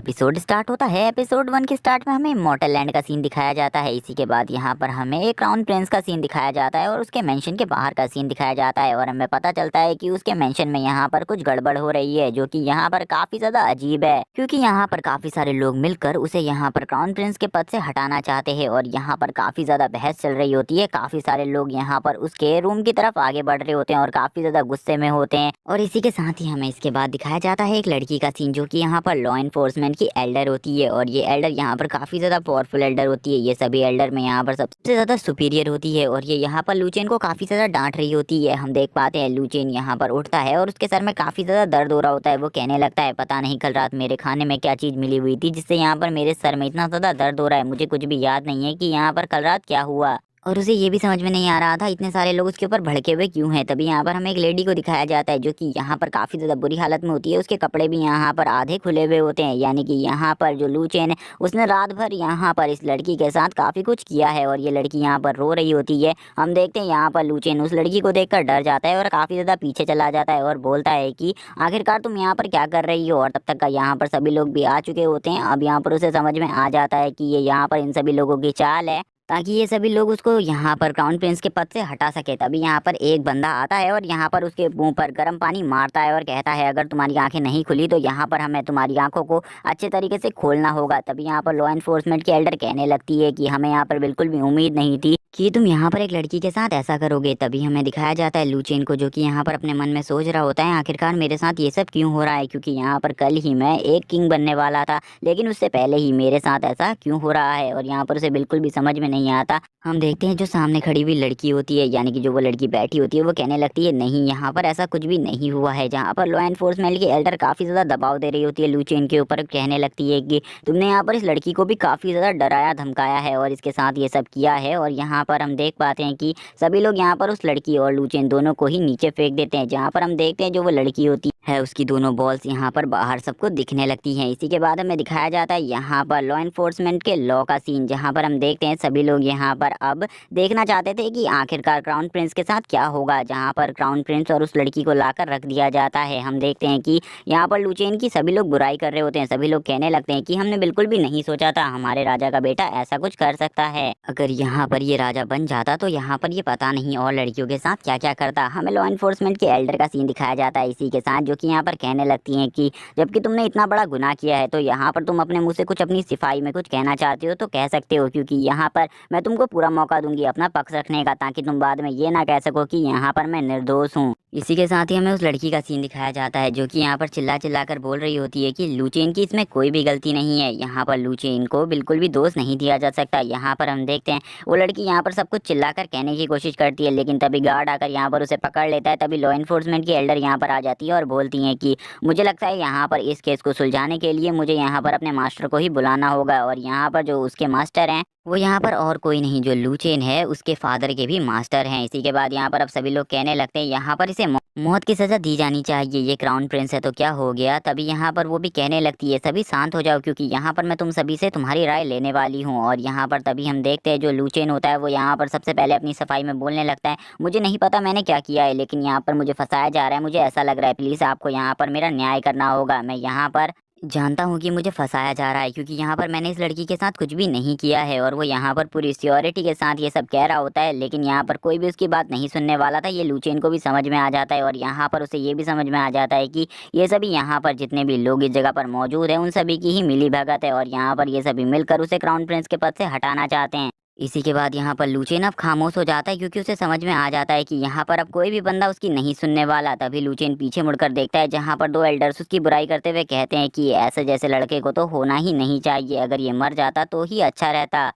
Episode start होता है। Episode 1 के स्टार्ट में हमें इमॉर्टल लैंड का सीन दिखाया जाता है। इसी के बाद यहाँ पर हमें एक क्राउन प्रिंस का सीन दिखाया जाता है और उसके मेंशन के बाहर का सीन दिखाया जाता है और हमें पता चलता है कि उसके मेंशन में यहाँ पर कुछ गड़बड़ हो रही है, जो कि यहाँ पर काफी ज्यादा अजीब है, क्योंकि यहाँ पर काफी सारे लोग मिलकर उसे यहाँ पर क्राउन प्रिंस के पद से हटाना चाहते हैं और यहाँ पर काफी ज्यादा बहस चल रही होती है। काफी सारे लोग यहाँ पर उसके रूम की तरफ आगे बढ़ रहे होते हैं और काफी ज्यादा गुस्से में होते हैं। और इसी के साथ ही हमें इसके बाद दिखाया जाता है एक लड़की का सीन, जो कि यहाँ पर लॉ एनफोर्समेंट की एल्डर होती है और ये एल्डर यहाँ पर काफी ज्यादा पावरफुल एल्डर होती है। ये सभी एल्डर में यहाँ पर सबसे ज्यादा सुपीरियर होती है और ये यहाँ पर लूचेन को काफी ज्यादा डांट रही होती है। हम देख पाते हैं लूचेन यहाँ पर उठता है और उसके सर में काफी ज्यादा दर्द हो रहा होता है। वो कहने लगता है, पता नहीं कल रात मेरे खाने में क्या चीज मिली हुई थी जिससे यहाँ पर मेरे सर में इतना ज्यादा दर्द हो रहा है। मुझे कुछ भी याद नहीं है कि यहाँ पर कल रात क्या हुआ। और उसे ये भी समझ में नहीं आ रहा था इतने सारे लोग उसके ऊपर भड़के हुए क्यों हैं। तभी यहाँ पर हमें एक लेडी को दिखाया जाता है, जो कि यहाँ पर काफी ज्यादा बुरी हालत में होती है। उसके कपड़े भी यहाँ पर आधे खुले हुए होते हैं, यानी कि यहाँ पर जो लूचेन है उसने रात भर यहाँ पर इस लड़की के साथ काफी कुछ किया है और ये लड़की यहाँ पर रो रही होती है। हम देखते हैं यहाँ पर लूचेन उस लड़की को देखकर डर जाता है और काफी ज्यादा पीछे चला जाता है और बोलता है कि आखिरकार तुम यहाँ पर क्या कर रही हो। और तब तक का यहाँ पर सभी लोग भी आ चुके होते हैं। अब यहाँ पर उसे समझ में आ जाता है कि ये यहाँ पर इन सभी लोगों की चाल है ताकि ये सभी लोग उसको यहाँ पर क्राउन प्रिंस के पद से हटा सके। तभी यहाँ पर एक बंदा आता है और यहाँ पर उसके मुंह पर गर्म पानी मारता है और कहता है, अगर तुम्हारी आंखें नहीं खुली तो यहाँ पर हमें तुम्हारी आंखों को अच्छे तरीके से खोलना होगा। तभी यहाँ पर लॉ एनफोर्समेंट की एल्डर कहने लगती है कि हमें यहाँ पर बिल्कुल भी उम्मीद नहीं थी कि तुम यहाँ पर एक लड़की के साथ ऐसा करोगे। तभी हमें दिखाया जाता है लूचेन को, जो कि यहाँ पर अपने मन में सोच रहा होता है, आखिरकार मेरे साथ ये सब क्यों हो रहा है, क्योंकि यहाँ पर कल ही मैं एक किंग बनने वाला था, लेकिन उससे पहले ही मेरे साथ ऐसा क्यों हो रहा है। और यहाँ पर उसे बिल्कुल भी समझ में नहीं आता। हम देखते हैं जो सामने खड़ी हुई लड़की होती है, यानी कि जो वो लड़की बैठी होती है, वो कहने लगती है, नहीं यहाँ पर ऐसा कुछ भी नहीं हुआ है। जहाँ पर लॉ एनफोर्समेंट की एल्डर काफी ज्यादा दबाव दे रही होती है लूचेन के ऊपर, कहने लगती है कि तुमने यहाँ पर इस लड़की को भी काफी ज्यादा डराया धमकाया है और इसके साथ ये सब किया है। और यहाँ पर हम देख पाते हैं कि सभी लोग यहाँ पर उस लड़की और लूचेन दोनों को ही नीचे फेंक देते हैं। जहाँ पर हम देखते हैं जो वो लड़की होती है उसकी दोनों बॉल्स यहाँ पर बाहर सबको दिखने लगती हैं। इसी के बाद हमें दिखाया जाता है यहाँ पर लॉ एनफोर्समेंट के लॉ का सीन, जहाँ पर हम देखते हैं सभी लोग यहाँ पर अब देखना चाहते थे कि आखिरकार क्राउन प्रिंस के साथ क्या होगा। जहाँ पर क्राउन प्रिंस और उस लड़की को लाकर रख दिया जाता है। हम देखते हैं कि यहाँ पर लूचेन की सभी लोग बुराई कर रहे होते हैं। सभी लोग कहने लगते हैं कि हमने बिल्कुल भी नहीं सोचा था हमारे राजा का बेटा ऐसा कुछ कर सकता है। अगर यहाँ पर ये राजा बन जाता तो यहाँ पर ये पता नहीं और लड़कियों के साथ क्या क्या करता। हमें लॉ एनफोर्समेंट के एल्डर का सीन दिखाया जाता है इसी के साथ, जो कि यहाँ पर कहने लगती हैं कि जबकि तुमने इतना बड़ा गुनाह किया है तो यहाँ पर तुम अपने मुंह से कुछ अपनी सिफाई में कुछ कहना चाहते हो तो कह सकते हो, क्योंकि यहाँ पर मैं तुमको पूरा मौका दूंगी अपना पक्ष रखने का, ताकि तुम बाद में ये ना कह सको कि यहाँ पर मैं निर्दोष हूँ। इसी के साथ ही हमें उस लड़की का सीन दिखाया जाता है, जो कि यहाँ पर चिल्ला चिल्ला कर बोल रही होती है कि लूचेन की इसमें कोई भी गलती नहीं है। यहाँ पर लूचेन को बिल्कुल भी दोष नहीं दिया जा सकता। यहाँ पर हम देखते हैं वो लड़की यहाँ पर सब कुछ चिल्लाकर कहने की कोशिश करती है, लेकिन तभी गार्ड आकर यहाँ पर उसे पकड़ लेता है। तभी लॉ एनफोर्समेंट की एल्डर यहाँ पर आ जाती है और बोलती है कि मुझे लगता है यहाँ पर इस केस को सुलझाने के लिए मुझे यहाँ पर अपने मास्टर को ही बुलाना होगा। और यहाँ पर जो उसके मास्टर हैं वो यहाँ पर और कोई नहीं, जो लूचेन है उसके फादर के भी मास्टर हैं। इसी के बाद यहाँ पर अब सभी लोग कहने लगते हैं यहाँ पर इसे मौत की सजा दी जानी चाहिए, ये क्राउन प्रिंस है तो क्या हो गया। तभी यहाँ पर वो भी कहने लगती है, सभी शांत हो जाओ क्योंकि यहाँ पर मैं तुम सभी से तुम्हारी राय लेने वाली हूँ। और यहाँ पर तभी हम देखते हैं जो लूचेन होता है वो यहाँ पर सबसे पहले अपनी सफाई में बोलने लगता है, मुझे नहीं पता मैंने क्या किया है, लेकिन यहाँ पर मुझे फंसाया जा रहा है, मुझे ऐसा लग रहा है, प्लीज़ आपको यहाँ पर मेरा न्याय करना होगा। मैं यहाँ पर जानता हूँ कि मुझे फंसाया जा रहा है क्योंकि यहाँ पर मैंने इस लड़की के साथ कुछ भी नहीं किया है। और वो यहाँ पर पूरी सियोरिटी के साथ ये सब कह रहा होता है, लेकिन यहाँ पर कोई भी उसकी बात नहीं सुनने वाला था। ये लूचेन को भी समझ में आ जाता है और यहाँ पर उसे ये भी समझ में आ जाता है कि ये सभी यहाँ पर जितने भी लोग इस जगह पर मौजूद हैं उन सभी की ही मिली भगत है और यहाँ पर ये सभी मिलकर उसे क्राउन प्रिंस के पद से हटाना चाहते हैं। इसी के बाद यहाँ पर लूचेन अब खामोश हो जाता है क्योंकि उसे समझ में आ जाता है कि यहाँ पर अब कोई भी बंदा उसकी नहीं सुनने वाला। तभी लूचेन पीछे मुड़कर देखता है जहाँ पर दो एल्डर्स उसकी बुराई करते हुए कहते हैं कि ऐसे जैसे लड़के को तो होना ही नहीं चाहिए, अगर ये मर जाता तो ही अच्छा रहता।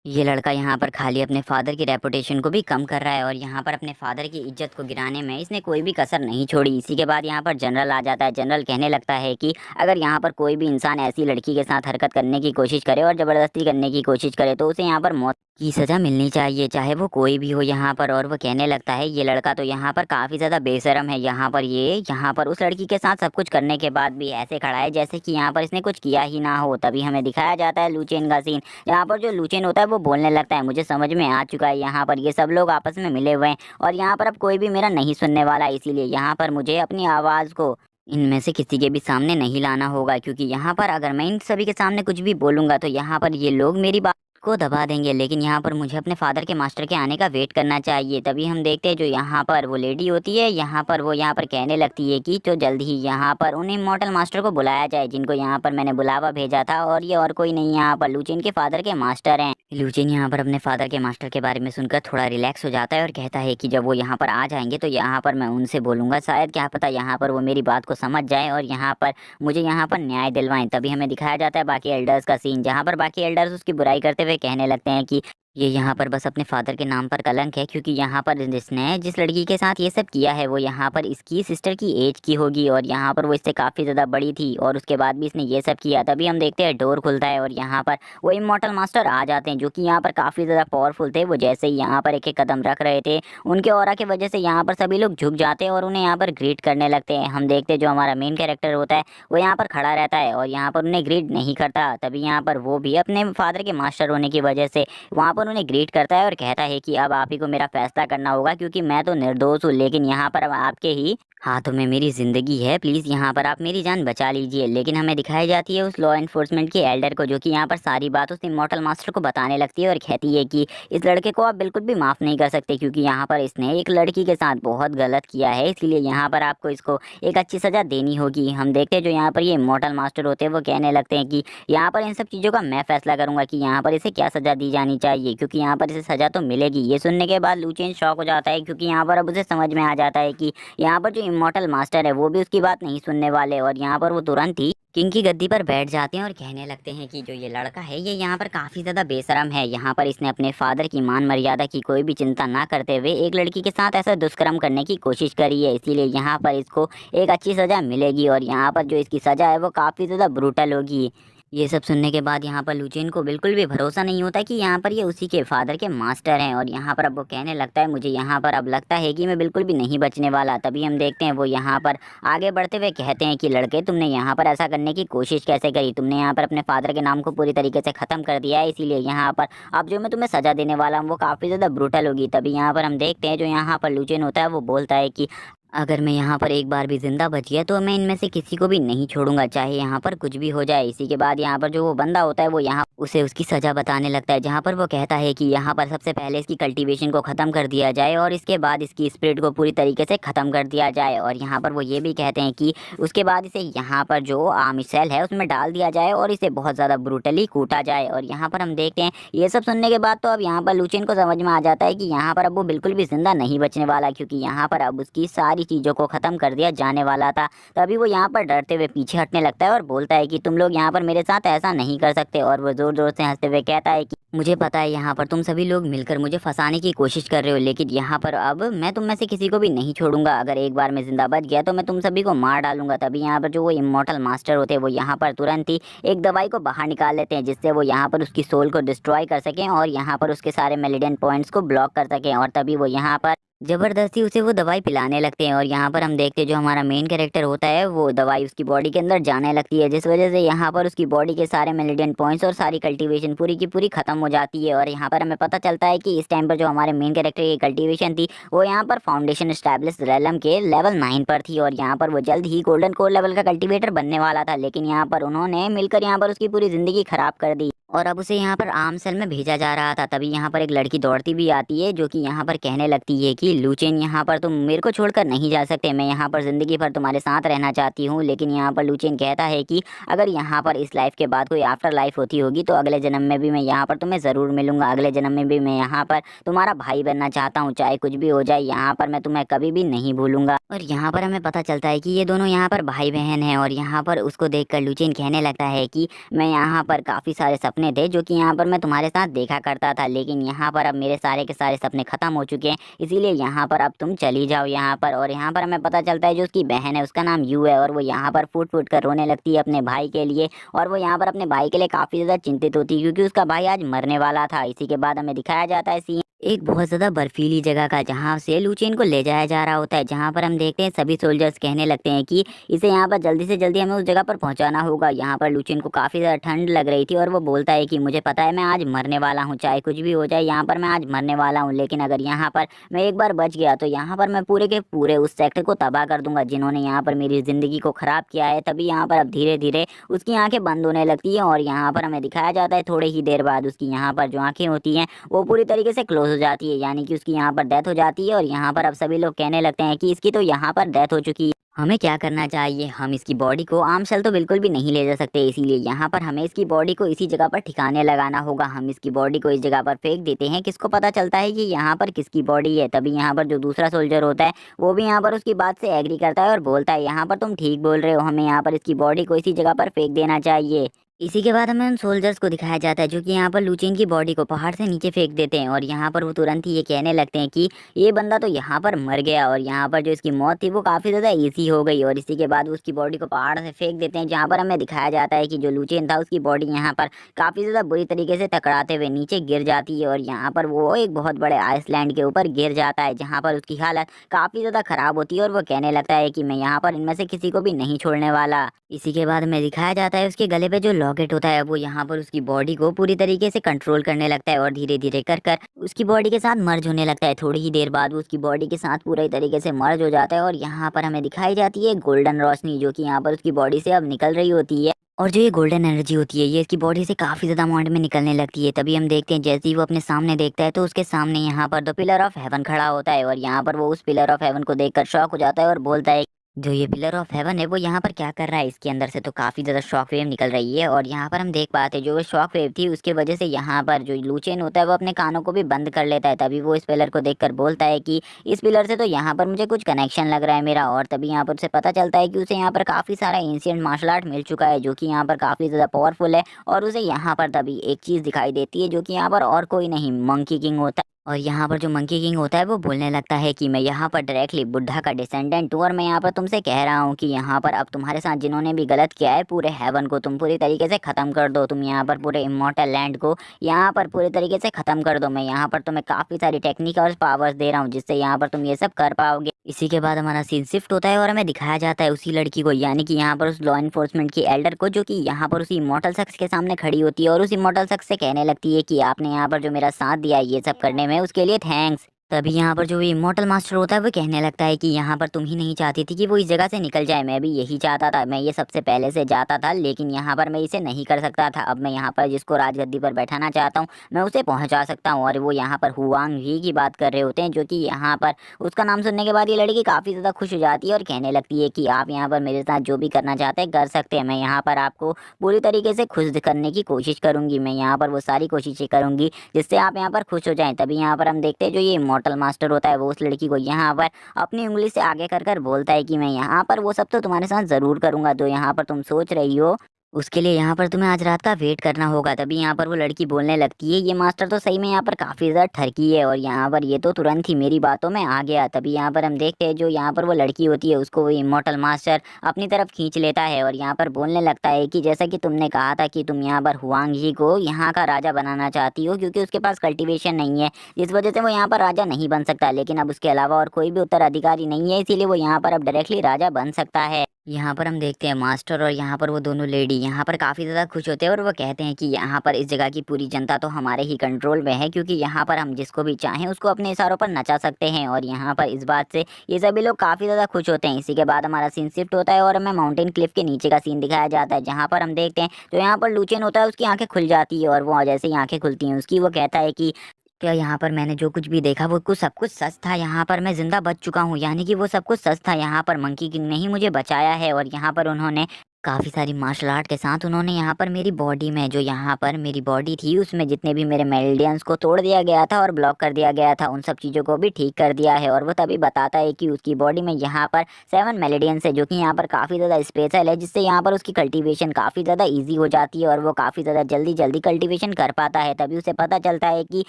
ये लड़का यहाँ पर खाली अपने फादर की रेपुटेशन को भी कम कर रहा है और यहाँ पर अपने फादर की इज्जत को गिराने में इसने कोई भी कसर नहीं छोड़ी। इसी के बाद यहाँ पर जनरल आ जाता है। जनरल कहने लगता है कि अगर यहाँ पर कोई भी इंसान ऐसी लड़की के साथ हरकत करने की कोशिश करे और ज़बरदस्ती करने की कोशिश करे तो उसे यहाँ पर मौत की सज़ा मिलनी चाहिए, चाहे वो कोई भी हो यहाँ पर। और वो कहने लगता है ये लड़का तो यहाँ पर काफ़ी ज़्यादा बेशरम है, यहाँ पर ये यहाँ पर उस लड़की के साथ सब कुछ करने के बाद भी ऐसे खड़ा है जैसे कि यहाँ पर इसने कुछ किया ही ना हो। तभी हमें दिखाया जाता है लूचेन का सीन, यहाँ पर जो लूचेन होता है वो बोलने लगता है, मुझे समझ में आ चुका है यहाँ पर ये सब लोग आपस में मिले हुए हैं और यहाँ पर अब कोई भी मेरा नहीं सुनने वाला, इसीलिए यहाँ पर मुझे अपनी आवाज़ को इनमें से किसी के भी सामने नहीं लाना होगा, क्योंकि यहाँ पर अगर मैं इन सभी के सामने कुछ भी बोलूँगा तो यहाँ पर ये लोग मेरी बात को दबा देंगे। लेकिन यहाँ पर मुझे अपने फादर के मास्टर के आने का वेट करना चाहिए। तभी हम देखते हैं जो यहाँ पर वो लेडी होती है, यहाँ पर वो यहाँ पर कहने लगती है कि तो जल्द ही यहाँ पर उन इमॉर्टल मास्टर को बुलाया जाए, जिनको यहाँ पर मैंने बुलावा भेजा था। और ये और कोई नहीं, यहाँ पर लूचेन के फादर के मास्टर हैं। लूचेन यहाँ पर अपने फादर के मास्टर के बारे में सुनकर थोड़ा रिलैक्स हो जाता है और कहता है कि जब वो यहाँ पर आ जाएंगे तो यहाँ पर मैं उनसे बोलूँगा, शायद क्या पता यहाँ पर वो मेरी बात को समझ जाए और यहाँ पर मुझे यहाँ पर न्याय दिलवाएं। तभी हमें दिखाया जाता है बाकी एल्डर्स का सीन, जहाँ पर बाकी एल्डर्स उसकी बुराई करते हुए कहने लगते हैं कि ये यहाँ पर बस अपने फादर के नाम पर कलंक है, क्योंकि यहाँ पर जिसने जिस लड़की के साथ ये सब किया है वो यहाँ पर इसकी सिस्टर की एज की होगी और यहाँ पर वो इससे काफ़ी ज़्यादा बड़ी थी और उसके बाद भी इसने ये सब किया। तभी हम देखते हैं डोर खुलता है और यहाँ पर वो इमॉर्टल मास्टर आ जाते हैं, जो कि यहाँ पर काफ़ी ज़्यादा पावरफुल थे। वो जैसे ही यहाँ पर एक एक कदम रख रहे थे, उनके ऑरा की वजह से यहाँ पर सभी लोग झुक जाते हैं और उन्हें यहाँ पर ग्रीट करने लगते हैं। हम देखते हैं जो हमारा मेन कैरेक्टर होता है वो यहाँ पर खड़ा रहता है और यहाँ पर उन्हें ग्रीट नहीं करता। तभी यहाँ पर वो भी अपने फादर के मास्टर होने की वजह से वहाँ पर उन्हें ग्रीट करता है और कहता है कि अब आप ही को मेरा फैसला करना होगा, क्योंकि मैं तो निर्दोष हूँ, लेकिन यहाँ पर अब आपके ही हाथों में मेरी ज़िंदगी है। प्लीज़ यहाँ पर आप मेरी जान बचा लीजिए। लेकिन हमें दिखाई जाती है उस लॉ एनफोर्समेंट के एल्डर को, जो कि यहाँ पर सारी बात उस इमॉर्टल मास्टर को बताने लगती है और कहती है कि इस लड़के को आप बिल्कुल भी माफ़ नहीं कर सकते, क्योंकि यहाँ पर इसने एक लड़की के साथ बहुत गलत किया है, इसलिए यहाँ पर आपको इसको एक अच्छी सज़ा देनी होगी। हम देखते हैं जो यहाँ पर ये इमॉर्टल मास्टर होते हैं वो कहने लगते हैं कि यहाँ पर इन सब चीज़ों का मैं फैसला करूँगा कि यहाँ पर इसे क्या सज़ा दी जानी चाहिए, क्योंकि यहाँ पर इसे सज़ा तो मिलेगी। ये सुनने के बाद लूचेन शॉक हो जाता है, क्योंकि यहाँ पर अब उसे समझ में आ जाता है कि यहाँ पर जो इमॉर्टल मास्टर है वो भी उसकी बात नहीं सुनने वाले और यहाँ पर वो तुरंत ही किंग की गद्दी पर बैठ जाते हैं और कहने लगते हैं कि जो ये लड़का है ये यहाँ पर काफ़ी ज़्यादा बेशरम है। यहाँ पर इसने अपने फादर की मान मर्यादा की कोई भी चिंता ना करते हुए एक लड़की के साथ ऐसा दुष्कर्म करने की कोशिश करी है, इसीलिए यहाँ पर इसको एक अच्छी सज़ा मिलेगी और यहाँ पर जो इसकी सज़ा है वो काफ़ी ज़्यादा ब्रूटल होगी। ये सब सुनने के बाद यहाँ पर लुचेन को बिल्कुल भी भरोसा नहीं होता कि यहाँ पर ये उसी के फादर के मास्टर हैं और यहाँ पर अब वो कहने लगता है मुझे यहाँ पर अब लगता है कि मैं बिल्कुल भी नहीं बचने वाला। तभी हम देखते हैं वो यहाँ पर आगे बढ़ते हुए कहते हैं कि लड़के तुमने यहाँ पर ऐसा करने की कोशिश कैसे करी, तुमने यहाँ पर अपने फादर के नाम को पूरी तरीके से ख़त्म कर दिया है, इसीलिए यहाँ पर अब जो मैं तुम्हें सज़ा देने वाला हूँ वो काफ़ी ज़्यादा ब्रूटल होगी। तभी यहाँ पर हम देखते हैं जो यहाँ पर लुचेन होता है वो बोलता है कि अगर मैं यहाँ पर एक बार भी जिंदा बच गया तो मैं इनमें से किसी को भी नहीं छोड़ूंगा, चाहे यहाँ पर कुछ भी हो जाए। इसी के बाद यहाँ पर जो वो बंदा होता है वो यहाँ उसे उसकी सजा बताने लगता है, जहाँ पर वो कहता है कि यहाँ पर सबसे पहले इसकी कल्टीवेशन को ख़त्म कर दिया जाए और इसके बाद इसकी स्पिरिट को पूरी तरीके से ख़त्म कर दिया जाए। और यहाँ पर वो ये भी कहते हैं कि उसके बाद इसे यहाँ पर जो आर्मी सेल है उसमें डाल दिया जाए और इसे बहुत ज़्यादा ब्रूटली कूटा जाए। और यहाँ पर हम देखते हैं ये सब सुनने के बाद तो अब यहाँ पर लुचेन को समझ में आ जाता है कि यहाँ पर अब वो बिल्कुल भी जिंदा नहीं बचने वाला, क्योंकि यहाँ पर अब उसकी सारी चीज़ों को ख़त्म कर दिया जाने वाला था। तभी वो यहाँ पर डरते हुए पीछे हटने लगता है और बोलता है कि तुम लोग यहाँ पर मेरे साथ ऐसा नहीं कर सकते। और वो ज़ोर ज़ोर से हंसते हुए कहता है कि मुझे पता है यहाँ पर तुम सभी लोग मिलकर मुझे फंसाने की कोशिश कर रहे हो, लेकिन यहाँ पर अब मैं तुम में से किसी को भी नहीं छोड़ूंगा। अगर एक बार मैं जिंदा बच गया तो मैं तुम सभी को मार डालूंगा। तभी यहाँ पर जो वो इमॉर्टल मास्टर होते हैं वो यहाँ पर तुरंत ही एक दवाई को बाहर निकाल लेते हैं, जिससे वो यहाँ पर उसकी सोल को डिस्ट्रॉय कर सकें और यहाँ पर उसके सारे मेलिडियन पॉइंट्स को ब्लॉक कर सकें। और तभी वो यहाँ पर जबरदस्ती उसे वो दवाई पिलाने लगते हैं और यहाँ पर हम देखते हैं जो हमारा मेन कैरेक्टर होता है वो दवाई उसकी बॉडी के अंदर जाने लगती है, जिस वजह से यहाँ पर उसकी बॉडी के सारे मेलिडियन पॉइंट्स और सारी कल्टीवेशन पूरी की पूरी खत्म हो जाती है। और यहाँ पर हमें पता चलता है कि इस टाइम पर जो हमारे मेन कैरेक्टर की कल्टीवेशन थी वो यहाँ पर फाउंडेशन स्टैब्लिश रेलम के लेवल 9 पर थी और यहाँ पर वो जल्द ही गोल्डन कोर लेवल का कल्टिवेटर बनने वाला था, लेकिन यहाँ पर उन्होंने मिलकर यहाँ पर उसकी पूरी ज़िंदगी खराब कर दी और अब उसे यहाँ पर आर्म सेल में भेजा जा रहा था। तभी यहाँ पर एक लड़की दौड़ती भी आती है, जो कि यहाँ पर कहने लगती है कि लुचेन यहाँ पर तुम मेरे को छोड़कर नहीं जा सकते, मैं यहाँ पर ज़िंदगी भर तुम्हारे साथ रहना चाहती हूँ। लेकिन यहाँ पर लुचेन कहता है कि अगर यहाँ पर इस लाइफ के बाद कोई आफ्टर लाइफ होती होगी तो अगले जन्म में भी मैं यहाँ पर तुम्हें ज़रूर मिलूंगा, अगले जन्म में भी मैं यहाँ पर तुम्हारा भाई बनना चाहता हूँ, चाहे कुछ भी हो जाए यहाँ पर मैं तुम्हें कभी भी नहीं भूलूंगा। और यहाँ पर हमें पता चलता है कि ये दोनों यहाँ पर भाई बहन हैं और यहाँ पर उसको देखकर लुचेन कहने लगता है कि मैं यहाँ पर काफ़ी सारे सपने थे जो कि यहाँ पर मैं तुम्हारे साथ देखा करता था, लेकिन यहाँ पर अब मेरे सारे के सारे सपने ख़त्म हो चुके हैं, इसीलिए यहाँ पर अब तुम चली जाओ यहाँ पर। और यहाँ पर हमें पता चलता है जो उसकी बहन है उसका नाम यू है और वो यहाँ पर फूट फूट कर रोने लगती है अपने भाई के लिए और वो यहाँ पर अपने भाई के लिए काफ़ी ज़्यादा चिंतित होती है, क्योंकि उसका भाई आज मरने वाला था। इसी के बाद हमें दिखाया जाता है सीन एक बहुत ज़्यादा बर्फीली जगह का, जहाँ से लुचेन को ले जाया जा रहा होता है। जहाँ पर हम देखते हैं सभी सोल्जर्स कहने लगते हैं कि इसे यहाँ पर जल्दी से जल्दी हमें उस जगह पर पहुँचाना होगा। यहाँ पर लुचेन को काफ़ी ज़्यादा ठंड लग रही थी और वो बोलता है कि मुझे पता है मैं आज मरने वाला हूँ, चाहे कुछ भी हो जाए यहाँ पर मैं आज मरने वाला हूँ, लेकिन अगर यहाँ पर मैं एक बार बच गया तो यहाँ पर मैं पूरे के पूरे उस सेक्टर को तबाह कर दूंगा जिन्होंने यहाँ पर मेरी ज़िंदगी को ख़राब किया है। तभी यहाँ पर अब धीरे धीरे उसकी आंखें बंद होने लगती हैं और यहाँ पर हमें दिखाया जाता है थोड़े ही देर बाद उसकी यहाँ पर जो आंखें होती हैं वो पूरी तरीके से क्लोज हो जाती है, यानी कि उसकी यहाँ पर डेथ हो जाती है। और यहाँ पर अब सभी लोग कहने लगते हैं कि इसकी तो यहाँ पर डेथ हो चुकी है, हमें क्या करना चाहिए। हम इसकी बॉडी को आम शल तो बिल्कुल भी नहीं ले जा सकते, इसीलिए यहाँ पर हमें इसकी बॉडी को इसी जगह पर ठिकाने लगाना होगा। हम इसकी बॉडी को इस जगह पर फेंक देते हैं। किसको पता चलता है कि यहाँ पर किसकी बॉडी है। तभी यहाँ पर जो दूसरा सोल्जर होता है वो भी यहाँ पर उसकी बात से एग्री करता है और बोलता है यहाँ पर तुम ठीक बोल रहे हो, हमें यहाँ पर इसकी बॉडी को इसी जगह पर फेंक देना चाहिए। इसी के बाद हमें उन सोल्जर्स को दिखाया जाता है जो कि यहाँ पर लुचेन की बॉडी को पहाड़ से नीचे फेंक देते हैं और यहाँ पर वो तुरंत ही ये कहने लगते हैं कि ये बंदा तो यहाँ पर मर गया और यहाँ पर जो इसकी मौत थी वो काफ़ी ज़्यादा इजी हो गई। और इसी के बाद वो उसकी बॉडी को पहाड़ से फेंक देते हैं, जहाँ पर हमें दिखाया जाता है कि जो लुचेन था उसकी बॉडी यहाँ पर काफ़ी ज़्यादा बुरी तरीके से टकराते हुए नीचे गिर जाती है और यहाँ पर वो एक बहुत बड़े आइसलैंड के ऊपर गिर जाता है, जहाँ पर उसकी हालत काफ़ी ज़्यादा ख़राब होती है और वो कहने लगता है कि मैं यहाँ पर इनमें से किसी को भी नहीं छोड़ने वाला। इसी के बाद हमें दिखाया जाता है उसके गले पे जो लॉकेट होता है वो यहाँ पर उसकी बॉडी को पूरी तरीके से कंट्रोल करने लगता है और धीरे धीरे कर कर उसकी बॉडी के साथ मर्ज होने लगता है। थोड़ी ही देर बाद वो उसकी बॉडी के साथ पूरे तरीके से मर्ज हो जाता है और यहाँ पर हमें दिखाई जाती है गोल्डन रोशनी जो कि यहाँ पर उसकी बॉडी से अब निकल रही होती है। और जो ये गोल्डन एनर्जी होती है ये इसकी बॉडी से काफ़ी ज़्यादा अमाउंट में निकलने लगती है। तभी हम देखते हैं जैसे ही वो अपने सामने देखता है तो उसके सामने यहाँ पर द पिलर ऑफ हेवन खड़ा होता है और यहाँ पर वो उस पिलर ऑफ हेवन को देखकर शॉक हो जाता है और बोलता है जो ये पिलर ऑफ हेवन है वो यहाँ पर क्या कर रहा है। इसके अंदर से तो काफ़ी ज़्यादा शॉक वेव निकल रही है और यहाँ पर हम देख पाते हैं जो वो शॉक वेव थी उसके वजह से यहाँ पर जो लुचेन होता है वो अपने कानों को भी बंद कर लेता है। तभी वो इस पिलर को देखकर बोलता है कि इस पिलर से तो यहाँ पर मुझे कुछ कनेक्शन लग रहा है मेरा। और तभी यहाँ पर उसे पता चलता है कि उसे यहाँ पर काफ़ी सारा एंशिएंट मार्शल आर्ट मिल चुका है जो कि यहाँ पर काफ़ी ज़्यादा पावरफुल है। और उसे यहाँ पर तभी एक चीज़ दिखाई देती है जो कि यहाँ पर और कोई नहीं मंकी किंग होता है। और यहाँ पर जो मंकी किंग होता है वो बोलने लगता है कि मैं यहाँ पर डायरेक्टली बुद्धा का डिसेंडेंट हूँ और मैं यहाँ पर तुमसे कह रहा हूँ कि यहाँ पर अब तुम्हारे साथ जिन्होंने भी गलत किया है पूरे हेवन को तुम पूरी तरीके से ख़त्म कर दो। तुम यहाँ पर पूरे इमॉर्टल लैंड को यहाँ पर पूरे तरीके से ख़त्म कर दो। मैं यहाँ पर तुम्हें काफ़ी सारी टेक्निक और पावर्स दे रहा हूँ जिससे यहाँ पर तुम ये सब कर पाओगे। इसी के बाद हमारा सीन शिफ्ट होता है और हमें दिखाया जाता है उसी लड़की को, यानी कि यहाँ पर उस लॉ इन्फोर्समेंट की एल्डर को जो कि यहाँ पर उसी इमॉर्टल शख्स के सामने खड़ी होती है और उस इमॉर्टल शख्स से कहने लगती है कि आपने यहाँ पर जो मेरा साथ दिया है ये सब करने में उसके लिए थैंक्स। तभी यहाँ पर जो इमॉर्टल मास्टर होता है वो कहने लगता है कि यहाँ पर तुम ही नहीं चाहती थी कि वो इस जगह से निकल जाए, मैं भी यही चाहता था, मैं ये सबसे पहले से जाता था, लेकिन यहाँ पर मैं इसे नहीं कर सकता था। अब मैं यहाँ पर जिसको राजगद्दी पर बैठाना चाहता हूँ मैं उसे पहुँचा सकता हूँ। और वो यहाँ पर हुआंग ही की बात कर रहे होते हैं जो कि यहाँ पर उसका नाम सुनने के बाद ये लड़की काफ़ी ज़्यादा खुश हो जाती है और कहने लगती है कि आप यहाँ पर मेरे साथ जो भी करना चाहते हैं कर सकते हैं। मैं यहाँ पर आपको पूरी तरीके से खुश करने की कोशिश करूँगी, मैं यहाँ पर वो सारी कोशिशें करूँगी जिससे आप यहाँ पर खुश हो जाएं। तभी यहाँ पर हम देखते हैं जो ये इमॉर्टल मास्टर होता है वो उस लड़की को यहाँ पर अपनी उंगली से आगे कर कर बोलता है कि मैं यहाँ पर वो सब तो तुम्हारे साथ ज़रूर करूँगा जो यहाँ पर तुम सोच रही हो, उसके लिए यहाँ पर तुम्हें आज रात का वेट करना होगा। तभी यहाँ पर वो लड़की बोलने लगती है ये मास्टर तो सही में यहाँ पर काफ़ी ज़्यादा ठरकी है और यहाँ पर ये तो तुरंत ही मेरी बातों में आ गया। तभी यहाँ पर हम देखते हैं जो यहाँ पर वो लड़की होती है उसको वो इमॉर्टल मास्टर अपनी तरफ खींच लेता है और यहाँ पर बोलने लगता है कि जैसा कि तुमने कहा था कि तुम यहाँ पर हुआंग ही को यहाँ का राजा बनाना चाहती हो क्योंकि उसके पास कल्टिवेशन नहीं है, जिस वजह से वो यहाँ पर राजा नहीं बन सकता, लेकिन अब उसके अलावा और कोई भी उत्तराधिकारी नहीं है इसीलिए वो यहाँ पर अब डायरेक्टली राजा बन सकता है। यहाँ पर हम देखते हैं मास्टर और यहाँ पर वो दोनों लेडी यहाँ पर काफ़ी ज़्यादा खुश होते हैं और वो कहते हैं कि यहाँ पर इस जगह की पूरी जनता तो हमारे ही कंट्रोल में है क्योंकि यहाँ पर हम जिसको भी चाहें उसको अपने इशारों पर नचा सकते हैं। और यहाँ पर इस बात से ये सभी लोग काफ़ी ज़्यादा खुश होते हैं। इसी के बाद हमारा सीन शिफ्ट होता है और हमें माउंटेन क्लिफ के नीचे का सीन दिखाया जाता है जहाँ पर हम देखते हैं जो यहाँ पर लुचेन होता है उसकी आंखें खुल जाती है और वो जैसे ही आंखें खुलती हैं उसकी वो कहता है कि क्या यहाँ पर मैंने जो कुछ भी देखा वो कुछ सब कुछ सच था, यहाँ पर मैं जिंदा बच चुका हूँ, यानी कि वो सब कुछ सच था। यहाँ पर मंकी किंग ने ही मुझे बचाया है और यहाँ पर उन्होंने काफ़ी सारी मार्शल आर्ट के साथ उन्होंने यहाँ पर मेरी बॉडी में जो यहाँ पर मेरी बॉडी थी उसमें जितने भी मेरे मेरिडियंस को तोड़ दिया गया था और ब्लॉक कर दिया गया था उन सब चीज़ों को भी ठीक कर दिया है। और वो तभी बताता है कि उसकी बॉडी में यहाँ पर 7 मेरिडियंस है जो कि यहाँ पर काफ़ी ज़्यादा स्पेशल है जिससे यहाँ पर उसकी कल्टीवेशन काफ़ी ज़्यादा ईजी हो जाती है और वो काफ़ी ज़्यादा जल्दी जल्दी कल्टीवेशन कर पाता है। तभी उसे पता चलता है कि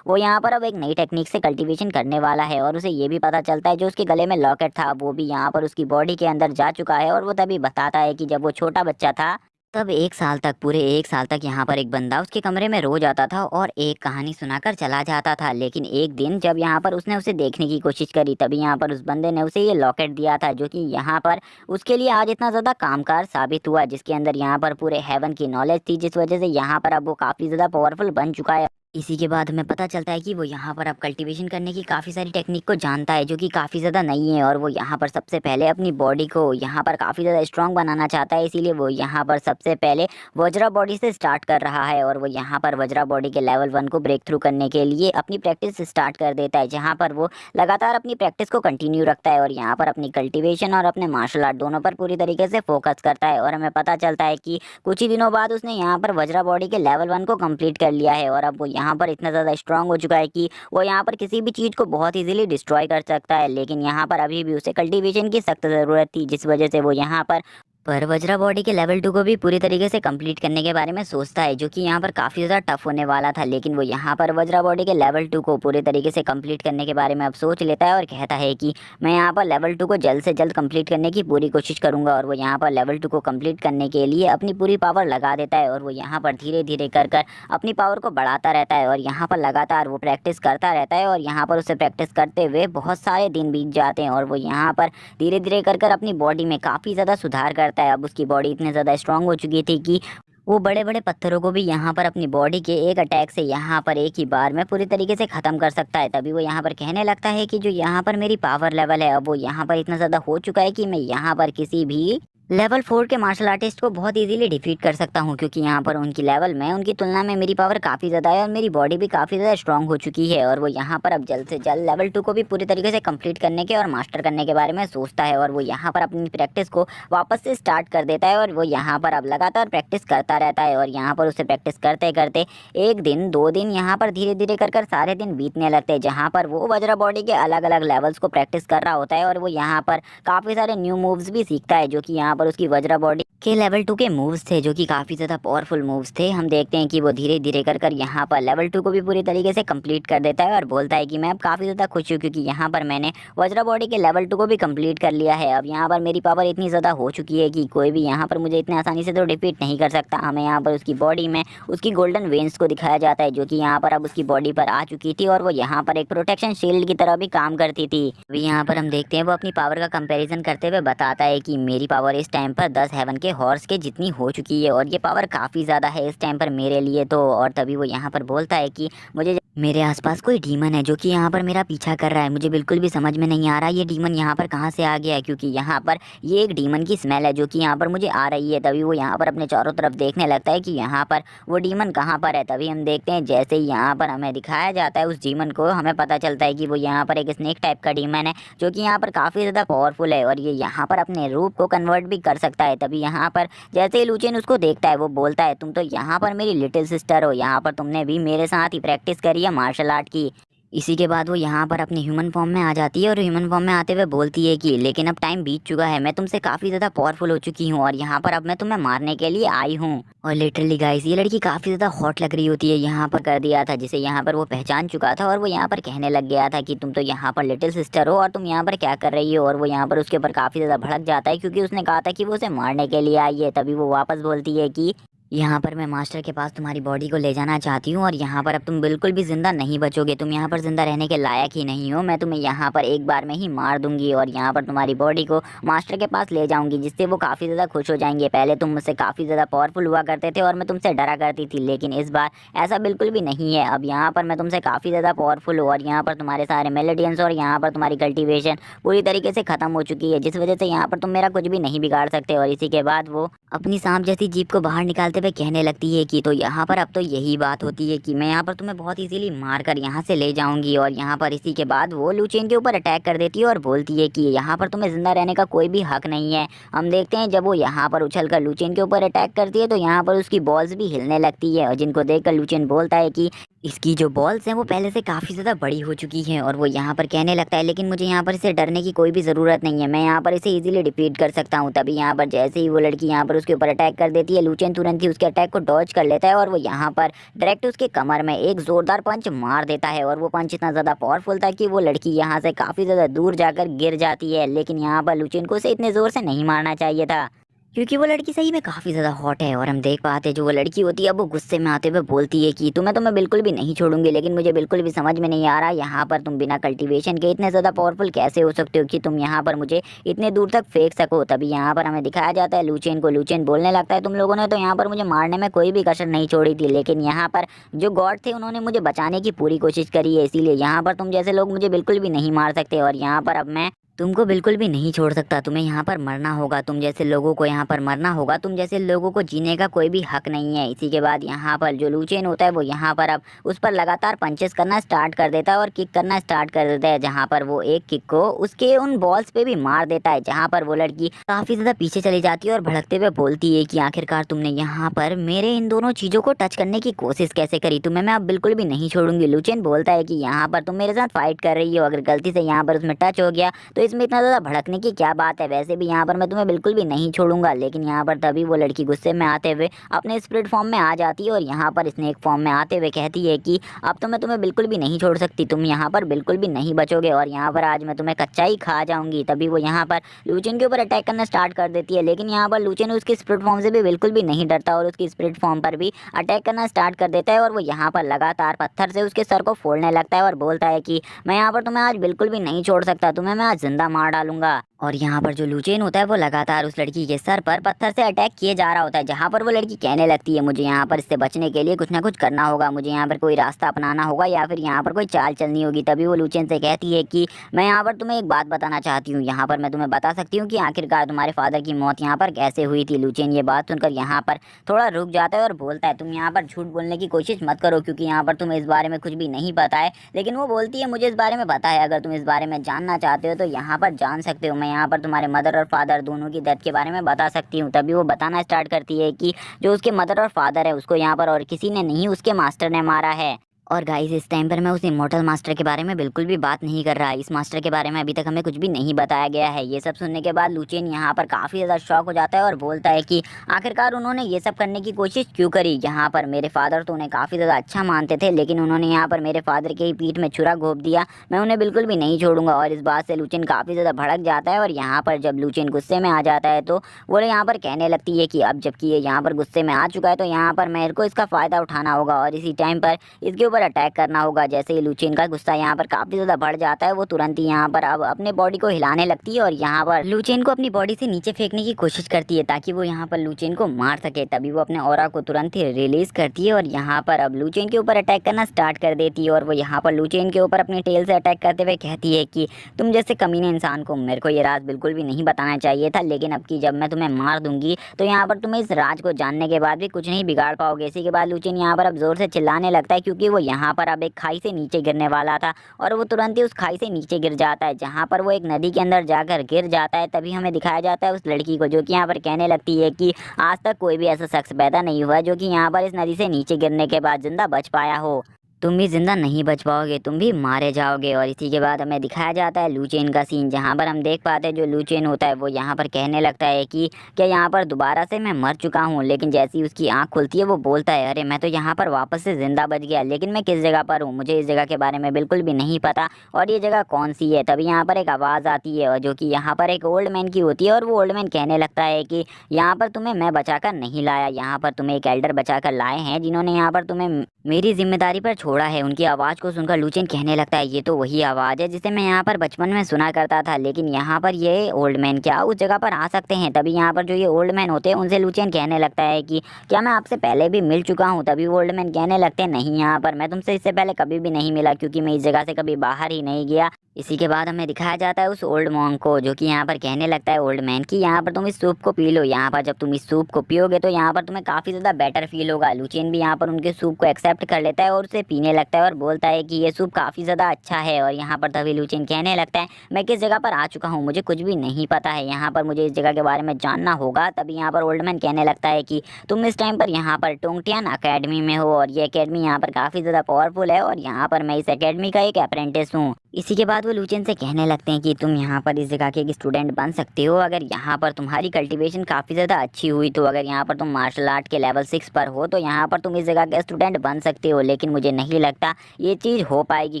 वो यहाँ पर अब एक नई टेक्निक से कल्टीवेशन करने वाला है और उसे ये भी पता चलता है जो उसके गले में लॉकेट था वो भी यहाँ पर उसकी बॉडी के अंदर जा चुका है। और वो तभी बताता है कि जब वो छोटा बच्चा था तब 1 साल तक, पूरे 1 साल तक यहाँ पर एक बंदा उसके कमरे में रोज़ आता था और एक कहानी सुनाकर चला जाता था। लेकिन एक दिन जब यहाँ पर उसने उसे देखने की कोशिश करी, तभी यहाँ पर उस बंदे ने उसे ये लॉकेट दिया था, जो कि यहाँ पर उसके लिए आज इतना ज़्यादा कामकार साबित हुआ, जिसके अंदर यहाँ पर पूरे हेवन की नॉलेज थी, जिस वजह से यहाँ पर अब वो काफ़ी ज़्यादा पावरफुल बन चुका है। इसी के बाद हमें पता चलता है कि वो यहाँ पर अब कल्टीवेशन करने की काफ़ी सारी टेक्निक को जानता है, जो कि काफ़ी ज़्यादा नई है, और वो यहाँ पर सबसे पहले अपनी बॉडी को यहाँ पर काफ़ी ज़्यादा स्ट्रांग बनाना चाहता है। इसीलिए वो यहाँ पर सबसे पहले वज्रा बॉडी से स्टार्ट कर रहा है, और वो यहाँ पर वज्रा बॉडी के लेवल 1 को ब्रेक थ्रू करने के लिए अपनी प्रैक्टिस स्टार्ट कर देता है, जहाँ पर वो लगातार अपनी प्रैक्टिस को कंटिन्यू रखता है और यहाँ पर अपनी कल्टीवेशन और अपने मार्शल आर्ट दोनों पर पूरी तरीके से फोकस करता है। और हमें पता चलता है कि कुछ ही दिनों बाद उसने यहाँ पर वज्रा बॉडी के लेवल 1 को कंप्लीट कर लिया है, और अब वो यहाँ पर इतना ज़्यादा स्ट्रांग हो चुका है कि वो यहाँ पर किसी भी चीज़ को बहुत इजीली डिस्ट्रॉय कर सकता है। लेकिन यहाँ पर अभी भी उसे कल्टीवेशन की सख्त ज़रूरत थी, जिस वजह से वो यहाँ पर वज्रा बॉडी के लेवल 2 को भी पूरी तरीके से कंप्लीट करने के बारे में सोचता है, जो कि यहाँ पर काफ़ी ज़्यादा टफ होने वाला था। लेकिन वो यहाँ पर वज्रा बॉडी के लेवल 2 को पूरे तरीके से कंप्लीट करने के बारे में अब सोच लेता है और कहता है कि मैं यहाँ पर लेवल 2 को जल्द से जल्द कंप्लीट करने की पूरी कोशिश करूँगा। और वो यहाँ पर लेवल 2 को कंप्लीट करने के लिए अपनी पूरी पावर लगा देता है, और वो यहाँ पर धीरे धीरे कर कर अपनी पावर को बढ़ाता रहता है, और यहाँ पर लगातार वो प्रैक्टिस करता रहता है। और यहाँ पर उसे प्रैक्टिस करते हुए बहुत सारे दिन बीत जाते हैं, और वो यहाँ पर धीरे धीरे कर कर अपनी बॉडी में काफ़ी ज़्यादा सुधार करता है। अब उसकी बॉडी इतने ज़्यादा स्ट्रांग हो चुकी थी कि वो बड़े बड़े पत्थरों को भी यहाँ पर अपनी बॉडी के एक अटैक से यहाँ पर एक ही बार में पूरी तरीके से ख़त्म कर सकता है। तभी वो यहाँ पर कहने लगता है कि जो यहाँ पर मेरी पावर लेवल है, अब वो यहाँ पर इतना ज़्यादा हो चुका है कि मैं यहाँ पर किसी भी लेवल 4 के मार्शल आर्टिस्ट को बहुत इजीली डिफीट कर सकता हूँ, क्योंकि यहाँ पर उनकी लेवल में उनकी तुलना में मेरी पावर काफ़ी ज़्यादा है और मेरी बॉडी भी काफ़ी ज़्यादा स्ट्रांग हो चुकी है। और वो यहाँ पर अब जल्द से जल्द लेवल 2 को भी पूरी तरीके से कंप्लीट करने के और मास्टर करने के बारे में सोचता है, और वो यहाँ पर अपनी प्रैक्टिस को वापस से स्टार्ट कर देता है। और वो यहाँ पर अब लगातार प्रैक्टिस करता रहता है, और यहाँ पर उसे प्रैक्टिस करते करते 1 दिन 2 दिन यहाँ पर धीरे धीरे कर कर सारे दिन बीतने लगते हैं, जहाँ पर वो वज्रा बॉडी के अलग अलग लेवल्स को प्रैक्टिस कर रहा होता है। और वो यहाँ पर काफ़ी सारे न्यू मूव्स भी सीखता है, जो कि यहाँ पर उसकी वज्रा बॉडी के लेवल 2 के मूव्स थे, जो कि काफ़ी ज़्यादा पावरफुल मूव्स थे। हम देखते हैं कि वो धीरे धीरे कर कर यहाँ पर लेवल 2 को भी पूरी तरीके से कंप्लीट कर देता है, और बोलता है कि मैं अब काफ़ी ज़्यादा खुश हूँ, क्योंकि यहाँ पर मैंने वज्रा बॉडी के लेवल 2 को भी कंप्लीट कर लिया है। अब यहाँ पर मेरी पावर इतनी ज़्यादा हो चुकी है कि कोई भी यहाँ पर मुझे इतनी आसानी से तो डिफीट नहीं कर सकता। हमें यहाँ पर उसकी बॉडी में उसकी गोल्डन वेन्स को दिखाया जाता है, जो कि यहाँ पर अब उसकी बॉडी पर आ चुकी थी, और वो यहाँ पर एक प्रोटेक्शन शील्ड की तरह भी काम करती थी। अभी यहाँ पर हम देखते हैं वो अपनी पावर का कंपेरिजन करते हुए बताता है कि मेरी पावर इस टाइम पर 10 हेवन के हॉर्स के जितनी हो चुकी है, और ये पावर काफ़ी ज़्यादा है इस टाइम पर मेरे लिए तो। और तभी वो यहाँ पर बोलता है कि मुझे मेरे आसपास कोई डीमन है, जो कि यहाँ पर मेरा पीछा कर रहा है। मुझे बिल्कुल भी समझ में नहीं आ रहा ये डीमन यहाँ पर कहाँ से आ गया है, क्योंकि यहाँ पर ये एक डीमन की स्मेल है जो कि यहाँ पर मुझे आ रही है। तभी वो यहाँ पर अपने चारों तरफ देखने लगता है कि यहाँ पर वो डीमन कहाँ पर है। तभी हम देखते हैं जैसे ही यहाँ पर हमें दिखाया जाता है उस डीमन को, हमें पता चलता है कि वो यहाँ पर एक स्नेक टाइप का डीमन है, जो कि यहाँ पर काफ़ी ज़्यादा पावरफुल है, और ये यहाँ पर अपने रूप को कन्वर्ट भी कर सकता है। तभी यहाँ पर जैसे ही लुचियन उसको देखता है, वो बोलता है तुम तो यहाँ पर मेरी लिटिल सिस्टर हो, यहाँ पर तुमने भी मेरे साथ ही प्रैक्टिस करी है मार्शल आर्ट की। इसी के बाद वो यहाँ पर अपने ह्यूमन फॉर्म में आ जाती है, और ह्यूमन फॉर्म में आते हुए बोलती है कि लेकिन अब टाइम बीत चुका है, मैं तुमसे काफ़ी ज़्यादा पावरफुल हो चुकी हूँ, और यहाँ पर अब मैं तुम्हें मारने के लिए आई हूँ। और लिटरली गाइस ये लड़की काफ़ी ज़्यादा हॉट लग रही होती है, यहाँ पर कर दिया था जिसे यहाँ पर वो पहचान चुका था, और वो यहाँ पर कहने लग गया था कि तुम तो यहाँ पर लिटिल सिस्टर हो और तुम यहाँ पर क्या कर रही हो। और वो यहाँ पर उसके ऊपर काफ़ी ज़्यादा भड़क जाता है, क्योंकि उसने कहा था कि वो उसे मारने के लिए आई है। तभी वो वापस बोलती है कि यहाँ पर मैं मास्टर के पास तुम्हारी बॉडी को ले जाना चाहती हूँ, और यहाँ पर अब तुम बिल्कुल भी ज़िंदा नहीं बचोगे, तुम यहाँ पर ज़िंदा रहने के लायक ही नहीं हो। मैं तुम्हें यहाँ पर एक बार में ही मार दूंगी, और यहाँ पर तुम्हारी बॉडी को मास्टर के पास ले जाऊंगी, जिससे वो काफ़ी ज़्यादा खुश हो जाएंगे। पहले तुम मुझसे काफ़ी ज़्यादा पावरफुल हुआ करते थे और मैं तुमसे डरा करती थी, लेकिन इस बार ऐसा बिल्कुल भी नहीं है। अब यहाँ पर मैं तुमसे काफ़ी ज़्यादा पावरफुल हूँ, और यहाँ पर तुम्हारे सारे मेलेडियंस और यहाँ पर तुम्हारी कल्टिवेशन पूरी तरीके से ख़त्म हो चुकी है, जिस वजह से यहाँ पर तुम मेरा कुछ भी नहीं बिगाड़ सकते। और इसी के बाद वो अपनी सांप जैसी जीभ को बाहर निकालते हुए कहने लगती है कि तो यहाँ पर अब तो यही बात होती है कि मैं यहाँ पर तुम्हें बहुत इजीली मार कर यहाँ से ले जाऊंगी। और यहाँ पर इसी के बाद वो लुचियन के ऊपर अटैक कर देती है और बोलती है कि यहाँ पर तुम्हें जिंदा रहने का कोई भी हक नहीं है। हम देखते हैं जब वो यहाँ पर उछल कर लुचियन के ऊपर अटैक करती है, तो यहाँ पर उसकी बॉल्स भी हिलने लगती है, और जिनको देखकर लुचियन बोलता है कि इसकी जो बॉल्स हैं वो पहले से काफ़ी ज़्यादा बड़ी हो चुकी हैं। और वो यहाँ पर कहने लगता है लेकिन मुझे यहाँ पर इसे डरने की कोई भी ज़रूरत नहीं है, मैं यहाँ पर इसे इजीली डिफीट कर सकता हूँ। तभी यहाँ पर जैसे ही वो लड़की यहाँ पर उसके ऊपर अटैक कर देती है, लुचियन तुरंत ही उसके अटैक को डॉज कर लेता है, और वो यहाँ पर डायरेक्ट उसके कमर में एक ज़ोरदार पंच मार देता है। और वो पंच इतना ज़्यादा पावरफुल था कि वो लड़की यहाँ से काफ़ी ज़्यादा दूर जाकर गिर जाती है, लेकिन यहाँ पर लुचियन को उसे इतने ज़ोर से नहीं मारना चाहिए था। क्योंकि वो लड़की सही में काफ़ी ज़्यादा हॉट है और हम देख पाते हैं जो वो लड़की होती है अब वो गुस्से में आते हुए बोलती है कि तुम्हें तो मैं बिल्कुल भी नहीं छोड़ूंगी, लेकिन मुझे बिल्कुल भी समझ में नहीं आ रहा यहाँ पर तुम बिना कल्टीवेशन के इतने ज़्यादा पावरफुल कैसे हो सकते हो कि तुम यहाँ पर मुझे इतने दूर तक फेंक सको। तभी यहाँ पर हमें दिखाया जाता है लूचेन को, लूचेन बोलने लगता है तुम लोगों ने तो यहाँ पर मुझे मारने में कोई भी कसर नहीं छोड़ी थी, लेकिन यहाँ पर जो गॉड थे उन्होंने मुझे बचाने की पूरी कोशिश करी है, इसीलिए यहाँ पर तुम जैसे लोग मुझे बिल्कुल भी नहीं मार सकते और यहाँ पर अब मैं तुमको बिल्कुल भी नहीं छोड़ सकता। तुम्हें यहाँ पर मरना होगा, तुम जैसे लोगों को यहाँ पर मरना होगा, तुम जैसे लोगों को जीने का कोई भी हक नहीं है। इसी के बाद यहाँ पर जो लूचेन होता है वो यहाँ पर अब उस पर लगातार पंचेस करना स्टार्ट कर देता है और किक करना स्टार्ट कर देता है, जहाँ पर वो एक किक को उसके उन बॉल्स पे भी मार देता है, जहाँ पर वो लड़की काफी ज्यादा पीछे चली जाती है और भड़कते हुए बोलती है कि आखिरकार तुमने यहाँ पर मेरे इन दोनों चीजों को टच करने की कोशिश कैसे करी, तुम्हें मैं अब बिल्कुल भी नहीं छोड़ूंगी। लूचेन बोलता है कि यहाँ पर तुम मेरे साथ फाइट कर रही हो, अगर गलती से यहाँ पर उसमें टच हो गया तो इसमें इतना ज़्यादा भड़कने की क्या बात है, वैसे भी यहाँ पर मैं तुम्हें बिल्कुल भी नहीं छोड़ूंगा। लेकिन यहाँ पर तभी वो लड़की गुस्से में आते हुए अपने स्पिरिट फॉर्म में आ जाती है और यहाँ पर स्नेक फॉर्म में आते हुए कहती है कि अब तो मैं तुम्हें बिल्कुल भी नहीं छोड़ सकती, तुम यहाँ पर बिल्कुल भी नहीं बचोगे और यहाँ पर आज मैं तुम्हें कच्चा ही खा जाऊंगी। तभी वो यहाँ पर लूचेन के ऊपर अटैक करना स्टार्ट कर देती है, लेकिन यहाँ पर लूचेन उसकी स्पिरिट फॉर्म से भी बिल्कुल भी नहीं डरता और उसकी स्पिरिट फॉर्म पर भी अटैक करना स्टार्ट कर देता है और वो यहाँ पर लगातार पत्थर से उसके सर को फोड़ने लगता है और बोलता है कि मैं यहाँ पर तुम्हें आज बिल्कुल भी नहीं छोड़ सकता, तुम्हें मैं आज जिंदा मार डालूंगा। और यहाँ पर जो लूचेन होता है वो लगातार उस लड़की के सर पर पत्थर से अटैक किए जा रहा होता है, जहाँ पर वो लड़की कहने लगती है मुझे यहाँ पर इससे बचने के लिए कुछ ना कुछ करना होगा, मुझे यहाँ पर कोई रास्ता अपनाना होगा या फिर यहाँ पर कोई चाल चलनी होगी। तभी वो लूचेन से कहती है कि मैं यहाँ पर तुम्हें एक बात बताना चाहती हूँ, यहाँ पर मैं तुम्हें बता सकती हूँ कि आखिरकार तुम्हारे फादर की मौत यहाँ पर कैसे हुई थी। लूचेन ये बात सुनकर यहाँ पर थोड़ा रुक जाता है और बोलता है तुम यहाँ पर झूठ बोलने की कोशिश मत करो, क्योंकि यहाँ पर तुम्हें इस बारे में कुछ भी नहीं पता है। लेकिन वो बोलती है मुझे इस बारे में पता है, अगर तुम इस बारे में जानना चाहते हो तो यहाँ पर जान सकते हो, मैं यहाँ पर तुम्हारे मदर और फादर दोनों की डेथ के बारे में बता सकती हूँ। तभी वो बताना स्टार्ट करती है कि जो उसके मदर और फादर है उसको यहाँ पर और किसी ने नहीं उसके मास्टर ने मारा है। और गाइस इस टाइम पर मैं उस इमोर्टल मास्टर के बारे में बिल्कुल भी बात नहीं कर रहा, इस मास्टर के बारे में अभी तक हमें कुछ भी नहीं बताया गया है। ये सब सुनने के बाद लूचेन यहाँ पर काफ़ी ज़्यादा शॉक हो जाता है और बोलता है कि आखिरकार उन्होंने ये सब करने की कोशिश क्यों करी। यहाँ पर मेरे फादर तो उन्हें काफ़ी ज़्यादा अच्छा मानते थे, लेकिन उन्होंने यहाँ पर मेरे फादर के ही पीठ में छुरा घोंप दिया, मैं उन्हें बिल्कुल भी नहीं छोड़ूंगा। और इस बात से लूचेन काफ़ी ज़्यादा भड़क जाता है और यहाँ पर जब लूचेन गुस्से में आ जाता है तो वो यहाँ पर कहने लगती है कि अब जबकि ये यहाँ पर गुस्से में आ चुका है तो यहाँ पर मेरे को इसका फ़ायदा उठाना होगा और इसी टाइम पर इसके ऊपर अटैक करना होगा। जैसे ही लूचेन का गुस्सा यहाँ पर काफी ज्यादा बढ़ जाता है वो तुरंत ही यहाँ पर अब अपने बॉडी को हिलाने लगती है और यहाँ पर लूचेन को अपनी बॉडी से नीचे फेंकने की कोशिश करती है ताकि वो यहाँ पर लूचेन को मार सके। तभी वो अपने ऑरा को तुरंत ही रिलीज करती है और यहाँ पर अब लूचेन के ऊपर अटैक करना स्टार्ट कर देती है और वो यहाँ पर लूचेन के ऊपर अपनी टेल से अटैक करते हुए कहती है कि तुम जैसे कमीने इंसान को मेरे को ये राज बिल्कुल भी नहीं बताना चाहिए था, लेकिन अब की जब मैं तुम्हें मार दूंगी तो यहाँ पर तुम्हें इस राज को जानने के बाद भी कुछ नहीं बिगाड़ पाओगे। इसी के बाद लूचेन यहाँ पर अब जोर से चिल्लाने लगता है क्योंकि वो यहाँ पर अब एक खाई से नीचे गिरने वाला था और वो तुरंत ही उस खाई से नीचे गिर जाता है, जहाँ पर वो एक नदी के अंदर जाकर गिर जाता है। तभी हमें दिखाया जाता है उस लड़की को जो कि यहाँ पर कहने लगती है कि आज तक कोई भी ऐसा शख्स पैदा नहीं हुआ जो कि यहाँ पर इस नदी से नीचे गिरने के बाद जिंदा बच पाया हो, तुम भी जिंदा नहीं बच पाओगे, तुम भी मारे जाओगे। और इसी के बाद हमें दिखाया जाता है लूचेन का सीन, जहाँ पर हम देख पाते हैं जो लूचेन होता है वो यहाँ पर कहने लगता है कि क्या यहाँ पर दोबारा से मैं मर चुका हूँ। लेकिन जैसे ही उसकी आंख खुलती है वो बोलता है अरे मैं तो यहाँ पर वापस से जिंदा बच गया, लेकिन मैं किस जगह पर हूँ, मुझे इस जगह के बारे में बिल्कुल भी नहीं पता और ये जगह कौन सी है। तभी यहाँ पर एक आवाज़ आती है और जो कि यहाँ पर एक ओल्ड मैन की होती है और वो ओल्ड मैन कहने लगता है कि यहाँ पर तुम्हें मैं बचाकर नहीं लाया, यहाँ पर तुम्हें एक एल्डर बचाकर लाए हैं जिन्होंने यहाँ पर तुम्हें मेरी जिम्मेदारी पर छोड़ा है। उनकी आवाज़ को सुनकर लूचेन कहने लगता है ये तो वही आवाज़ है जिसे मैं यहाँ पर बचपन में सुना करता था, लेकिन यहाँ पर ये ओल्ड मैन क्या उस जगह पर आ सकते हैं। तभी यहाँ पर जो ये ओल्ड मैन होते हैं उनसे लूचेन कहने लगता है कि क्या मैं आपसे पहले भी मिल चुका हूँ। तभी वो ओल्ड मैन कहने लगते हैं नहीं, यहाँ पर मैं तुमसे इससे पहले कभी भी नहीं मिला क्योंकि मैं इस जगह से कभी बाहर ही नहीं गया। इसी के बाद हमें दिखाया जाता है उस ओल्ड मॉन्क को जो कि यहाँ पर कहने लगता है ओल्ड मैन कि यहाँ पर तुम इस सूप को पी लो, यहाँ पर जब तुम इस सूप को पियोगे तो यहाँ पर तुम्हें काफ़ी ज़्यादा बेटर फील होगा। लूचेन भी यहाँ पर उनके सूप को एक्सेप्ट कर लेता है और उसे पीने लगता है और बोलता है कि ये सूप काफ़ी ज़्यादा अच्छा है। और यहाँ पर तभी लूचेन कहने लगता है मैं किस जगह पर आ चुका हूँ, मुझे कुछ भी नहीं पता है, यहाँ पर मुझे इस जगह के बारे में जानना होगा। तभी यहाँ पर ओल्ड मैन कहने लगता है कि तुम इस टाइम पर यहाँ पर टोंगटियान अकेडमी में हो और ये अकेडमी यहाँ पर काफ़ी ज़्यादा पावरफुल है और यहाँ पर मैं इस अकेडमी का एक अप्रेंटिस हूँ। इसी के बाद वो लूचेन से कहने लगते हैं कि तुम यहाँ पर इस जगह के एक स्टूडेंट बन सकते हो अगर यहाँ पर तुम्हारी कल्टीवेशन काफ़ी ज़्यादा अच्छी हुई तो। अगर यहाँ पर तुम मार्शल आर्ट के लेवल 6 पर हो तो यहाँ पर तुम इस जगह के स्टूडेंट बन सकते हो। लेकिन मुझे नहीं लगता ये चीज़ हो पाएगी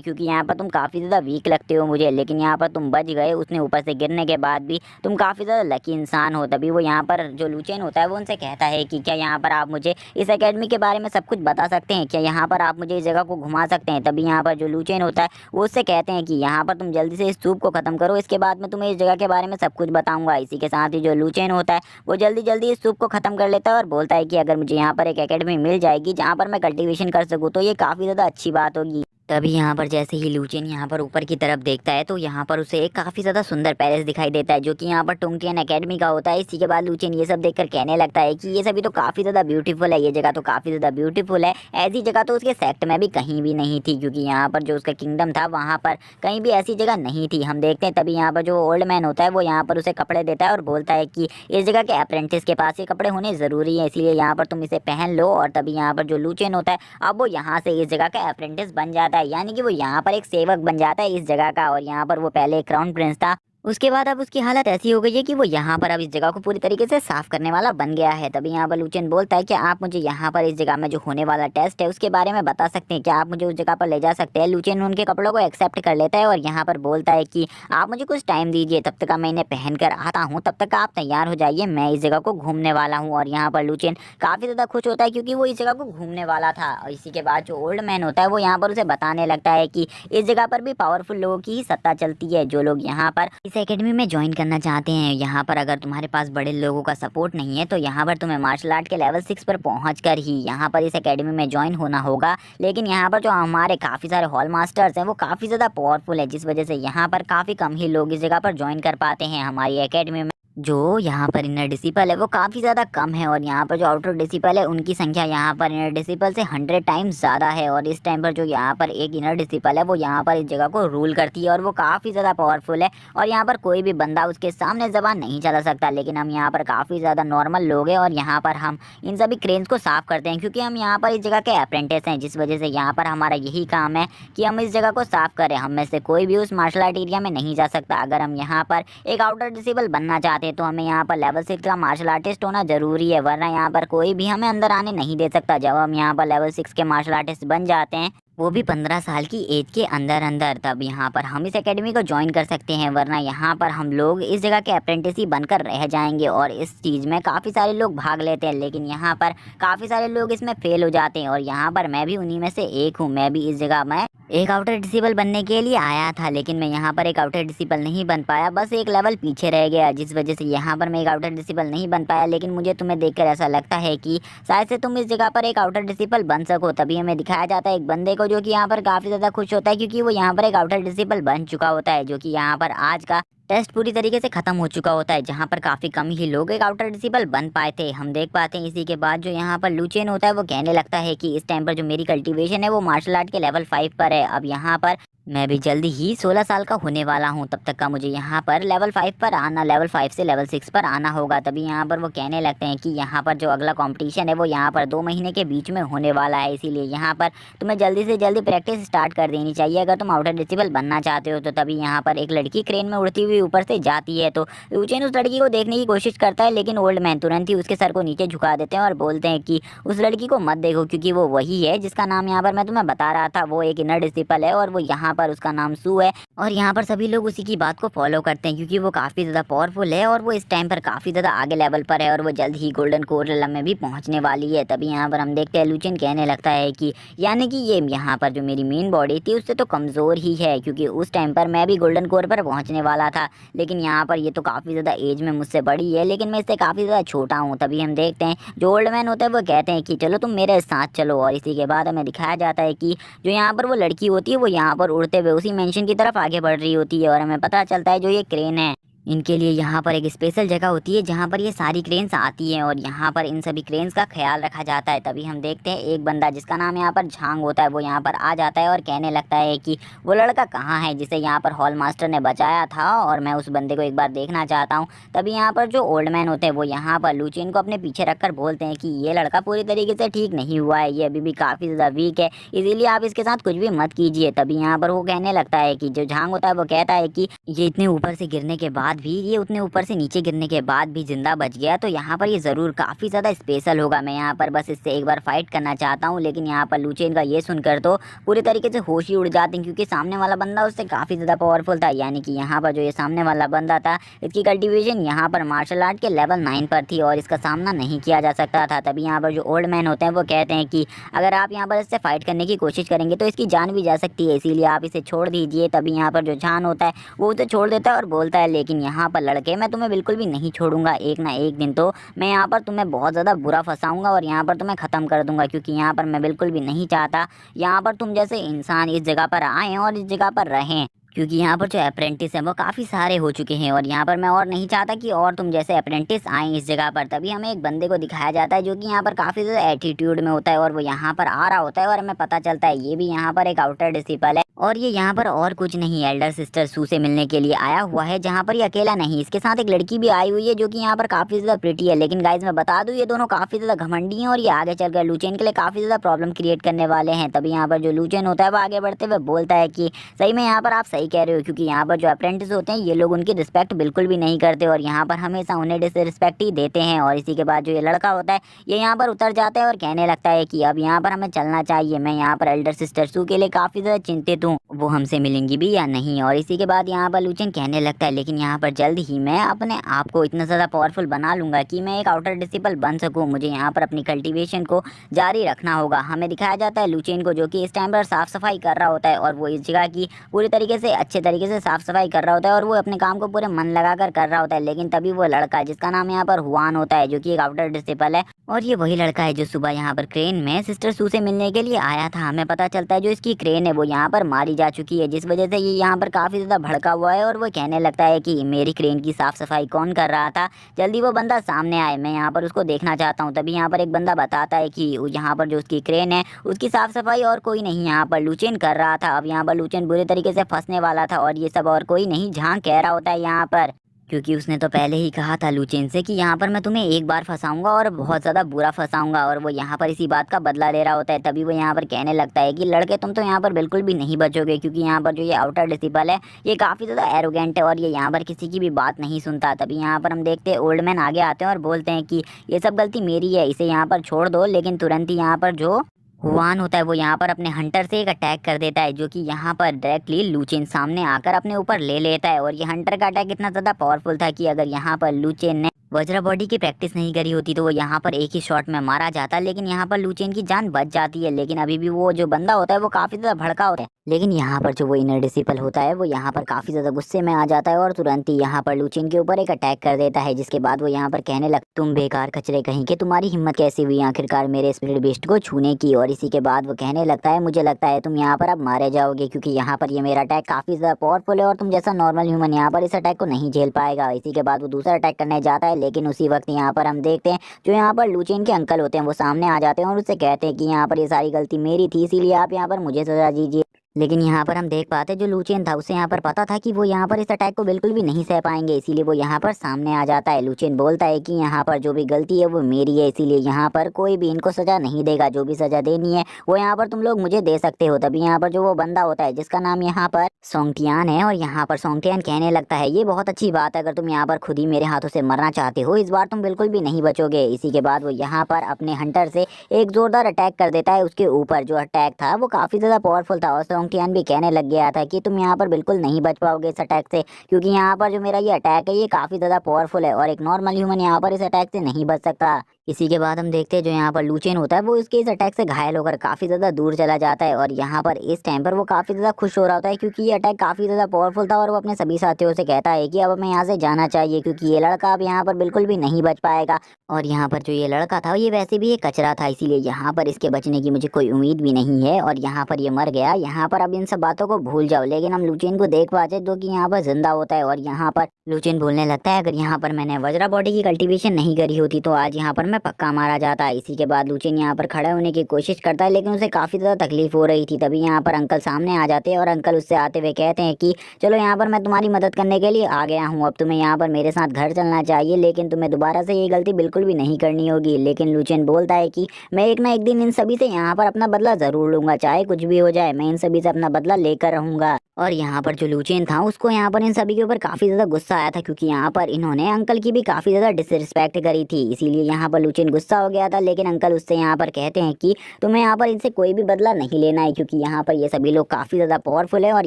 क्योंकि यहाँ पर तुम काफ़ी ज़्यादा वीक लगते हो मुझे। लेकिन यहाँ पर तुम बच गए, उसने ऊपर से गिरने के बाद भी तुम काफ़ी ज़्यादा लकी इंसान हो। तभी वो यहाँ पर जो लूचेन होता है वो उनसे कहता है कि क्या यहाँ पर आप मुझे इस एकेडमी के बारे में सब कुछ बता सकते हैं, क्या यहाँ पर आप मुझे इस जगह को घुमा सकते हैं। तभी यहाँ पर जो लूचेन होता है वो उससे कहते हैं कि यहाँ पर तुम जल्दी से इस सूप को ख़त्म करो, इसके बाद मैं तुम्हें इस जगह के बारे में सब कुछ बताऊंगा। इसी के साथ ही जो लूचेन होता है वो जल्दी जल्दी इस सूप को ख़त्म कर लेता है और बोलता है कि अगर मुझे यहाँ पर एक एकेडमी मिल जाएगी जहाँ पर मैं कल्टीवेशन कर सकूँ तो ये काफ़ी ज़्यादा अच्छी बात होगी। तभी यहाँ पर जैसे ही लूचेन यहाँ पर ऊपर की तरफ देखता है तो यहाँ पर उसे एक काफ़ी ज़्यादा सुंदर पैलेस दिखाई देता है जो कि यहाँ पर टोंगटियन एकेडमी का होता है। इसी के बाद लूचेन ये सब देखकर कहने लगता है कि ये सभी तो काफ़ी ज़्यादा ब्यूटीफुल है, ये जगह तो काफ़ी ज़्यादा ब्यूटीफुल है। ऐसी जगह तो उसके सेक्ट में भी कहीं भी नहीं थी क्योंकि यहाँ पर जो उसका किंगडम था वहाँ पर कहीं भी ऐसी जगह नहीं थी। हम देखते हैं तभी यहाँ पर जो ओल्ड मैन होता है वो यहाँ पर उसे कपड़े देता है और बोलता है कि इस जगह के अप्रेंटिस के पास ये कपड़े होने ज़रूरी है, इसलिए यहाँ पर तुम इसे पहन लो। और तभी यहाँ पर जो लूचेन होता है अब वो यहाँ से इस जगह का अप्रेंटिस बन जाता है, यानी कि वो यहाँ पर एक सेवक बन जाता है इस जगह का। और यहाँ पर वो पहले एक क्राउन प्रिंस था, उसके बाद अब उसकी हालत ऐसी हो गई है कि वो यहाँ पर अब इस जगह को पूरी तरीके से साफ करने वाला बन गया है। तभी यहाँ पर लूचेन बोलता है कि आप मुझे यहाँ पर इस जगह में जो होने वाला टेस्ट है उसके बारे में बता सकते हैं, क्या आप मुझे उस जगह पर ले जा सकते हैं। लूचेन उनके कपड़ों को एक्सेप्ट कर लेता है और यहाँ पर बोलता है कि आप मुझे कुछ टाइम दीजिए, तब तक मैं इन्हें पहन कर आता हूँ, तब तक आप तैयार हो जाइए, मैं इस जगह को घूमने वाला हूँ। और यहाँ पर लूचेन काफ़ी ज़्यादा खुश होता है क्योंकि वो इस जगह को घूमने वाला था। और इसी के बाद जो ओल्ड मैन होता है वो यहाँ पर उसे बताने लगता है कि इस जगह पर भी पावरफुल लोगों की ही सत्ता चलती है, जो लोग यहाँ पर इस एकेडमी में ज्वाइन करना चाहते हैं। यहाँ पर अगर तुम्हारे पास बड़े लोगों का सपोर्ट नहीं है तो यहाँ पर तुम्हें मार्शल आर्ट के लेवल 6 पर पहुँचकर ही यहाँ पर इस एकेडमी में ज्वाइन होना होगा। लेकिन यहाँ पर जो हमारे काफ़ी सारे हॉल मास्टर्स हैं वो काफ़ी ज़्यादा पावरफुल है, जिस वजह से यहाँ पर काफ़ी कम ही लोग इस जगह पर ज्वाइन कर पाते हैं हमारी एकेडमी में। जो यहाँ पर इनर डिसिपल है वो काफ़ी ज़्यादा कम है और यहाँ पर जो आउटर डिसिपल है उनकी संख्या यहाँ पर इनर डिसिपल से 100 टाइम्स ज़्यादा है। और इस टाइम पर जो यहाँ पर एक इनर डिसिपल है वो यहाँ पर इस जगह को रूल करती है और वो काफ़ी ज़्यादा पावरफुल है और यहाँ पर कोई भी बंदा उसके सामने ज़बान नहीं चला सकता। लेकिन हम यहाँ पर काफ़ी ज़्यादा नॉर्मल लोग हैं और यहाँ पर हम इन सभी क्रेन्स को साफ़ करते हैं क्योंकि हम यहाँ पर इस जगह के अप्रेंटिस हैं, जिस वजह से यहाँ पर हमारा यही काम है कि हम इस जगह को साफ़ करें। हम में से कोई भी उस मार्शल आर्ट एरिया में नहीं जा सकता। अगर हम यहाँ पर एक आउटर डिसिपल बनना चाहते हैं तो हमें यहाँ पर लेवल 6 का मार्शल आर्टिस्ट होना जरूरी है, वरना यहाँ पर कोई भी हमें अंदर आने नहीं दे सकता। जब हम यहाँ पर लेवल 6 के मार्शल आर्टिस्ट बन जाते हैं वो भी 15 साल की एज के अंदर अंदर, तब यहाँ पर हम इस एकेडमी को ज्वाइन कर सकते हैं, वरना यहाँ पर हम लोग इस जगह के अप्रेंटिस ही बनकर रह जाएंगे। और इस चीज़ में काफ़ी सारे लोग भाग लेते हैं लेकिन यहाँ पर काफ़ी सारे लोग इसमें फेल हो जाते हैं और यहाँ पर मैं भी उन्हीं में से एक हूँ। मैं भी इस जगह में एक आउटर डिसिपल बनने के लिए आया था लेकिन मैं यहाँ पर एक आउटर डिसिपल नहीं बन पाया, बस एक लेवल पीछे रह गया, जिस वजह से यहाँ पर मैं एक आउटर डिसिपल नहीं बन पाया। लेकिन मुझे तुम्हें देखकर ऐसा लगता है कि शायद से तुम इस जगह पर एक आउटर डिसिपल बन सको। तभी हमें दिखाया जाता है एक बंदे को जो कि यहाँ पर काफ़ी ज़्यादा खुश होता है क्योंकि वो यहाँ पर एक आउटर डिसिपल बन चुका होता है, जो कि यहाँ पर आज का टेस्ट पूरी तरीके से खत्म हो चुका होता है, जहाँ पर काफ़ी कम ही लोग एक आउटर डिसिपल बन पाए थे। हम देख पाते हैं इसी के बाद जो यहाँ पर लूचेन होता है वो कहने लगता है कि इस टाइम पर जो मेरी कल्टीवेशन है वो मार्शल आर्ट के लेवल 5 पर है। अब यहाँ पर मैं भी जल्दी ही 16 साल का होने वाला हूँ, तब तक का मुझे यहाँ पर लेवल 5 पर आना, लेवल 5 से लेवल 6 पर आना होगा। तभी यहाँ पर वो कहने लगते हैं कि यहाँ पर जो अगला कंपटीशन है वो यहाँ पर 2 महीने के बीच में होने वाला है, इसीलिए यहाँ पर तुम्हें जल्दी से जल्दी प्रैक्टिस स्टार्ट कर देनी चाहिए अगर तुम आउटर डिसिपल बनना चाहते हो। तो तभी यहाँ पर एक लड़की क्रेन में उड़ती हुई ऊपर से जाती है तो लूचेन उस लड़की को देखने की कोशिश करता है लेकिन ओल्ड मैन तुरंत ही उसके सर को नीचे झुका देते हैं और बोलते हैं कि उस लड़की को मत देखो क्योंकि वो वही है जिसका नाम यहाँ पर मैं तुम्हें बता रहा था, वो एक इनर डिसिपल है और वो यहाँ पर उसका नाम है। और यहाँ पर सभी लोग उसी की बात को फॉलो करते हैं क्योंकि वो काफ़ी ज़्यादा पावरफुल है और वो इस टाइम पर काफ़ी ज़्यादा आगे लेवल पर है और वो जल्द ही गोल्डन कोरल में भी पहुँचने वाली है। तभी यहाँ पर हम देखते हैं लूचेन कहने लगता है कि यानी कि ये यहाँ पर जो मेरी मेन बॉडी थी उससे तो कमज़ोर ही है क्योंकि उस टाइम पर मैं भी गोल्डन कोर पर पहुँचने वाला था, लेकिन यहाँ पर ये तो काफ़ी ज़्यादा एज में मुझसे बड़ी है लेकिन मैं इससे काफ़ी ज़्यादा छोटा हूँ। तभी हम देखते हैं जो ओल्ड मैन होता है वो कहते हैं कि चलो तुम मेरे साथ चलो। और इसी के बाद हमें दिखाया जाता है कि जो यहाँ पर वो लड़की होती है वो यहाँ पर उड़ते हुए उसी मेंशन की तरफ आगे बढ़ रही होती है और हमें पता चलता है जो ये क्रेन है इनके लिए यहाँ पर एक स्पेशल जगह होती है जहाँ पर ये सारी क्रेन्स आती हैं और यहाँ पर इन सभी क्रेन्स का ख्याल रखा जाता है। तभी हम देखते हैं एक बंदा जिसका नाम यहाँ पर झांग होता है वो यहाँ पर आ जाता है और कहने लगता है कि वो लड़का कहाँ है जिसे यहाँ पर हॉल मास्टर ने बचाया था और मैं उस बंदे को एक बार देखना चाहता हूँ। तभी यहाँ पर जो ओल्ड मैन होते हैं वो यहाँ पर लुचियन को अपने पीछे रखकर बोलते हैं कि ये लड़का पूरी तरीके से ठीक नहीं हुआ है, ये अभी भी काफ़ी ज़्यादा वीक है, इसीलिए आप इसके साथ कुछ भी मत कीजिए। तभी यहाँ पर वो कहने लगता है कि जो झांग होता है वो कहता है कि ये इतने ऊपर से गिरने के बाद भी, ये उतने ऊपर से नीचे गिरने के बाद भी जिंदा बच गया, तो यहाँ पर ये ज़रूर काफ़ी ज़्यादा स्पेशल होगा। मैं यहाँ पर बस इससे एक बार फाइट करना चाहता हूँ। लेकिन यहाँ पर लुचेन का ये सुनकर तो पूरी तरीके से होश ही उड़ जाते हैं क्योंकि सामने वाला बंदा उससे काफ़ी ज़्यादा पावरफुल था। यानी कि यहाँ पर जो ये सामने वाला बंदा था इसकी कल्टिवेशन यहाँ पर मार्शल आर्ट के लेवल 9 पर थी और इसका सामना नहीं किया जा सकता था। तभी यहाँ पर जो ओल्ड मैन होते हैं वो कहते हैं कि अगर आप यहाँ पर इससे फाइट करने की कोशिश करेंगे तो इसकी जान भी जा सकती है, इसीलिए आप इसे छोड़ दीजिए। तभी यहाँ पर जो झान होता है वो उसे छोड़ देता है और बोलता है लेकिन यहाँ पर लड़के मैं तुम्हें बिल्कुल भी नहीं छोड़ूंगा, एक ना एक दिन तो मैं यहाँ पर तुम्हें बहुत ज़्यादा बुरा फंसाऊंगा और यहाँ पर तुम्हें ख़त्म कर दूंगा, क्योंकि यहाँ पर मैं बिल्कुल भी नहीं चाहता यहाँ पर तुम जैसे इंसान इस जगह पर आएँ और इस जगह पर रहें, क्योंकि यहाँ पर जो अप्रेंटिस है वो काफ़ी सारे हो चुके हैं और यहाँ पर मैं और नहीं चाहता कि और तुम जैसे अप्रेंटिस आएँ इस जगह पर। तभी हमें एक बंदे को दिखाया जाता है जो कि यहाँ पर काफ़ी ज़्यादा एटीट्यूड में होता है और वो यहाँ पर आ रहा होता है और हमें पता चलता है ये भी यहाँ पर एक आउटर डिसिपल है और ये यहाँ पर और कुछ नहीं एल्डर सिस्टर सू से मिलने के लिए आया हुआ है, जहाँ पर ये अकेला नहीं, इसके साथ एक लड़की भी आई हुई है जो कि यहाँ पर काफ़ी ज़्यादा प्रिटी है। लेकिन गाइज मैं बता दूँ ये दोनों काफ़ी ज़्यादा घमंडी हैं और ये आगे चलकर लुचेन के लिए काफ़ी ज़्यादा प्रॉब्लम क्रिएट करने वाले हैं। तभी यहाँ पर जो लुचेन होता है वो आगे बढ़ते हुए बोलता है कि सही में यहाँ पर आप सही कह रहे हो, क्योंकि यहाँ पर जो अप्रेंटिस होते हैं ये लोग उनकी रिस्पेक्ट बिल्कुल भी नहीं करते और यहाँ पर हमेशा उन्हें डिसरिस्पेक्ट ही देते हैं। और इसी के बाद जो ये लड़का होता है ये यहाँ पर उतर जाता है और कहने लगता है कि अब यहाँ पर हमें चलना चाहिए, मैं यहाँ पर एल्डर सिस्टर सू के लिए काफ़ी ज़्यादा चिंतित हूँ, वो हमसे मिलेंगी भी या नहीं। और इसी के बाद यहाँ पर लुचेन कहने लगता है लेकिन यहाँ पर जल्द ही मैं अपने आप को इतना ज़्यादा पावरफुल बना लूँगा कि मैं एक आउटर डिसिपल बन सकूँ, मुझे यहाँ पर अपनी कल्टिवेशन को जारी रखना होगा। हमें दिखाया जाता है लुचेन को जो कि इस टाइम पर साफ़ सफाई कर रहा होता है और वो इस जगह की पूरी तरीके से अच्छे तरीके से साफ़ सफाई कर रहा होता है और वो अपने काम को पूरे मन लगाकर कर रहा होता है। लेकिन तभी वो लड़का जिसका नाम यहाँ पर हुआन होता है जो कि एक आउटर डिसिपल है और ये वही लड़का है जो सुबह यहाँ पर क्रेन में सिस्टर सू से मिलने के लिए आया था। हमें पता चलता है जो इसकी क्रेन है वो यहाँ पर मारी जा चुकी है, जिस वजह से ये यहाँ पर काफ़ी ज़्यादा भड़का हुआ है और वो कहने लगता है कि मेरी क्रेन की साफ़ सफाई कौन कर रहा था, जल्दी वो बंदा सामने आए, मैं यहाँ पर उसको देखना चाहता हूँ। तभी यहाँ पर एक बंदा बताता है कि यहाँ पर जो उसकी क्रेन है उसकी साफ़ सफाई और कोई नहीं यहाँ पर लुचेन कर रहा था। अब यहाँ पर लुचेन बुरे तरीके से फंसने वाला था और ये सब और कोई नहीं झांग कह रहा होता है यहाँ पर, क्योंकि उसने तो पहले ही कहा था लुचेन से कि यहाँ पर मैं तुम्हें एक बार फंसाऊंगा और बहुत ज़्यादा बुरा फंसाऊंगा और वो यहाँ पर इसी बात का बदला ले रहा होता है। तभी वो यहाँ पर कहने लगता है कि लड़के तुम तो यहाँ पर बिल्कुल भी नहीं बचोगे, क्योंकि यहाँ पर जो ये आउटर डिसिपल है ये काफ़ी ज़्यादा एरोगेंट है और ये यहाँ पर किसी की भी बात नहीं सुनता। तभी यहाँ पर हम देखते हैं ओल्ड मैन आगे आते हैं और बोलते हैं कि ये सब गलती मेरी है, इसे यहाँ पर छोड़ दो। लेकिन तुरंत ही यहाँ पर जो हुआन होता है वो यहाँ पर अपने हंटर से एक अटैक कर देता है जो कि यहाँ पर डायरेक्टली लुचेन सामने आकर अपने ऊपर ले लेता है। और ये हंटर का अटैक इतना ज़्यादा पावरफुल था कि अगर यहाँ पर लुचेन ने वज्रा बॉडी की प्रैक्टिस नहीं करी होती तो वो यहाँ पर एक ही शॉट में मारा जाता, लेकिन यहाँ पर लुचेन की जान बच जाती है। लेकिन अभी भी वो जो बंदा होता है वो काफ़ी ज़्यादा भड़का होता है। लेकिन यहाँ पर जो वो इनर डिसिपल होता है वो यहाँ पर काफ़ी ज़्यादा गुस्से में आ जाता है और तुरंत ही यहाँ पर लुचेन के ऊपर एक अटैक कर देता है, जिसके बाद वो यहाँ पर कहने लग तुम बेकार कचरे कहीं के, तुम्हारी हिम्मत कैसी हुई आखिरकार मेरे स्पिरिट बेस्ट को छूने की। और इसी के बाद वो कहने लगता है मुझे लगता है तुम यहाँ पर अब मारे जाओगे, क्योंकि यहाँ पर ये मेरा अटैक काफ़ी ज़्यादा पावरफुल है और तुम जैसा नॉर्मल ह्यूमन यहाँ पर इस अटैक को नहीं झेल पाएगा। इसी के बाद वो दूसरा अटैक करने जाता है, लेकिन उसी वक्त यहाँ पर हम देखते हैं जो यहाँ पर लुचेन के अंकल होते हैं वो सामने आ जाते हैं और उससे कहते हैं कि यहाँ पर ये सारी गलती मेरी थी, इसीलिए आप यहाँ पर मुझे सजा दीजिए। लेकिन यहाँ पर हम देख पाते जो लुचेन था उसे यहाँ पर पता था कि वो यहाँ पर इस अटैक को बिल्कुल भी नहीं सह पाएंगे, इसीलिए वो यहाँ पर सामने आ जाता है। लुचेन बोलता है कि यहाँ पर जो भी गलती है वो मेरी है, इसीलिए यहाँ पर कोई भी इनको सजा नहीं देगा, जो भी सजा देनी है वो यहाँ पर तुम लोग मुझे दे सकते हो। तभी यहाँ पर जो वो बंदा होता है जिसका नाम यहाँ पर सोंगटियान है और यहाँ पर सोंगटियान कहने लगता है ये बहुत अच्छी बात है, अगर तुम यहाँ पर खुद ही मेरे हाथों से मरना चाहते हो इस बार तुम बिल्कुल भी नहीं बचोगे। इसी के बाद वो यहाँ पर अपने हंटर से एक जोरदार अटैक कर देता है उसके ऊपर। जो अटैक था वो काफ़ी ज़्यादा पावरफुल था और सोंगटियान भी कहने लग गया था कि तुम यहाँ पर बिल्कुल नहीं बच पाओगे इस अटैक से, क्योंकि यहाँ पर जो मेरा ये अटैक है ये काफ़ी ज़्यादा पावरफुल है और एक नॉर्मल ह्यूमन यहाँ पर इस अटैक से नहीं बच सकता। इसी के बाद हम देखते हैं जो यहाँ पर लूचेन होता है वो इसके इस अटैक से घायल होकर काफी ज्यादा दूर चला जाता है और यहाँ पर इस टाइम पर वो काफी ज्यादा खुश हो रहा होता है क्योंकि ये अटैक काफी ज्यादा पावरफुल था और वो अपने सभी साथियों से कहता है कि अब हमें यहाँ से जाना चाहिए क्योंकि ये लड़का अब यहाँ पर बिल्कुल भी नहीं बच पाएगा। और यहाँ पर जो ये लड़का था ये वैसे भी एक कचरा था, इसीलिए यहाँ पर इसके बचने की मुझे कोई उम्मीद भी नहीं है और यहाँ पर ये मर गया। यहाँ पर अब इन सब बातों को भूल जाओ। लेकिन हम लूचेन को देख पाते जो कि यहाँ पर जिंदा होता है और यहाँ पर लूचेन बोलने लगता है अगर यहाँ पर मैंने वज्रा बॉडी की कल्टीवेशन नहीं करी होती तो आज यहाँ पर मैं पक्का मारा जाता। इसी के बाद लूचेन यहाँ पर खड़ा होने की कोशिश करता है लेकिन उसे काफी ज्यादा तकलीफ हो रही थी। तभी यहाँ पर अंकल सामने आ जाते हैं और अंकल उससे आते हुए कहते हैं कि चलो यहाँ पर मैं तुम्हारी मदद करने के लिए आ गया हूँ, अब तुम्हें यहाँ पर मेरे साथ घर चलना चाहिए लेकिन तुम्हें दोबारा से ये गलती बिल्कुल भी नहीं करनी होगी। लेकिन लूचेन बोलता है कि मैं एक ना एक दिन इन सभी से यहाँ पर अपना बदला जरूर लूंगा, चाहे कुछ भी हो जाए मैं इन सभी से अपना बदला लेकर रहूंगा। और यहाँ पर जो लूचेन था उसको यहाँ पर इन सभी के ऊपर काफी ज्यादा गुस्सा आया था क्योंकि यहाँ पर इन्होंने अंकल की भी काफी ज्यादा डिसरिस्पेक्ट करी थी, इसीलिए यहाँ पर लूचेन गुस्सा हो गया था। लेकिन अंकल उससे यहाँ पर कहते हैं कि तुम्हें यहाँ पर इनसे कोई भी बदला नहीं लेना है क्योंकि यहाँ पर ये सभी लोग काफी ज्यादा पावरफुल है और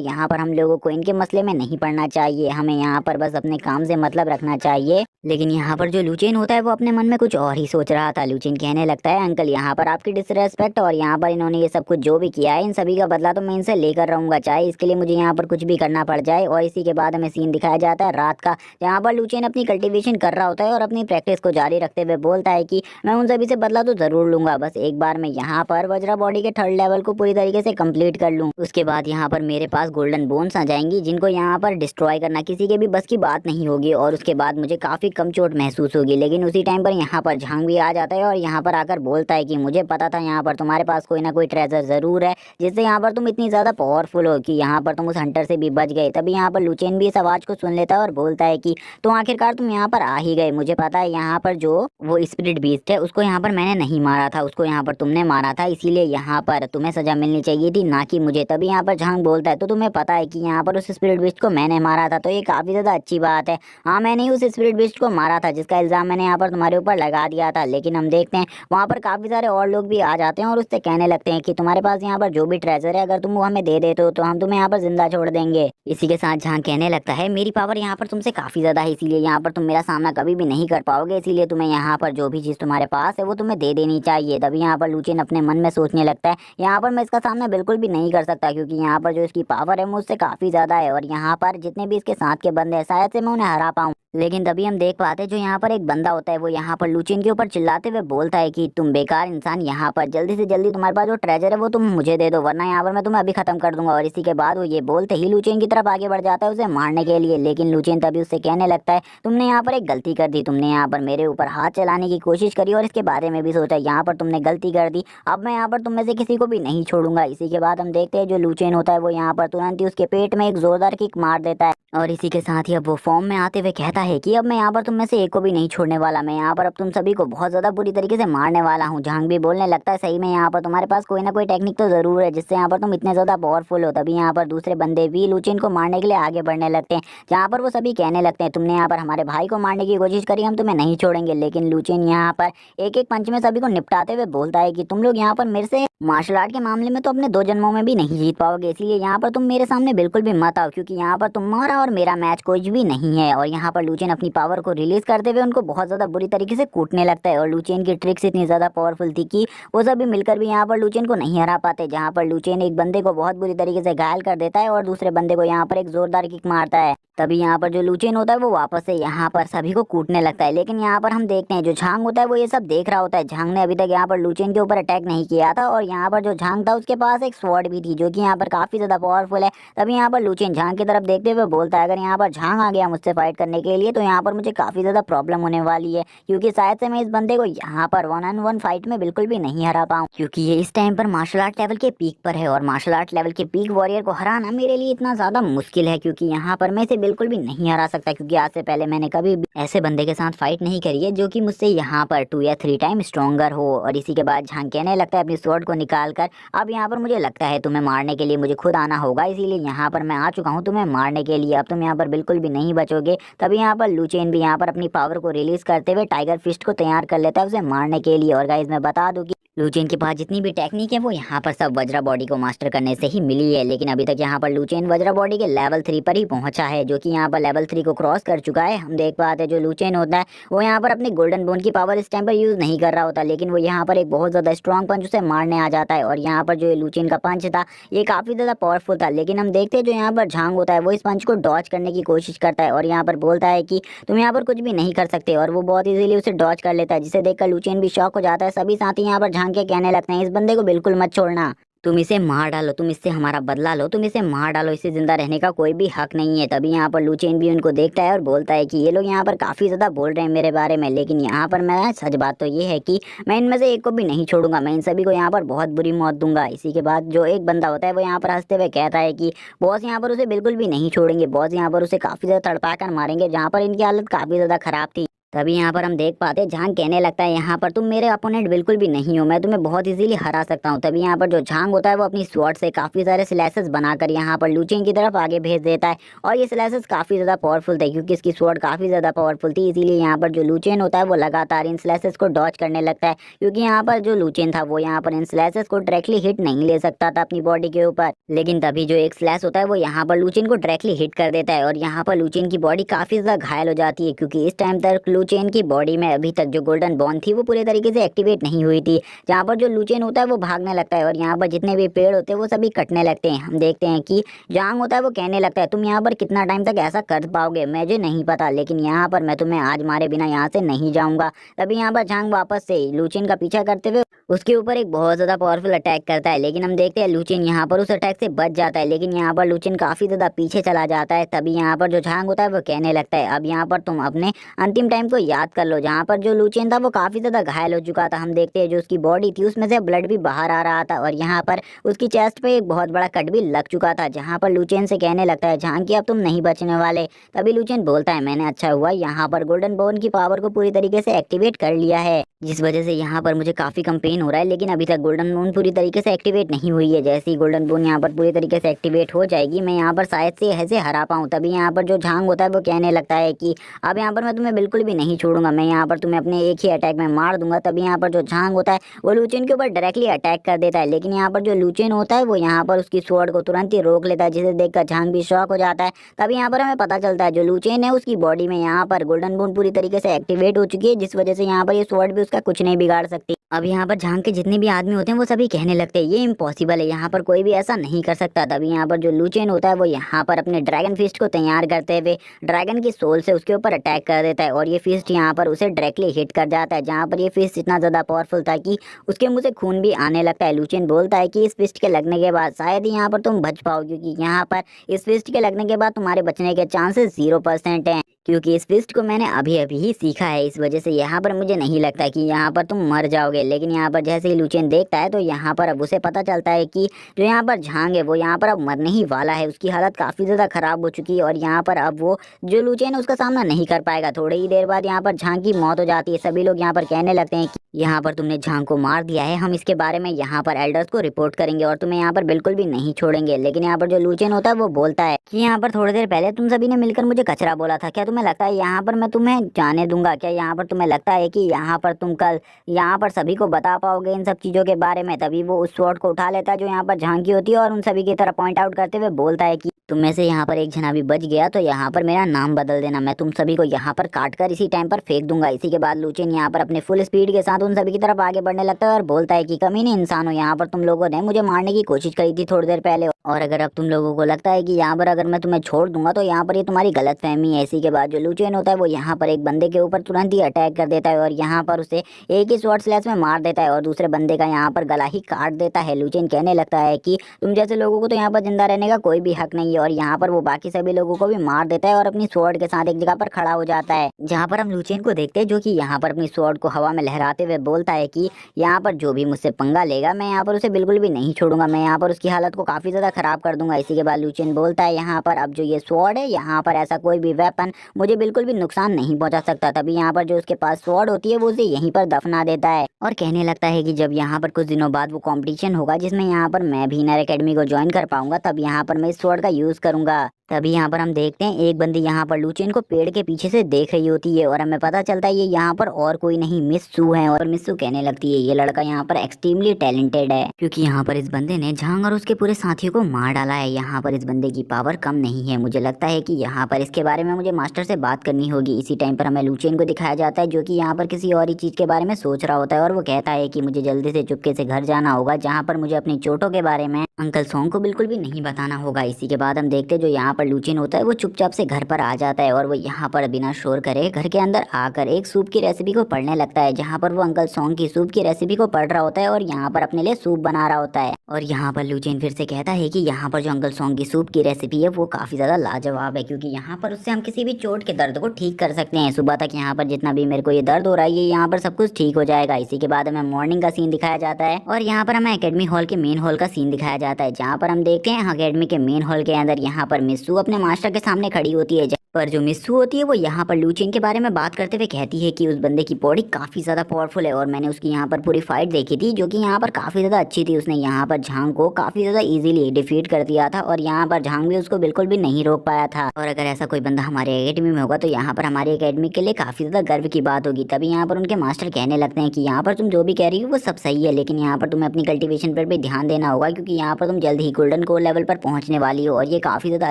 यहाँ पर हम लोगों को इनके मसले में नहीं पड़ना चाहिए, हमें यहाँ पर बस अपने काम से मतलब रखना चाहिए। लेकिन यहाँ पर जो लूचेन होता है वो अपने मन में कुछ और ही सोच रहा था। लूचेन कहने लगता है अंकल यहाँ पर आपकी डिसरेस्पेक्ट और यहाँ पर इन्होंने ये सब कुछ जो भी किया है इन सभी का बदला तो मैं इनसे लेकर रहूंगा, चाहे इसके लिए मुझे यहाँ पर कुछ भी करना पड़ जाए। और इसी के बाद हमें सीन दिखाया जाता है रात का, जहाँ पर लूचेन अपनी कल्टीवेशन कर रहा होता है और अपनी प्रैक्टिस को जारी रखते हुए बोलता है कि मैं उन सभी से बदला तो जरूर लूंगा, बस एक बार मैं यहाँ पर वज्रा बॉडी के 3rd लेवल को पूरी तरीके से कंप्लीट कर लूँ, उसके बाद यहाँ पर मेरे पास गोल्डन बोन्स आ जाएंगी जिनको यहाँ पर डिस्ट्रॉय करना किसी के भी बस की बात नहीं होगी और उसके बाद मुझे काफी कम चोट महसूस होगी। लेकिन उसी टाइम पर यहाँ पर झांग भी आ जाता है और यहाँ पर आकर बोलता है कि मुझे पता था यहाँ पर तुम्हारे पास कोई ना कोई ट्रेजर जरूर है जिससे यहाँ पर तुम इतनी ज्यादा पावरफुल हो कि यहाँ पर तुम उस हंटर से भी बच गए। तभी यहाँ पर लूचेन भी इस आवाज को सुन लेता है और बोलता है कि तो आखिरकार तुम यहाँ पर आ ही गए, मुझे पता है यहाँ पर जो वो स्पिरिट बीस्ट है उसको यहाँ पर मैंने नहीं मारा था, उसको यहाँ पर तुमने मारा था, इसीलिए यहाँ पर तुम्हें सजा मिलनी चाहिए थी ना कि मुझे। तभी यहाँ पर झांग बोलता है तो तुम्हें पता है कि यहाँ पर उस स्पिरिट बीस्ट को मैंने मारा था, तो ये काफी ज्यादा अच्छी बात है। हाँ मैंने ही उस स्पिरिट बीस्ट को मारा था जिसका इल्जाम मैंने यहाँ पर तुम्हारे ऊपर लगा दिया था। लेकिन हम देखते हैं वहाँ पर काफी सारे और लोग भी आ जाते हैं और उससे कहने लगते हैं कि तुम्हारे पास यहाँ पर जो भी ट्रेजर है अगर तुम वो हमें दे देते हो तो हम तुम्हें यहाँ पर जिंदा छोड़ देंगे। इसी के साथ झांग कहने लगता है मेरी पावर यहाँ पर तुमसे काफी ज्यादा है, इसीलिए यहाँ पर तुम मेरा सामना कभी भी नहीं कर पाओगे, इसीलिए तुम्हें यहाँ पर जो भी चीज तुम्हारे पास है वो तुम्हें दे देनी चाहिए। तभी यहाँ पर लूचेन अपने मन में सोचने लगता है यहाँ पर मैं इसका सामना बिल्कुल भी नहीं कर सकता क्योंकि यहाँ पर जो इसकी पावर है मुझसे काफी ज्यादा है और यहाँ पर जितने भी इसके साथ के बंदे हैं शायद से मैं उन्हें हरा पाऊँ। लेकिन तभी हम देख पाते हैं जो यहाँ पर एक बंदा होता है वो यहाँ पर लूचेन के ऊपर चिल्लाते हुए बोलता है कि तुम बेकार इंसान, यहाँ पर जल्दी से जल्दी तुम्हारे पास जो ट्रेजर है वो तुम मुझे दे दो वरना यहाँ पर मैं तुम्हें अभी खत्म कर दूंगा। और इसी के बाद वो ये बोलते ही लूचेन की तरफ आगे बढ़ जाता है उसे मारने के लिए। लेकिन लूचेन तभी उससे कहने लगता है तुमने यहाँ पर एक गलती कर दी, तुमने यहाँ पर मेरे ऊपर हाथ चलाने की कोशिश करी और इसके बारे में भी सोचा, यहाँ पर तुमने गलती कर दी, अब मैं यहाँ पर तुम में से किसी को भी नहीं छोड़ूंगा। इसी के बाद हम देखते हैं जो लूचेन होता है वो यहाँ पर तुरंत ही उसके पेट में एक जोरदार किक मार देता है और इसी के साथ ही अब वो फॉर्म में आते हुए कहता है कि अब मैं यहाँ पर तुम में से एक को भी नहीं छोड़ने वाला, मैं यहाँ पर अब तुम सभी को बहुत ज्यादा बुरी तरीके से मारने वाला हूँ। झांग भी बोलने लगता है सही में यहाँ पर तुम्हारे पास कोई ना कोई टेक्निक तो जरूर है जिससे यहाँ पर तुम इतने ज्यादा पावरफुल हो। तभी यहाँ पर दूसरे बंदे भी लूचेन को मारने के लिए आगे बढ़ने लगते हैं, जहाँ पर वो सभी कहने लगते हैं तुमने यहाँ पर हमारे भाई को मारने की कोशिश करी, हम तुम्हें नहीं छोड़ेंगे। लेकिन लूचेन यहाँ पर एक एक पंच में सभी को निपटाते हुए बोलता है कि तुम लोग यहाँ पर मेरे से मार्शल आर्ट के मामले में तो अपने 2 जन्मों में भी नहीं जीत पाओगे, इसलिए यहाँ पर तुम मेरे सामने बिल्कुल भी मत आओ क्योंकि यहाँ पर तुम्हारा और मेरा मैच कुछ भी नहीं है। और यहाँ पर लूचेन अपनी पावर को रिलीज करते हुए उनको बहुत ज्यादा बुरी तरीके से कूटने लगता है और लूचेन की ट्रिक्स इतनी ज्यादा पावरफुल थी कि वो सभी मिलकर भी यहाँ पर लूचेन को नहीं हरा पाते। जहाँ पर लूचेन एक बंदे को बहुत बुरी तरीके से घायल कर देता है और दूसरे बंदे को यहाँ पर एक जोरदार किक मारता है। तभी यहाँ पर जो लूचेन होता है वो वापस से यहाँ पर सभी को कूटने लगता है। लेकिन यहाँ पर हम देखते हैं जो झांग होता है वो ये सब देख रहा होता है। झांग ने अभी तक यहाँ पर लूचेन के ऊपर अटैक नहीं किया था और यहाँ पर जो झांग था उसके पास एक स्वॉर्ड भी थी जो कि यहाँ पर काफी ज्यादा पावरफुल है। तभी यहाँ पर लूचेन झांग की तरफ देखते हुए बोलता है अगर यहाँ पर झांग आ गया मुझसे फाइट करने के लिए तो यहाँ पर मुझे काफी ज्यादा प्रॉब्लम होने वाली है क्योंकि शायद से मैं इस बंदे को यहाँ पर 1-on-1 फाइट में बिल्कुल भी नहीं हरा पाऊँ क्योंकि ये इस टाइम पर मार्शल आर्ट लेवल के पीक पर है और मार्शल आर्ट लेवल के पीक वॉरियर को हराना मेरे लिए इतना ज्यादा मुश्किल है क्योंकि यहाँ पर मैं इसे बिल्कुल भी नहीं हरा सकता क्योंकि आज से पहले मैंने कभी भी ऐसे बंदे के साथ फाइट नहीं करी है जो कि मुझसे यहाँ पर 2 या 3 टाइम स्ट्रॉन्गर हो। और इसी के बाद झांग कहने लगता है अपनी स्वॉर्ड को निकाल कर अब यहाँ पर मुझे लगता है तुम्हें मारने के लिए मुझे खुद आना होगा, इसीलिए यहाँ पर मैं आ चुका हूँ तुम्हें मारने के लिए, अब तुम यहाँ पर बिल्कुल भी नहीं बचोगे। तभी यहाँ पर लूचेन भी यहाँ पर अपनी पावर को रिलीज करते हुए टाइगर फिस्ट को तैयार कर लेता है उसे मारने के लिए। और गाइस मैं बता दूं कि लूचेन के पास जितनी भी टेक्निक है वो यहाँ पर सब वज्रा बॉडी को मास्टर करने से ही मिली है, लेकिन अभी तक यहाँ पर लूचेन वज्रा बॉडी के लेवल 3 पर ही पहुंचा है, जो कि यहाँ पर लेवल 3 को क्रॉस कर चुका है। हम देख पाते हैं जो लूचेन होता है वो यहाँ पर अपनी गोल्डन बोन की पावर इस टाइम पर यूज नहीं कर रहा होता, लेकिन वो यहाँ पर एक बहुत ज्यादा स्ट्रॉन्ग पंच उसे मारने आ जाता है। और यहाँ पर जो लूचेन का पंच था ये काफी ज्यादा पावरफुल था, लेकिन हम देखते हैं जो यहाँ पर झांग होता है वो इस पंच को डॉच करने की कोशिश करता है और यहाँ पर बोलता है कि तुम यहाँ पर कुछ भी नहीं कर सकते, और वो बहुत इजीली उसे डॉच कर लेता है, जिसे देखकर लूचेन भी शॉक हो जाता है। सभी साथी यहाँ पर झांग के कहने लगते हैं इस बंदे को बिल्कुल मत छोड़ना, तुम इसे मार डालो, तुम इससे हमारा बदला लो, तुम इसे मार डालो, इसे जिंदा रहने का कोई भी हक नहीं है। तभी यहाँ पर लूचेन भी उनको देखता है और बोलता है कि ये लोग यहाँ पर काफी ज्यादा बोल रहे हैं मेरे बारे में, लेकिन यहाँ पर मैं सच बात तो ये है कि मैं इनमें से एक को भी नहीं छोड़ूंगा, मैं इन सभी को यहाँ पर बहुत बुरी मौत दूंगा। इसी के बाद जो एक बंदा होता है वो यहाँ पर हंसते हुए कहता है कि बॉस यहाँ पर उसे बिल्कुल भी नहीं छोड़ेंगे, बॉस यहाँ पर उसे काफी ज्यादा तड़पा कर मारेंगे, जहाँ पर इनकी हालत काफी ज्यादा खराब थी। तभी यहाँ पर हम देख पाते झांग कहने लगता है यहाँ पर तुम मेरे अपोनेंट बिल्कुल भी नहीं हो, मैं तुम्हें बहुत इजीली हरा सकता हूँ। तभी यहाँ पर जो झांग होता है वो अपनी स्वॉर्ड से काफी सारे स्लैसेस बनाकर यहाँ पर लूचेन की तरफ आगे भेज देता है, और ये स्लैसेस काफी ज्यादा पावरफुल थे क्योंकि इसकी स्वॉर्ड काफी ज्यादा पावरफुल थी, इसीलिए यहाँ पर जो लूचेन होता है वो लगातार इन स्लैसेस को डॉच करने लगता है, क्योंकि यहाँ पर जो लूचेन था वो यहाँ पर इन स्लैसेस को डायरेक्टली हिट नहीं ले सकता था अपनी बॉडी के ऊपर। लेकिन तभी जो एक स्लैश होता है वो यहाँ पर लूचेन को डायरेक्टली हिट कर देता है, और यहाँ पर लूचेन की बॉडी काफी ज्यादा घायल हो जाती है, क्योंकि इस टाइम तक लूचेन की बॉडी में अभी तक जो गोल्डन बॉन थी वो पूरे तरीके से एक्टिवेट नहीं हुई थी। जहाँ पर जो लूचेन होता है वो भागने लगता है और यहाँ पर जितने भी पेड़ होते हैं वो सभी कटने लगते हैं। हम देखते हैं कि जांग होता है वो कहने लगता है तुम यहाँ पर कितना टाइम तक ऐसा कर पाओगे मुझे नहीं पता, लेकिन यहाँ पर मैं तुम्हें आज मारे बिना यहाँ से नहीं जाऊंगा। तभी यहाँ पर जांग वापस से लूचेन का पीछा करते हुए उसके ऊपर एक बहुत ज्यादा पावरफुल अटैक करता है, लेकिन हम देखते हैं लूचेन यहाँ पर उस अटैक से बच जाता है, लेकिन यहाँ पर लूचेन काफी ज्यादा पीछे चला जाता है। तभी यहाँ पर जो झांग होता है वो कहने लगता है अब यहाँ पर तुम अपने अंतिम टाइम को याद कर लो। जहाँ पर जो लूचेन था वो काफी ज्यादा घायल हो चुका था, हम देखते हैं जो उसकी बॉडी थी उसमें से ब्लड भी बाहर आ रहा था, और यहाँ पर उसकी चेस्ट पे एक बहुत बड़ा कट भी लग चुका था। जहाँ पर लूचेन से कहने लगता है झांग की अब तुम नहीं बचने वाले। तभी लूचेन बोलता है मैंने अच्छा हुआ यहाँ पर गोल्डन बोन की पावर को पूरी तरीके से एक्टिवेट कर लिया है, जिस वजह से यहाँ पर मुझे काफी कम पेन हो रहा है, लेकिन अभी तक गोल्डन बोन पूरी तरीके से एक्टिवेट नहीं हुई है। जैसे ही गोल्डन बोन यहाँ पर पूरी तरीके से एक्टिवेट हो जाएगी मैं यहाँ पर शायद से ऐसे हरा पाऊँ। तभी यहाँ पर जो झांग होता है वो कहने लगता है कि अब यहाँ पर मैं तुम्हें बिल्कुल भी नहीं छोड़ूंगा, मैं यहाँ पर तुम्हें अपने एक ही अटैक में मार दूंगा। तभी यहाँ पर जो झांग होता है वो लूचेन के ऊपर डायरेक्टली अटैक कर देता है, लेकिन यहाँ पर जो लूचेन होता है वो यहाँ पर उसकी स्वॉर्ड को तुरंत ही रोक लेता है, जिसे देखकर झांग भी शॉक हो जाता है। तभी यहाँ पर हमें पता चलता है जो लूचेन है उसकी बॉडी में यहाँ पर गोल्डन बोन पूरी तरीके से एक्टिवेट हो चुकी है, जिस वजह से यहाँ पर ये स्वॉर्ड भी उसका कुछ नहीं बिगाड़ सकती। अब यहाँ पर झांग के जितने भी आदमी होते हैं वो सभी कहने लगते हैं ये इम्पॉसिबल है, यहाँ पर कोई भी ऐसा नहीं कर सकता। तभी यहाँ पर जो लूचेन होता है वो यहाँ पर अपने ड्रैगन फिस्ट को तैयार करते हुए ड्रैगन की सोल से उसके ऊपर अटैक कर देता है, और ये फिस्ट यहाँ पर उसे डायरेक्टली हिट कर जाता है। जहाँ पर ये फिस्ट इतना ज्यादा पावरफुल था कि उसके मुंह से खून भी आने लगता है। लूचेन बोलता है कि इस फिस्ट के लगने के बाद शायद ही यहाँ पर तुम बच पाओ, क्योंकि यहाँ पर इस फिस्ट के लगने के बाद तुम्हारे बचने के चांसेस 0% हैं, क्योंकि इस फिस्ट को मैंने अभी अभी ही सीखा है, इस वजह से यहाँ पर मुझे नहीं लगता कि यहाँ पर तुम मर जाओगे। लेकिन यहाँ पर जैसे ही लूचेन देखता है तो यहाँ पर अब उसे पता चलता है कि जो यहाँ पर झांग है वो यहाँ पर अब मरने ही वाला है, उसकी हालत काफ़ी ज़्यादा खराब हो चुकी है, और यहाँ पर अब वो जो लूचेन है उसका सामना नहीं कर पाएगा। थोड़ी ही देर बाद यहाँ पर झांग की मौत हो जाती है। सभी लोग यहाँ पर कहने लगते हैं कि यहाँ पर तुमने झांग को मार दिया है, हम इसके बारे में यहाँ पर एल्डर्स को रिपोर्ट करेंगे और तुम्हें यहाँ पर बिल्कुल भी नहीं छोड़ेंगे। लेकिन यहाँ पर जो लूचेन होता है वो बोलता है कि यहाँ पर थोड़ी देर पहले तुम सभी ने मिलकर मुझे कचरा बोला था, क्या तुम्हें लगता है यहाँ पर मैं तुम्हें जाने दूंगा? क्या यहाँ पर तुम्हें लगता है कि यहाँ पर तुम कल यहाँ पर सभी को बता पाओगे इन सब चीज़ों के बारे में? तभी वो उस स्वॉर्ड को उठा लेता है जो यहाँ पर झांग की होती है, और उन सभी की तरफ पॉइंट आउट करते हुए बोलता है कि तुम में से यहाँ पर एक जना भी बच गया तो यहाँ पर मेरा नाम बदल देना, मैं तुम सभी को यहाँ पर काट कर इसी टाइम पर फेंक दूंगा। इसी के बाद लूचेन यहाँ पर अपने फुल स्पीड के साथ उन सभी की तरफ आगे बढ़ने लगता है और बोलता है कि कमीने इंसान हो, यहाँ पर तुम लोगों ने मुझे मारने की कोशिश करी थी थोड़ी देर पहले, और अगर अब तुम लोगों को लगता है कि यहाँ पर अगर मैं तुम्हें छोड़ दूंगा तो यहाँ पर ये तुम्हारी गलत फहमी है। इसी के बाद जो लूचेन होता है वो यहाँ पर एक बंदे के ऊपर तुरंत ही अटैक कर देता है और यहाँ पर उसे एक ही स्वॉर्ड स्लैश में मार देता है और दूसरे बंदे का यहाँ पर गला ही काट देता है। लूचेन कहने लगता है कि तुम जैसे लोगों को तो यहाँ पर जिंदा रहने का कोई भी हक नहीं है, और यहाँ पर वो बाकी सभी लोगों को भी मार देता है और अपनी स्वॉर्ड के साथ एक जगह पर खड़ा हो जाता है, जहाँ पर हम लूचेन को देखते हैं जो कि यहाँ पर अपनी स्वॉर्ड को हवा में लहराते हुए बोलता है कि यहाँ पर जो भी मुझसे पंगा लेगा मैं यहाँ पर उसे बिल्कुल भी नहीं छोड़ूंगा, मैं यहाँ पर उसकी हालत को काफी ज्यादा खराब कर दूंगा। इसी के बाद लूचेन बोलता है यहाँ पर अब जो ये स्वॉर्ड है यहाँ पर ऐसा कोई भी वेपन मुझे बिल्कुल भी नुकसान नहीं पहुंचा सकता। तभी यहाँ पर जो उसके पास स्वॉर्ड होती है वो उसे यहीं पर दफना देता है और कहने लगता है कि जब यहाँ पर कुछ दिनों बाद वो कंपटीशन होगा जिसमें यहाँ पर मैं भी नर एकेडमी को ज्वाइन कर पाऊंगा, तब यहाँ पर मैं इस स्वॉर्ड का यूज यूज करूंगा। तभी यहाँ पर हम देखते हैं एक बंदी यहाँ पर लूचेन को पेड़ के पीछे से देख रही होती है और हमें पता चलता है ये यहाँ पर और कोई नहीं मिस सू है। और मिस सू कहने लगती है ये लड़का यहाँ पर एक्सट्रीमली टैलेंटेड है, क्योंकि यहाँ पर इस बंदे ने झांग और उसके पूरे साथियों को मार डाला है। यहाँ पर इस बंदे की पावर कम नहीं है। मुझे लगता है कि यहाँ पर इसके बारे में मुझे मास्टर से बात करनी होगी। इसी टाइम पर हमें लूचेन को दिखाया जाता है जो कि यहाँ पर किसी और ही चीज के बारे में सोच रहा होता है और वो कहता है कि मुझे जल्दी से चुपके से घर जाना होगा, जहाँ पर मुझे अपनी चोटों के बारे में अंकल सॉन्ग को बिल्कुल भी नहीं बताना होगा। इसी के बाद हम देखते हैं जो यहाँ पर लूचेन होता है वो चुपचाप से घर पर आ जाता है और वो यहाँ पर बिना शोर करे घर के अंदर आकर एक सूप की रेसिपी को पढ़ने लगता है, जहाँ पर वो अंकल सॉन्ग की सूप की रेसिपी को पढ़ रहा होता है और यहाँ पर अपने लिए सूप बना रहा होता है। और यहाँ पर लूचेन फिर से कहता है कि यहाँ पर जो अंकल सॉन्ग की सूप की रेसिपी है वो काफी ज्यादा लाजवाब है, क्योंकि यहाँ पर उससे हम किसी भी चोट के दर्द को ठीक कर सकते हैं। सुबह तक यहाँ पर जितना भी मेरे को ये दर्द हो रहा है ये यहाँ पर सब कुछ ठीक हो जाएगा। इसी के बाद हमें मॉर्निंग का सीन दिखाया जाता है और यहाँ पर हमें एकेडमी हॉल के मेन हॉल का सीन दिखाया जाता है, जहाँ पर हम देखते हैं अकेडमी के मेन हॉल के अंदर यहाँ पर मिस सू अपने मास्टर के सामने खड़ी होती है। पर जो मिस सू होती है वो यहाँ पर लूचेन के बारे में बात करते हुए कहती है कि उस बंदे की बॉडी काफी ज्यादा पावरफुल है और मैंने उसकी यहाँ पर पूरी फाइट देखी थी जो कि यहाँ पर काफी ज्यादा अच्छी थी। उसने यहाँ पर झांग को काफी ज्यादा इजीली डिफीट कर दिया था और यहाँ पर झांग भी उसको बिल्कुल भी नहीं रोक पाया था। और अगर ऐसा कोई बंदा हमारे एकेडमी में होगा तो यहाँ पर हमारी एकेडमी के लिए काफी ज्यादा गर्व की बात होगी। तभी यहाँ पर उनके मास्टर कहने लगते हैं कि यहाँ पर तुम जो भी कह रही हो वो सब सही है, लेकिन यहाँ पर तुम्हें अपनी कल्टिवेशन पर भी ध्यान देना होगा, क्योंकि यहाँ पर तुम जल्द ही गोल्डन कोर लेवल पर पहुंचने वाली हो और ये काफी ज्यादा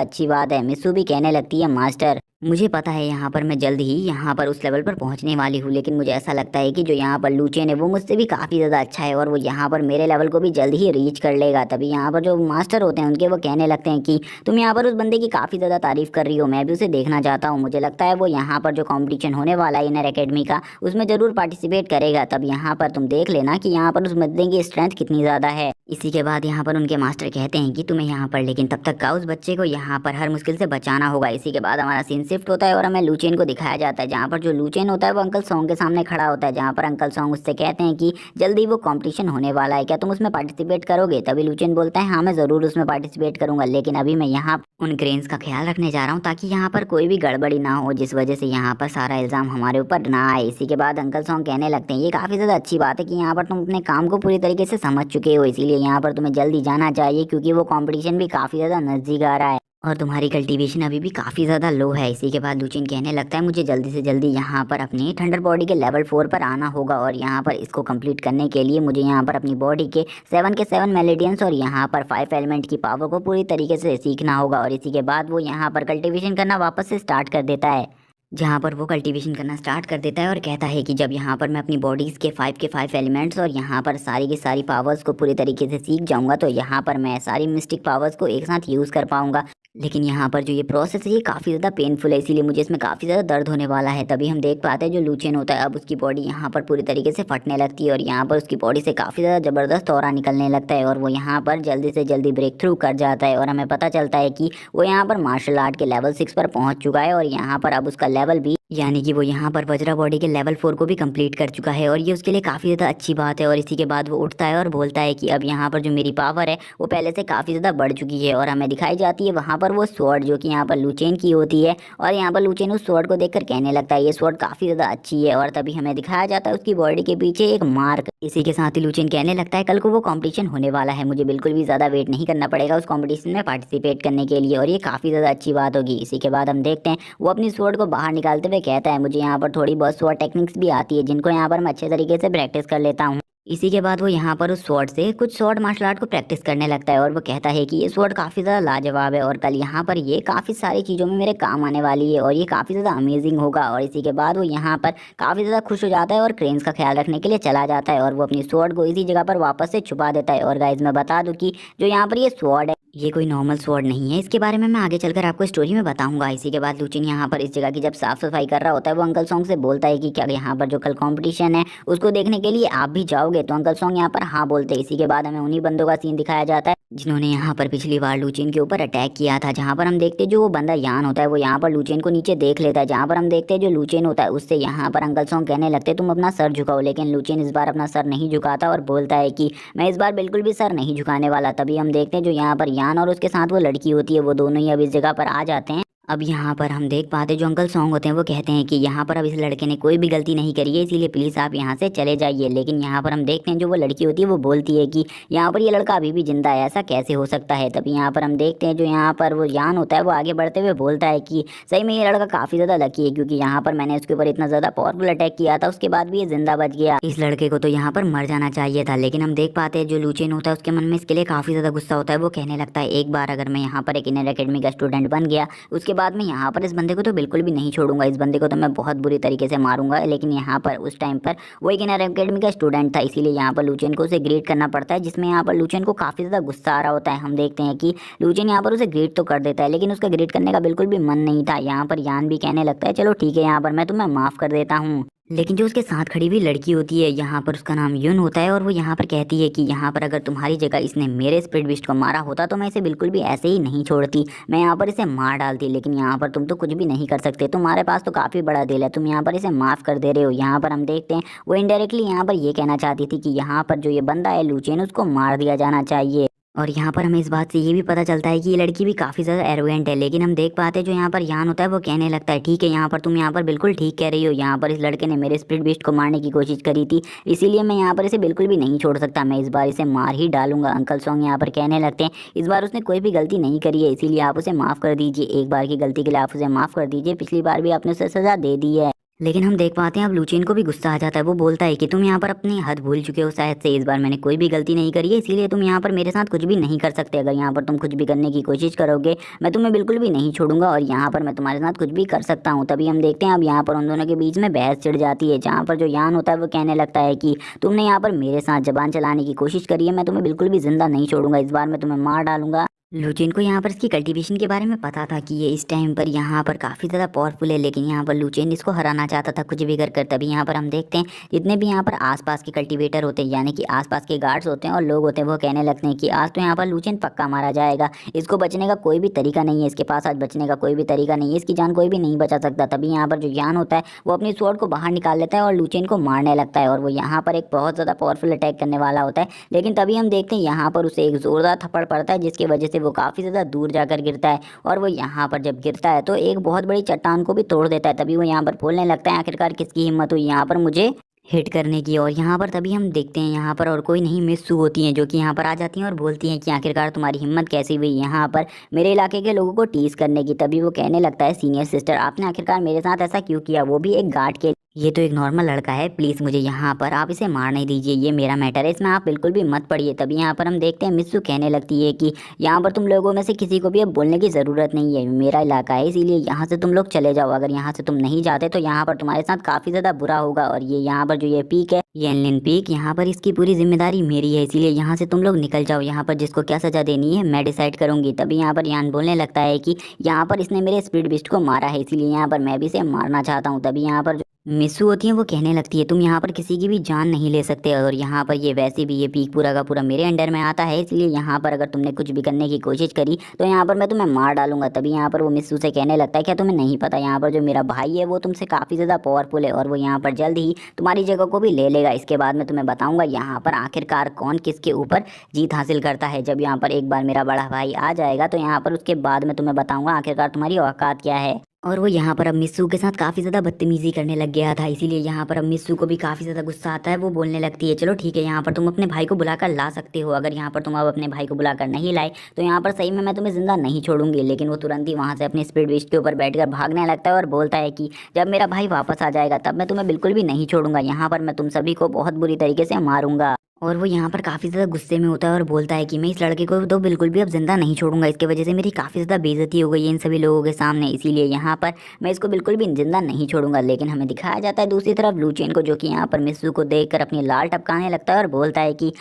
अच्छी बात है। मिस सू भी कहने लगती है मास्टर मुझे पता है यहाँ पर मैं जल्द ही यहाँ पर उस लेवल पर पहुँचने वाली हूँ, लेकिन मुझे ऐसा लगता है कि जो यहाँ पर लूचेन है वो मुझसे भी काफ़ी ज़्यादा अच्छा है और वो यहाँ पर मेरे लेवल को भी जल्द ही रीच कर लेगा। तभी यहाँ पर जो मास्टर होते हैं उनके वो कहने लगते हैं कि तुम यहाँ पर उस बंदे की काफ़ी ज़्यादा तारीफ कर रही हो, मैं भी उसे देखना चाहता हूँ। मुझे लगता है वो यहाँ पर जो कॉम्पिटिशन होने वाला है इनर अकेडमी का उसमें ज़रूर पार्टिसिपेट करेगा। तब यहाँ पर तुम देख लेना कि यहाँ पर उस बंदे की स्ट्रेंथ कितनी ज़्यादा है। इसी के बाद यहाँ पर उनके मास्टर कहते हैं कि तुम्हें यहाँ पर लेकिन तब तक का उस बच्चे को यहाँ पर हर मुश्किल से बचाना होगा। इसी के बाद हमारा सीन शिफ्ट होता है और हमें लूचेन को दिखाया जाता है, जहाँ पर जो लूचेन होता है वो अंकल सॉन्ग के सामने खड़ा होता है, जहाँ पर अंकल सॉन्ग उससे कहते हैं कि जल्दी वो कंपटीशन होने वाला है, क्या तुम उसमें पार्टिसिपेट करोगे। तभी लूचेन बोलता है हाँ मैं ज़रूर उसमें पार्टिसिपेट करूंगा, लेकिन अभी मैं यहाँ उन क्रेन्स का ख्याल रखने जा रहा हूँ ताकि यहाँ पर कोई भी गड़बड़ी ना हो, जिस वजह से यहाँ पर सारा इल्ज़ाम हमारे ऊपर ना आए। इसी के बाद अंकल सॉन्ग कहने लगते हैं ये काफ़ी ज़्यादा अच्छी बात है कि यहाँ पर तुम अपने काम को पूरी तरीके से समझ चुके हो, इसीलिए यहाँ पर तुम्हें जल्दी जाना चाहिए, क्योंकि वो कंपटीशन भी काफ़ी ज़्यादा नज़दीक आ रहा है और तुम्हारी कल्टीवेशन अभी भी काफ़ी ज़्यादा लो है। इसी के बाद लूचेन कहने लगता है मुझे जल्दी से जल्दी यहाँ पर अपनी थंडर बॉडी के लेवल 4 पर आना होगा और यहाँ पर इसको कंप्लीट करने के लिए मुझे यहाँ पर अपनी बॉडी के 7 मेलेडियंस और यहाँ पर 5 एलिमेंट की पावर को पूरी तरीके से सीखना होगा। और इसी के बाद वो यहाँ पर कल्टिवेशन करना वापस से स्टार्ट कर देता है, जहाँ पर वो कल्टीवेशन करना स्टार्ट कर देता है और कहता है कि जब यहाँ पर मैं अपनी बॉडीज़ के 5 एलिमेंट्स और यहाँ पर सारी की सारी पावर्स को पूरी तरीके से सीख जाऊँगा तो यहाँ पर मैं सारी मिस्टिक पावर्स को एक साथ यूज़ कर पाऊँगा। लेकिन यहाँ पर जो ये प्रोसेस है ये काफ़ी ज़्यादा पेनफुल है, इसीलिए मुझे इसमें काफ़ी ज़्यादा दर्द होने वाला है। तभी हम देख पाते हैं जो लूचेन होता है अब उसकी बॉडी यहाँ पर पूरी तरीके से फटने लगती है और यहाँ पर उसकी बॉडी से काफ़ी ज़्यादा ज़बरदस्त ऑरा निकलने लगता है और वो यहाँ पर जल्दी से जल्दी ब्रेक थ्रू कर जाता है और हमें पता चलता है कि वो यहाँ पर मार्शल आर्ट के लेवल 6 पर पहुँच चुका है और यहाँ पर अब उसका लेवल भी यानी कि वो यहाँ पर वज्रा बॉडी के लेवल 4 को भी कंप्लीट कर चुका है और ये उसके लिए काफ़ी ज़्यादा अच्छी बात है। और इसी के बाद वो उठता है और बोलता है कि अब यहाँ पर जो मेरी पावर है वो पहले से काफ़ी ज़्यादा बढ़ चुकी है और हमें दिखाई जाती है वहाँ पर वो स्वॉर्ड जो कि यहाँ पर लूचेन की होती है और यहाँ पर लूचेन उस स्वॉर्ड को देखकर कहने लगता है ये स्वॉर्ड काफ़ी ज़्यादा अच्छी है और तभी हमें दिखाया जाता है उसकी बॉडी के पीछे एक मार्क। इसी के साथ ही लूचेन कहने लगता है कल को वो कॉम्पिटिशन होने वाला है, मुझे बिल्कुल भी ज़्यादा वेट नहीं करना पड़ेगा उस कॉम्पिटिशन में पार्टिसिपेट करने के लिए और ये काफ़ी ज़्यादा अच्छी बात होगी। इसी के बाद हम देखते हैं वो अपनी स्वॉर्ड को बाहर निकालते हुए कहता है मुझे यहाँ पर थोड़ी बहुत स्वॉर्ड टेक्निक्स भी आती है जिनको यहाँ पर मैं अच्छे तरीके से प्रैक्टिस कर लेता हूँ। इसी के बाद वो यहाँ पर उस स्वॉर्ड से कुछ स्वॉर्ड मार्शल आर्ट को प्रैक्टिस करने लगता है और वो कहता है कि ये स्वॉर्ड काफ़ी ज़्यादा लाजवाब है और कल यहाँ पर ये काफ़ी सारी चीज़ों में मेरे काम आने वाली है और ये काफ़ी ज़्यादा अमेजिंग होगा। और इसी के बाद वो यहाँ पर काफ़ी ज़्यादा खुश हो जाता है और क्रेन्स का ख्याल रखने के लिए चला जाता है और वो अपनी स्वॉर्ड को इसी जगह पर वापस से छुपा देता है। और गाइज मैं बता दूँ कि जो यहाँ पर ये स्वॉर्ड है ये कोई नॉर्मल स्वॉर्ड नहीं है, इसके बारे में मैं आगे चलकर आपको स्टोरी में बताऊंगा। इसी के बाद लूचेन यहाँ पर इस जगह की जब साफ सफाई कर रहा होता है वो अंकल सॉन्ग से बोलता है कि क्या यहाँ पर जो कल कंपटीशन है उसको देखने के लिए आप भी जाओगे, तो अंकल सॉन्ग यहाँ पर हाँ बोलते हैं। इसी के बाद हमें उन्हीं बंदों का सीन दिखाया जाता है जिन्होंने यहाँ पर पिछली बार लूचेन के ऊपर अटैक किया था, जहाँ पर हम देखते हैं जो वो बंदा यान होता है वो यहाँ पर लूचेन को नीचे देख लेता है, जहाँ पर हम देखते हैं जो लूचेन होता है उससे यहाँ पर अंकल सॉन्ग कहने लगते तुम अपना सर झुकाओ, लेकिन लूचेन इस बार अपना सर नहीं झुकाता और बोलता है कि मैं इस बार बिल्कुल भी सर नहीं झुकाने वाला। तभी हम देखते हैं जो यहाँ पर यान और उसके साथ वो लड़की होती है वो दोनों ही अब इस जगह पर आ जाते हैं अब यहाँ पर हम देख पाते जो अंकल सॉन्ग होते हैं वो कहते हैं कि यहाँ पर अब इस लड़के ने कोई भी गलती नहीं करी है, इसीलिए प्लीज़ आप यहाँ से चले जाइए। लेकिन यहाँ पर हम देखते हैं जो वो लड़की होती है वो बोलती है कि यहाँ पर ये लड़का अभी भी जिंदा है, ऐसा कैसे हो सकता है। तभी यहाँ पर हम देखते हैं जो यहाँ पर वो यान होता है वो आगे बढ़ते हुए बोलता है कि सही में ये लड़का काफ़ी ज़्यादा लकी है, क्योंकि यहाँ पर मैंने उसके ऊपर इतना ज़्यादा पावरफुल अटैक किया था, उसके बाद भी ये जिंदा बच गया। इस लड़के को तो यहाँ पर मर जाना चाहिए था। लेकिन हम देख पाते हैं जो लूचेन होता है उसके मन में इसके लिए काफ़ी ज़्यादा गुस्सा होता है। वो कहने लगता है एक बार अगर मैं यहाँ पर एक इनर अकेडमी का स्टूडेंट बन गया, उसके बाद मैं यहाँ पर इस बंदे को तो बिल्कुल भी नहीं छोड़ूंगा, इस बंदे को तो मैं बहुत बुरी तरीके से मारूंगा। लेकिन यहाँ पर उस टाइम पर वो एक इनर अकेडमी का स्टूडेंट था, इसीलिए यहाँ पर लूचेन को उसे ग्रीट करना पड़ता है, जिसमें यहाँ पर लूचेन को काफ़ी ज़्यादा गुस्सा आ रहा होता है। हम देखते हैं कि लूचेन यहाँ पर उसे ग्रीट तो कर देता है, लेकिन उसका ग्रीट करने का बिल्कुल भी मन नहीं था। यहाँ पर यान भी कहने लगता है चलो ठीक है, यहाँ पर मैं तुम्हें माफ़ कर देता हूँ। लेकिन जो उसके साथ खड़ी हुई लड़की होती है यहाँ पर उसका नाम यून होता है, और वो यहाँ पर कहती है कि यहाँ पर अगर तुम्हारी जगह इसने मेरे स्पिरिट बिस्ट को मारा होता तो मैं इसे बिल्कुल भी ऐसे ही नहीं छोड़ती, मैं यहाँ पर इसे मार डालती। लेकिन यहाँ पर तुम तो कुछ भी नहीं कर सकते, तुम्हारे पास तो काफ़ी बड़ा दिल है, तुम यहाँ पर इसे माफ़ कर दे रहे हो। यहाँ पर हम देखते हैं वो इनडायरेक्टली यहाँ पर ये कहना चाहती थी कि यहाँ पर जो ये बंदा है लूचेन, उसको मार दिया जाना चाहिए। और यहाँ पर हमें इस बात से ये भी पता चलता है कि ये लड़की भी काफ़ी ज़्यादा एरोगेंट है। लेकिन हम देख पाते हैं जो यहाँ पर यान होता है वो कहने लगता है ठीक है, यहाँ पर तुम यहाँ पर बिल्कुल ठीक कह रही हो, यहाँ पर इस लड़के ने मेरे स्पिरिट बीस्ट को मारने की कोशिश करी थी, इसीलिए मैं यहाँ पर इसे बिल्कुल भी नहीं छोड़ सकता, मैं इस बार इसे मार ही डालूंगा। अंकल सॉन्ग यहाँ पर कहने लगते हैं इस बार उसने कोई भी गलती नहीं करी है, इसीलिए आप उसे माफ़ कर दीजिए, एक बार की गलती के लिए आप उसे माफ़ कर दीजिए, पिछली बार भी आपने उसे सज़ा दे दी है। लेकिन हम देख पाते हैं अब लूचेन को भी गुस्सा आ जाता है। वो बोलता है कि तुम यहाँ पर अपनी हद भूल चुके हो शायद से, इस बार मैंने कोई भी गलती नहीं करी है, इसीलिए तुम यहाँ पर मेरे साथ कुछ भी नहीं कर सकते। अगर यहाँ पर तुम कुछ भी करने की कोशिश करोगे मैं तुम्हें बिल्कुल भी नहीं छोड़ूंगा, और यहाँ पर मैं तुम्हारे साथ कुछ भी कर सकता हूँ। तभी हम देखते हैं अब यहाँ पर उन दोनों के बीच में बहस छिड़ जाती है, जहाँ पर जो यान होता है वो कहने लगता है कि तुमने यहाँ पर मेरे साथ जबान चलाने की कोशिश करी है, मैं तुम्हें बिल्कुल भी जिंदा नहीं छोड़ूंगा, इस बार मैं तुम्हें मार डालूंगा। लूचेन को यहाँ पर इसकी कल्टीवेशन के बारे में पता था कि ये इस टाइम पर यहाँ पर काफ़ी ज़्यादा पावरफुल है, लेकिन यहाँ पर लूचेन इसको हराना चाहता था कुछ भी कर। तभी यहाँ पर हम देखते हैं जितने भी यहाँ पर आसपास के कल्टीवेटर होते हैं, यानी कि आसपास के गार्ड्स होते हैं और लोग होते हैं, वो कहने लगते हैं कि आज तो यहाँ पर लूचेन पक्का मारा जाएगा, इसको बचने का कोई भी तरीका नहीं है, इसके पास आज बचने का कोई भी तरीका नहीं है, इसकी जान कोई भी नहीं बचा सकता। तभी यहाँ पर जो यान होता है वो अपनी स्वॉर्ड को बाहर निकाल लेता है और लूचेन को मारने लगता है, और वो यहाँ पर एक बहुत ज़्यादा पावरफुल अटैक करने वाला होता है। लेकिन तभी हम देखते हैं यहाँ पर उसे एक ज़ोरदार थप्पड़ पड़ता है, जिसकी वजह से वो काफ़ी ज़्यादा दूर जाकर गिरता है, और वो यहाँ पर जब गिरता है तो एक बहुत बड़ी चट्टान को भी तोड़ देता है। तभी वो यहाँ पर बोलने लगता है आखिरकार किसकी हिम्मत हुई यहाँ पर मुझे हिट करने की। और यहाँ पर तभी हम देखते हैं यहाँ पर और कोई नहीं मिस्सू होती हैं, जो कि यहाँ पर आ जाती हैं और बोलती हैं कि आखिरकार तुम्हारी हिम्मत कैसी हुई यहाँ पर मेरे इलाके के लोगों को टीज करने की। तभी वो कहने लगता है सीनियर सिस्टर आपने आखिरकार मेरे साथ ऐसा क्यों किया, वो भी एक गार्ड के, ये तो एक नॉर्मल लड़का है, प्लीज़ मुझे यहाँ पर आप इसे मार नहीं दीजिए, ये मेरा मैटर है, इसमें आप बिल्कुल भी मत पड़िए। तभी यहाँ पर हम देखते हैं मिस्सू कहने लगती है कि यहाँ पर तुम लोगों में से किसी को भी अब बोलने की ज़रूरत नहीं है, मेरा इलाका है, इसीलिए यहाँ से तुम लोग चले जाओ, अगर यहाँ से तुम नहीं जाते तो यहाँ पर तुम्हारे साथ काफ़ी ज़्यादा बुरा होगा। और ये यहाँ पर जो ये पीक है ये एनलिन पीक, यहाँ पर इसकी पूरी जिम्मेदारी मेरी है, इसीलिए यहाँ से तुम लोग निकल जाओ, यहाँ पर जिसको क्या सज़ा देनी है मैं डिसाइड करूँगी। तभी यहाँ पर यान बोलने लगता है कि यहाँ पर इसने मेरे स्पीड बिस्ट को मारा है, इसीलिए यहाँ पर मैं भी इसे मारना चाहता हूँ। तभी यहाँ पर मिस्सू होती है वो कहने लगती है तुम यहाँ पर किसी की भी जान नहीं ले सकते, और यहाँ पर ये वैसे भी ये पीक पूरा का पूरा मेरे अंडर में आता है, इसलिए यहाँ पर अगर तुमने कुछ भी करने की कोशिश करी तो यहाँ पर मैं तुम्हें मार डालूंगा। तभी यहाँ पर वो मिस्सू से कहने लगता है क्या तुम्हें नहीं पता यहाँ पर जो मेरा भाई है वो तुमसे काफ़ी ज़्यादा पावरफुल है, और वो यहाँ पर जल्द ही तुम्हारी जगह को भी ले लेगा, इसके बाद मैं तुम्हें बताऊँगा यहाँ पर आखिरकार कौन किसके ऊपर जीत हासिल करता है। जब यहाँ पर एक बार मेरा बड़ा भाई आ जाएगा तो यहाँ पर उसके बाद मैं तुम्हें बताऊँगा आखिरकार तुम्हारी औकात क्या है। और वो यहाँ पर अब मिस्सू के साथ काफ़ी ज़्यादा बदतमीजी करने लग गया था, इसीलिए यहाँ पर अब मिस्सू को भी काफ़ी ज़्यादा गुस्सा आता है। वो बोलने लगती है चलो ठीक है, यहाँ पर तुम अपने भाई को बुलाकर ला सकते हो, अगर यहाँ पर तुम अब अपने भाई को बुलाकर नहीं लाए तो यहाँ पर सही में मैं तुम्हें ज़िंदा नहीं छोड़ूंगी। लेकिन वो तुरंत ही वहाँ से अपने स्पीड बिस्ट के ऊपर बैठकर भागने लगता है और बोलता है कि जब मेरा भाई वापस आ जाएगा तब मैं तुम्हें बिल्कुल भी नहीं छोड़ूंगा, यहाँ पर मैं तुम सभी को बहुत बुरी तरीके से मारूंगा। और वो यहाँ पर काफ़ी ज़्यादा गुस्से में होता है और बोलता है कि मैं इस लड़के को तो बिल्कुल भी अब जिंदा नहीं छोड़ूंगा, इसके वजह से मेरी काफ़ी ज़्यादा बेइज्जती हो गई है इन सभी लोगों के सामने, इसीलिए यहाँ पर मैं इसको बिल्कुल भी जिंदा नहीं छोड़ूंगा। लेकिन हमें दिखाया जाता है दूसरी तरफ लूचेन को, जो कि यहाँ पर मिस्सू को देखकर अपनी लाल टपकाने लगता है और बोलता है कि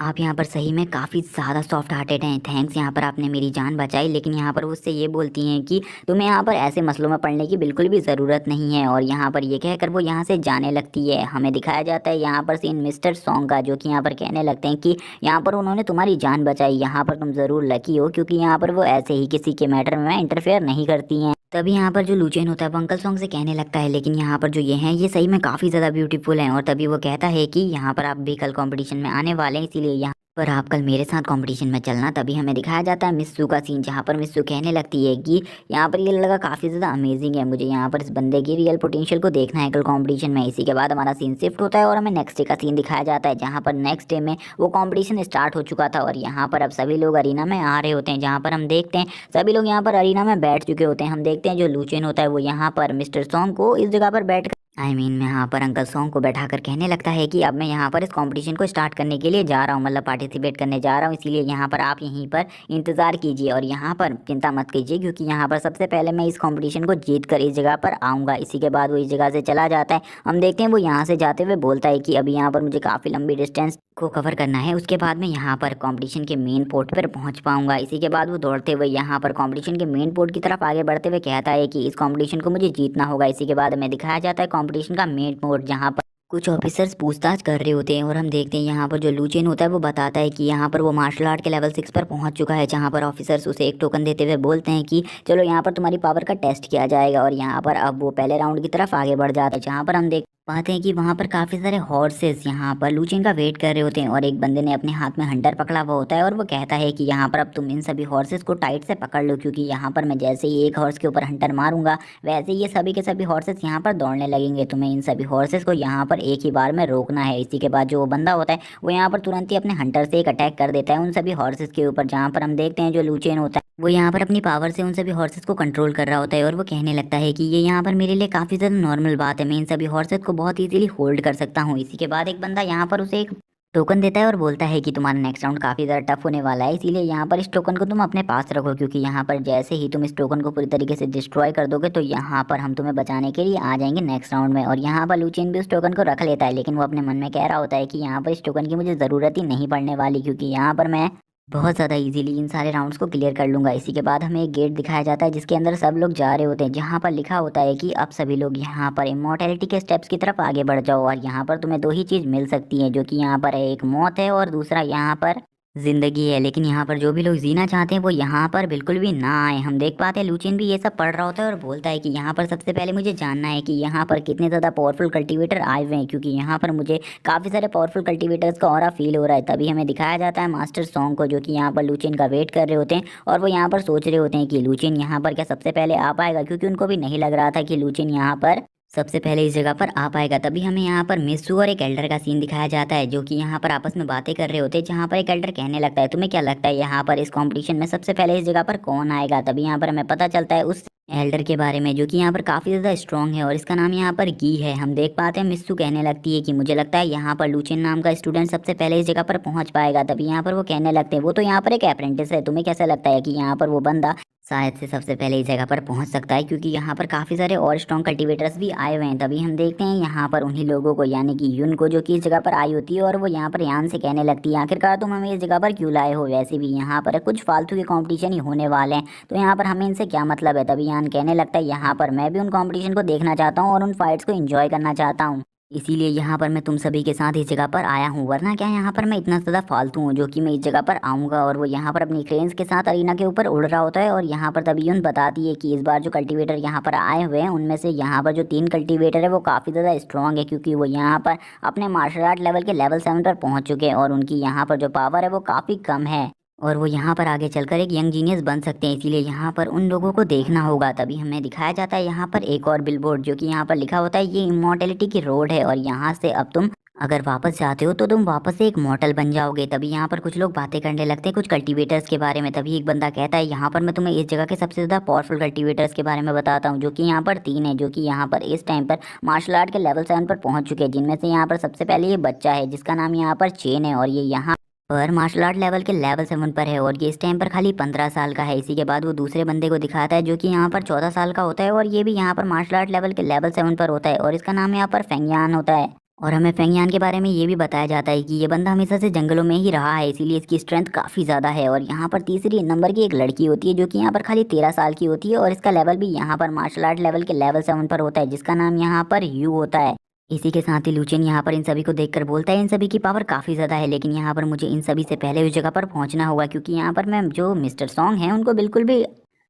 आप यहाँ पर सही में काफ़ी ज़्यादा सॉफ्ट हार्टेड हैं, थैंक्स, यहाँ पर आपने मेरी जान बचाई। लेकिन यहाँ पर वो उससे ये बोलती हैं कि तुम्हें यहाँ पर ऐसे मसलों में पड़ने की बिल्कुल भी ज़रूरत नहीं है, और यहाँ पर ये कहकर वो यहाँ से जाने लगती है। हमें दिखाया जाता है यहाँ पर सीन मिस्टर सॉन्ग का, जो कि यहाँ पर कहने लगते हैं कि यहाँ पर उन्होंने तुम्हारी जान बचाई, यहाँ पर तुम ज़रूर लकी हो, क्योंकि यहाँ पर वो ऐसे ही किसी के मैटर में इंटरफेयर नहीं करती हैं। तभी यहाँ पर जो लूचेन होता है वो अंकल सॉन्ग से कहने लगता है लेकिन यहाँ पर जो ये हैं ये सही में काफ़ी ज़्यादा ब्यूटीफुल हैं, और तभी वो कहता है कि यहाँ पर आप भी कल कंपटीशन में आने वाले हैं, इसीलिए यहाँ पर आप कल मेरे साथ कंपटीशन में चलना। तभी हमें दिखाया जाता है मिस्सू का सीन, जहाँ पर मिस्सू कहने लगती है कि यहाँ पर ये लड़का काफ़ी ज़्यादा अमेजिंग है, मुझे यहाँ पर इस बंदे की रियल पोटेंशियल को देखना है कल कंपटीशन में। इसी के बाद हमारा सीन शिफ्ट होता है और हमें नेक्स्ट डे का सीन दिखाया जाता है, जहाँ पर नेक्स्ट डे में वो कंपटीशन स्टार्ट हो चुका था और यहाँ पर अब सभी लोग अरीना में आ रहे होते हैं, जहाँ पर हम देखते हैं सभी लोग यहाँ पर अरीना में बैठ चुके होते हैं। हम देखते हैं जो लूचेन होता है वो यहाँ पर मिस्टर सॉन्ग को इस जगह पर बैठ यहाँ पर अंकल सॉन्ग को बैठाकर कहने लगता है कि अब मैं यहाँ पर इस कंपटीशन को स्टार्ट करने के लिए जा रहा हूँ, मतलब पार्टिसिपेट करने जा रहा हूँ, इसीलिए यहाँ पर आप यहीं पर इंतज़ार कीजिए और यहाँ पर चिंता मत कीजिए, क्योंकि यहाँ पर सबसे पहले मैं इस कंपटीशन को जीत कर इस जगह पर आऊँगा। इसी के बाद वो इस जगह से चला जाता है। हम देखते हैं वो यहाँ से जाते हुए बोलता है कि अभी यहाँ पर मुझे काफ़ी लंबी डिस्टेंस को कवर करना है, उसके बाद मैं यहाँ पर कंपटीशन के मेन पोर्ट पर पहुँच पाऊंगा। इसी के बाद वो दौड़ते हुए यहाँ पर कंपटीशन के मेन पोर्ट की तरफ आगे बढ़ते हुए कहता है कि इस कंपटीशन को मुझे जीतना होगा। इसी के बाद हमें दिखाया जाता है कंपटीशन का मेन पोर्ट, जहाँ पर कुछ ऑफिसर्स पूछताछ कर रहे होते हैं और हम देखते हैं यहाँ पर जो लूचेन होता है वो बताता है कि यहाँ पर वो मार्शल आर्ट के लेवल 6 पर पहुँच चुका है, जहाँ पर ऑफिसर्स उसे एक टोकन देते हुए बोलते हैं कि चलो यहाँ पर तुम्हारी पावर का टेस्ट किया जाएगा। और यहाँ पर अब वो पहले राउंड की तरफ आगे बढ़ जाता है, जहाँ पर हम देख पाते हैं कि वहाँ पर काफ़ी सारे हॉर्सेस यहाँ पर लूचेन का वेट कर रहे होते हैं और एक बंदे ने अपने हाथ में हंटर पकड़ा हुआ होता है और वो कहता है कि यहाँ पर अब तुम इन सभी हॉर्सेस को टाइट से पकड़ लो, क्योंकि यहाँ पर मैं जैसे ही एक हॉर्स के ऊपर हंटर मारूंगा वैसे ही ये सभी के सभी हॉर्सेस यहाँ पर दौड़ने लगेंगे। तुम्हें इन सभी हॉर्सेस को यहाँ पर एक ही बार में रोकना है। इसी के बाद जो वो बंदा होता है वो यहाँ पर तुरंत ही अपने हंटर से एक अटैक कर देता है उन सभी हॉर्सेस के ऊपर, जहाँ पर हम देखते हैं जो लूचेन होता है वो यहाँ पर अपनी पावर से उन सभी हॉर्सेस को कंट्रोल कर रहा होता है और वो कहने लगता है कि ये यहाँ पर मेरे लिए काफ़ी ज़्यादा नॉर्मल बात है, मैं इन सभी हॉर्सेस को बहुत इजीली होल्ड कर सकता हूँ। इसी के बाद एक बंदा यहाँ पर उसे एक टोकन देता है और बोलता है कि तुम्हारा नेक्स्ट राउंड काफ़ी ज़्यादा टफ होने वाला है, इसीलिए यहाँ पर इस टोकन को तुम अपने पास रखो, क्योंकि यहाँ पर जैसे ही तुम इस टोकन को पूरी तरीके से डिस्ट्रॉय कर दोगे तो यहाँ पर हम तुम्हें बचाने के लिए आ जाएंगे नेक्स्ट राउंड में। और यहाँ पर लूचेन भी उस टोकन को रख लेता है, लेकिन वो अपने मन में कह रहा होता है कि यहाँ पर इस टोकन की मुझे ज़रूरत ही नहीं पड़ने वाली, क्योंकि यहाँ पर मैं बहुत ज़्यादा इजीली इन सारे राउंड्स को क्लियर कर लूँगा। इसी के बाद हमें एक गेट दिखाया जाता है जिसके अंदर सब लोग जा रहे होते हैं, जहाँ पर लिखा होता है कि अब सभी लोग यहाँ पर इमॉर्टैलिटी के स्टेप्स की तरफ आगे बढ़ जाओ और यहाँ पर तुम्हें दो ही चीज़ मिल सकती है, जो कि यहाँ पर है, एक मौत है और दूसरा यहाँ पर जिंदगी है। लेकिन यहाँ पर जो भी लोग जीना चाहते हैं वो यहाँ पर बिल्कुल भी ना आए। हम देख पाते हैं लूचिन भी ये सब पढ़ रहा होता है और बोलता है कि यहाँ पर सबसे पहले मुझे जानना है कि यहाँ पर कितने ज़्यादा पावरफुल कल्टीवेटर आए हुए हैं, क्योंकि यहाँ पर मुझे काफ़ी सारे पावरफुल कल्टीवेटर्स का ऑरा फील हो रहा है। तभी हमें दिखाया जाता है मास्टर सॉन्ग को, जो कि यहाँ पर लूचिन का वेट कर रहे होते हैं और वो यहाँ पर सोच रहे होते हैं कि लूचिन यहाँ पर क्या सबसे पहले आ पाएगा, क्योंकि उनको भी नहीं लग रहा था कि लूचिन यहाँ पर सबसे पहले इस जगह पर आ पाएगा। तभी हमें यहाँ पर मिस्सू और एक एल्डर का सीन दिखाया जाता है, जो कि यहाँ पर आपस में बातें कर रहे होते हैं, जहाँ पर एक एल्डर कहने लगता है तुम्हें क्या लगता है यहाँ पर इस कंपटीशन में सबसे पहले इस जगह पर कौन आएगा। तभी यहाँ पर हमें पता चलता है उस एल्डर के बारे में, जो कि यहाँ पर काफ़ी ज़्यादा स्ट्रॉन्ग है और इसका नाम यहाँ पर गी है। हम देख पाते हैं मिस्सू कहने लगती है कि मुझे लगता है यहाँ पर लूचिन नाम का स्टूडेंट सबसे पहले इस जगह पर पहुँच पाएगा। तभी यहाँ पर वो कहने लगते हैं वो तो यहाँ पर एक अप्रेंटिस है, तुम्हें कैसा लगता है कि यहाँ पर वो बंदा शायद से सबसे पहले इस जगह पर पहुंच सकता है, क्योंकि यहाँ पर काफ़ी सारे और स्ट्रॉन्ग कल्टीवेटर्स भी आए हुए हैं। तभी हम देखते हैं यहाँ पर उन्हीं लोगों को, यानी कि युन को, जो कि इस जगह पर आई होती है और वो यहाँ पर यान से कहने लगती है आखिरकार तुम हमें इस जगह पर क्यों लाए हो, वैसे भी यहाँ पर कुछ फालतू के कॉम्पिटिशन ही होने वाले हैं, तो यहाँ पर हमें इनसे क्या मतलब है। तभी यान कहने लगता है यहाँ पर मैं भी उन कॉम्पिटिशन को देखना चाहता हूँ और उन फाइट्स को इंजॉय करना चाहता हूँ, इसीलिए यहाँ पर मैं तुम सभी के साथ इस जगह पर आया हूँ, वरना क्या यहाँ पर मैं इतना ज़्यादा फालतू हूँ जो कि मैं इस जगह पर आऊँगा। और वो यहाँ पर अपनी क्रेन्स के साथ अरीना के ऊपर उड़ रहा होता है और यहाँ पर तभी यून बताती है कि इस बार जो कल्टीवेटर यहाँ पर आए हुए हैं उनमें से यहाँ पर जो 3 कल्टीवेटर है वो काफ़ी ज़्यादा स्ट्रॉन्ग है, क्योंकि वो यहाँ पर अपने मार्शल आर्ट लेवल के लेवल 7 पर पहुँच चुके हैं और उनकी यहाँ पर जो पावर है वो काफ़ी कम है और वो यहाँ पर आगे चलकर एक यंग जीनियस बन सकते हैं, इसीलिए यहाँ पर उन लोगों को देखना होगा। तभी हमें दिखाया जाता है यहाँ पर एक और बिलबोर्ड, जो कि यहाँ पर लिखा होता है ये इमॉर्टैलिटी की रोड है और यहाँ से अब तुम अगर वापस जाते हो तो तुम वापस से एक मॉर्टल बन जाओगे। तभी यहाँ पर कुछ लोग बातें करने लगते हैं कुछ कल्टीवेटर्स के बारे में। तभी एक बंदा कहता है यहाँ पर मैं तुम्हें इस जगह के सबसे ज़्यादा पावरफुल कल्टीवेटर्स के बारे में बताता हूँ, जो कि यहाँ पर 3 है, जो कि यहाँ पर इस टाइम पर मार्शल आर्ट के लेवल 7 पर पहुँच चुके हैं, जिनमें से यहाँ पर सबसे पहले ये बच्चा है जिसका नाम यहाँ पर चेन है और ये यहाँ पर मार्शल आर्ट लेवल के लेवल 7 पर है और ये इस टाइम पर खाली 15 साल का है। इसी के बाद वो दूसरे बंदे को दिखाता है जो कि यहाँ पर 14 साल का होता है और ये भी यहाँ पर मार्शल आर्ट लेवल के लेवल 7 पर होता है और इसका नाम यहाँ पर फेंगयान होता है। और हमें फेंगयान के बारे में ये भी बताया जाता है कि ये बंदा हमेशा से जंगलों में ही रहा है, इसीलिए इसकी स्ट्रेंथ काफ़ी ज़्यादा है। और यहाँ पर तीसरी नंबर की एक लड़की होती है जो कि यहाँ पर खाली 13 साल की होती है और इसका लेवल भी यहाँ पर मार्शल आर्ट लेवल के लेवल 7 पर होता है, जिसका नाम यहाँ पर यू होता है। इसी के साथ ही लूचिन यहाँ पर इन सभी को देखकर बोलता है इन सभी की पावर काफ़ी ज़्यादा है, लेकिन यहाँ पर मुझे इन सभी से पहले उस जगह पर पहुँचना होगा, क्योंकि यहाँ पर मैं जो मिस्टर सॉन्ग हैं उनको बिल्कुल भी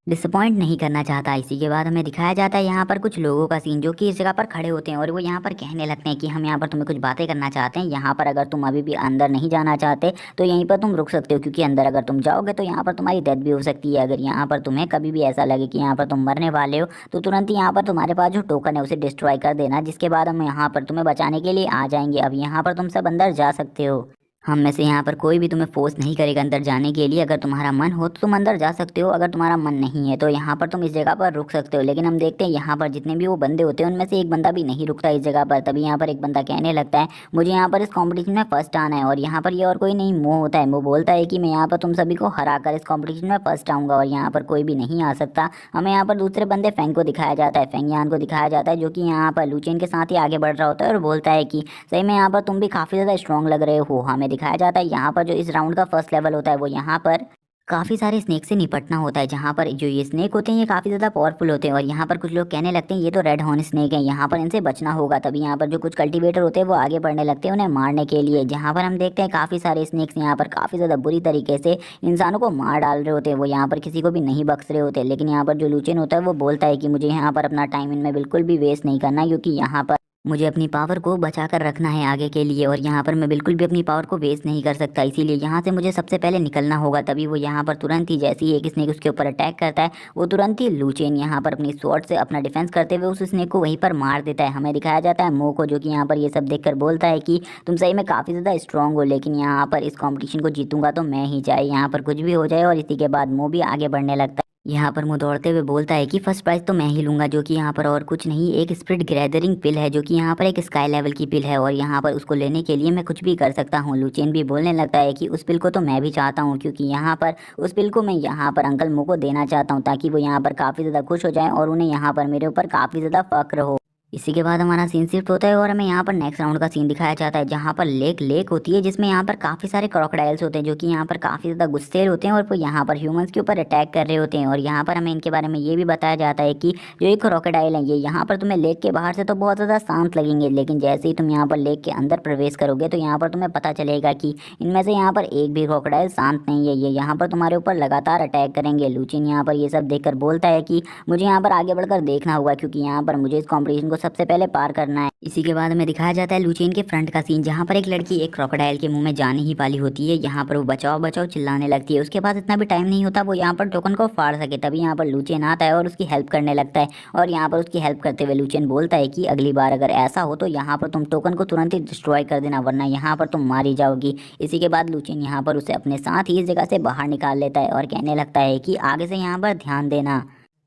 डिसअपॉइंट नहीं करना चाहता। इसी के बाद हमें दिखाया जाता है यहाँ पर कुछ लोगों का सीन जो कि इस जगह पर खड़े होते हैं और वो यहाँ पर कहने लगते हैं कि हम यहाँ पर तुम्हें कुछ बातें करना चाहते हैं। यहाँ पर अगर तुम अभी भी अंदर नहीं जाना चाहते तो यहीं पर तुम रुक सकते हो, क्योंकि अंदर अगर तुम जाओगे तो यहाँ पर तुम्हारी डेथ भी हो सकती है। अगर यहाँ पर तुम्हें कभी भी ऐसा लगे कि यहाँ पर तुम मरने वाले हो तो तुरंत ही यहाँ पर तुम्हारे पास जो टोकन है उसे डिस्ट्रॉय कर देना, जिसके बाद हम यहाँ पर तुम्हें बचाने के लिए आ जाएंगे। अब यहाँ पर तुम सब अंदर जा सकते हो। हम में से यहाँ पर कोई भी तुम्हें फोर्स नहीं करेगा अंदर जाने के लिए। अगर तुम्हारा मन हो तो तुम अंदर जा सकते हो, अगर तुम्हारा मन नहीं है तो यहाँ पर तुम इस जगह पर रुक सकते हो। लेकिन हम देखते हैं यहाँ पर जितने भी वो बंदे होते हैं उनमें से एक बंदा भी नहीं रुकता इस जगह पर। तभी यहाँ पर एक बंदा कहने लगता है मुझे यहाँ पर इस कॉम्पिटिशन में फर्स्ट आना है। और यहाँ पर ये और कोई नहीं मोह होता है। वो बोलता है कि मैं यहाँ पर तुम सभी को हरा कर इस कॉम्पिटिशन में फर्स्ट आऊँगा और यहाँ पर कोई भी नहीं आ सकता। हमें यहाँ पर दूसरे बंदे फेंग को दिखाया जाता है, फेंगयान को दिखाया जाता है, जो कि यहाँ पर लुचेन के साथ ही आगे बढ़ रहा होता है और बोलता है कि सही में यहाँ पर तुम भी काफ़ी ज़्यादा स्ट्रॉन्ग लग रहे हो। हमें दिखाया जाता है यहाँ पर जो इस राउंड का फर्स्ट लेवल होता है वो यहाँ पर काफ़ी सारे स्नेक से निपटना होता है, जहाँ पर जो ये स्नेक होते हैं ये काफ़ी ज़्यादा पावरफुल होते हैं। और यहाँ पर कुछ लोग कहने लगते हैं ये तो रेड हॉर्न स्नेक है, यहाँ पर इनसे बचना होगा। तभी यहाँ पर जो कुछ कल्टीवेटर होते हैं वो आगे बढ़ने लगते हैं उन्हें मारने के लिए, जहाँ पर हम देखते हैं काफ़ी सारे स्नेक्स यहाँ पर काफ़ी ज़्यादा बुरी तरीके से इंसानों को मार डाल रहे होते हैं। वो यहाँ पर किसी को भी नहीं बख्श रहे होते। लेकिन यहाँ पर जो लुचेन होता है वो बोलता है कि मुझे यहाँ पर अपना टाइम इनमें बिल्कुल भी वेस्ट नहीं करना, क्योंकि यहाँ पर मुझे अपनी पावर को बचा कर रखना है आगे के लिए। और यहाँ पर मैं बिल्कुल भी अपनी पावर को वेस्ट नहीं कर सकता, इसीलिए यहाँ से मुझे सबसे पहले निकलना होगा। तभी वो यहाँ पर तुरंत ही जैसे ही एक स्नेक उसके ऊपर अटैक करता है वो तुरंत ही लूचेन यहाँ पर अपनी स्वॉर्ड से अपना डिफेंस करते हुए उस स्नेक को वहीं पर मार देता है। हमें दिखाया जाता है मो को, जो कि यहाँ पर ये सब देखकर बोलता है कि तुम सही में काफ़ी ज़्यादा स्ट्रॉन्ग हो, लेकिन यहाँ पर इस कॉम्पिटिशन को जीतूंगा तो मैं ही, चाहे यहाँ पर कुछ भी हो जाए। और इसी के बाद मो भी आगे बढ़ने लगता है। यहाँ पर मुँह दौड़ते हुए बोलता है कि फर्स्ट प्राइज तो मैं ही लूँगा, जो कि यहाँ पर और कुछ नहीं एक स्पिरिट गैदरिंग पिल है, जो कि यहाँ पर एक स्काई लेवल की पिल है। और यहाँ पर उसको लेने के लिए मैं कुछ भी कर सकता हूँ। लुचेन भी बोलने लगता है कि उस पिल को तो मैं भी चाहता हूँ, क्योंकि यहाँ पर उस पिल को मैं यहाँ पर अंकल मुँह को देना चाहता हूँ, ताकि वो यहाँ पर काफ़ी ज़्यादा खुश हो जाए और उन्हें यहाँ पर मेरे ऊपर काफ़ी ज़्यादा फ़क्र हो। इसी के बाद हमारा सीन शिफ्ट होता है और हमें यहाँ पर नेक्स्ट राउंड का सीन दिखाया जाता है, जहाँ पर लेक होती है, जिसमें यहाँ पर काफ़ी सारे क्रोकोडाइल्स होते हैं, जो कि यहाँ पर काफ़ी ज़्यादा गुस्सेल होते हैं और वो यहाँ पर ह्यूमंस के ऊपर अटैक कर रहे होते हैं। और यहाँ पर हमें इनके बारे में ये भी बताया जाता है कि जो ये क्रोकोडाइल है ये यहाँ पर तुम्हें लेक के बाहर से तो बहुत ज़्यादा शांत लगेंगे, लेकिन जैसे ही तुम यहाँ पर लेक के अंदर प्रवेश करोगे तो यहाँ पर तुम्हें पता चलेगा कि इनमें से यहाँ पर एक भी क्रोकोडाइल शांत नहीं है। ये यहाँ पर तुम्हारे ऊपर लगातार अटैक करेंगे। लुचिन यहाँ पर ये सब देखकर बोलता है कि मुझे यहाँ पर आगे बढ़कर देखना होगा, क्योंकि यहाँ पर मुझे इस कॉम्पिटिशन को सबसे पहले पार करना है। इसी के बाद हमें दिखाया जाता है लुचेन के फ्रंट का सीन, जहाँ पर एक लड़की एक क्रोकोडाइल के मुंह में जाने ही वाली होती है। यहाँ पर वो बचाओ बचाओ चिल्लाने लगती है। उसके पास इतना भी टाइम नहीं होता वो यहाँ पर टोकन को फाड़ सके। तभी यहाँ पर लुचेन आता है और उसकी हेल्प करने लगता है। और यहाँ पर उसकी हेल्प करते हुए लुचेन बोलता है कि अगली बार अगर ऐसा हो तो यहाँ पर तुम टोकन को तुरंत ही डिस्ट्रॉय कर देना, वरना यहाँ पर तुम मारी जाओगी। इसी के बाद लुचेन यहाँ पर उसे अपने साथ ही इस जगह से बाहर निकाल लेता है और कहने लगता है कि आगे से यहाँ पर ध्यान देना,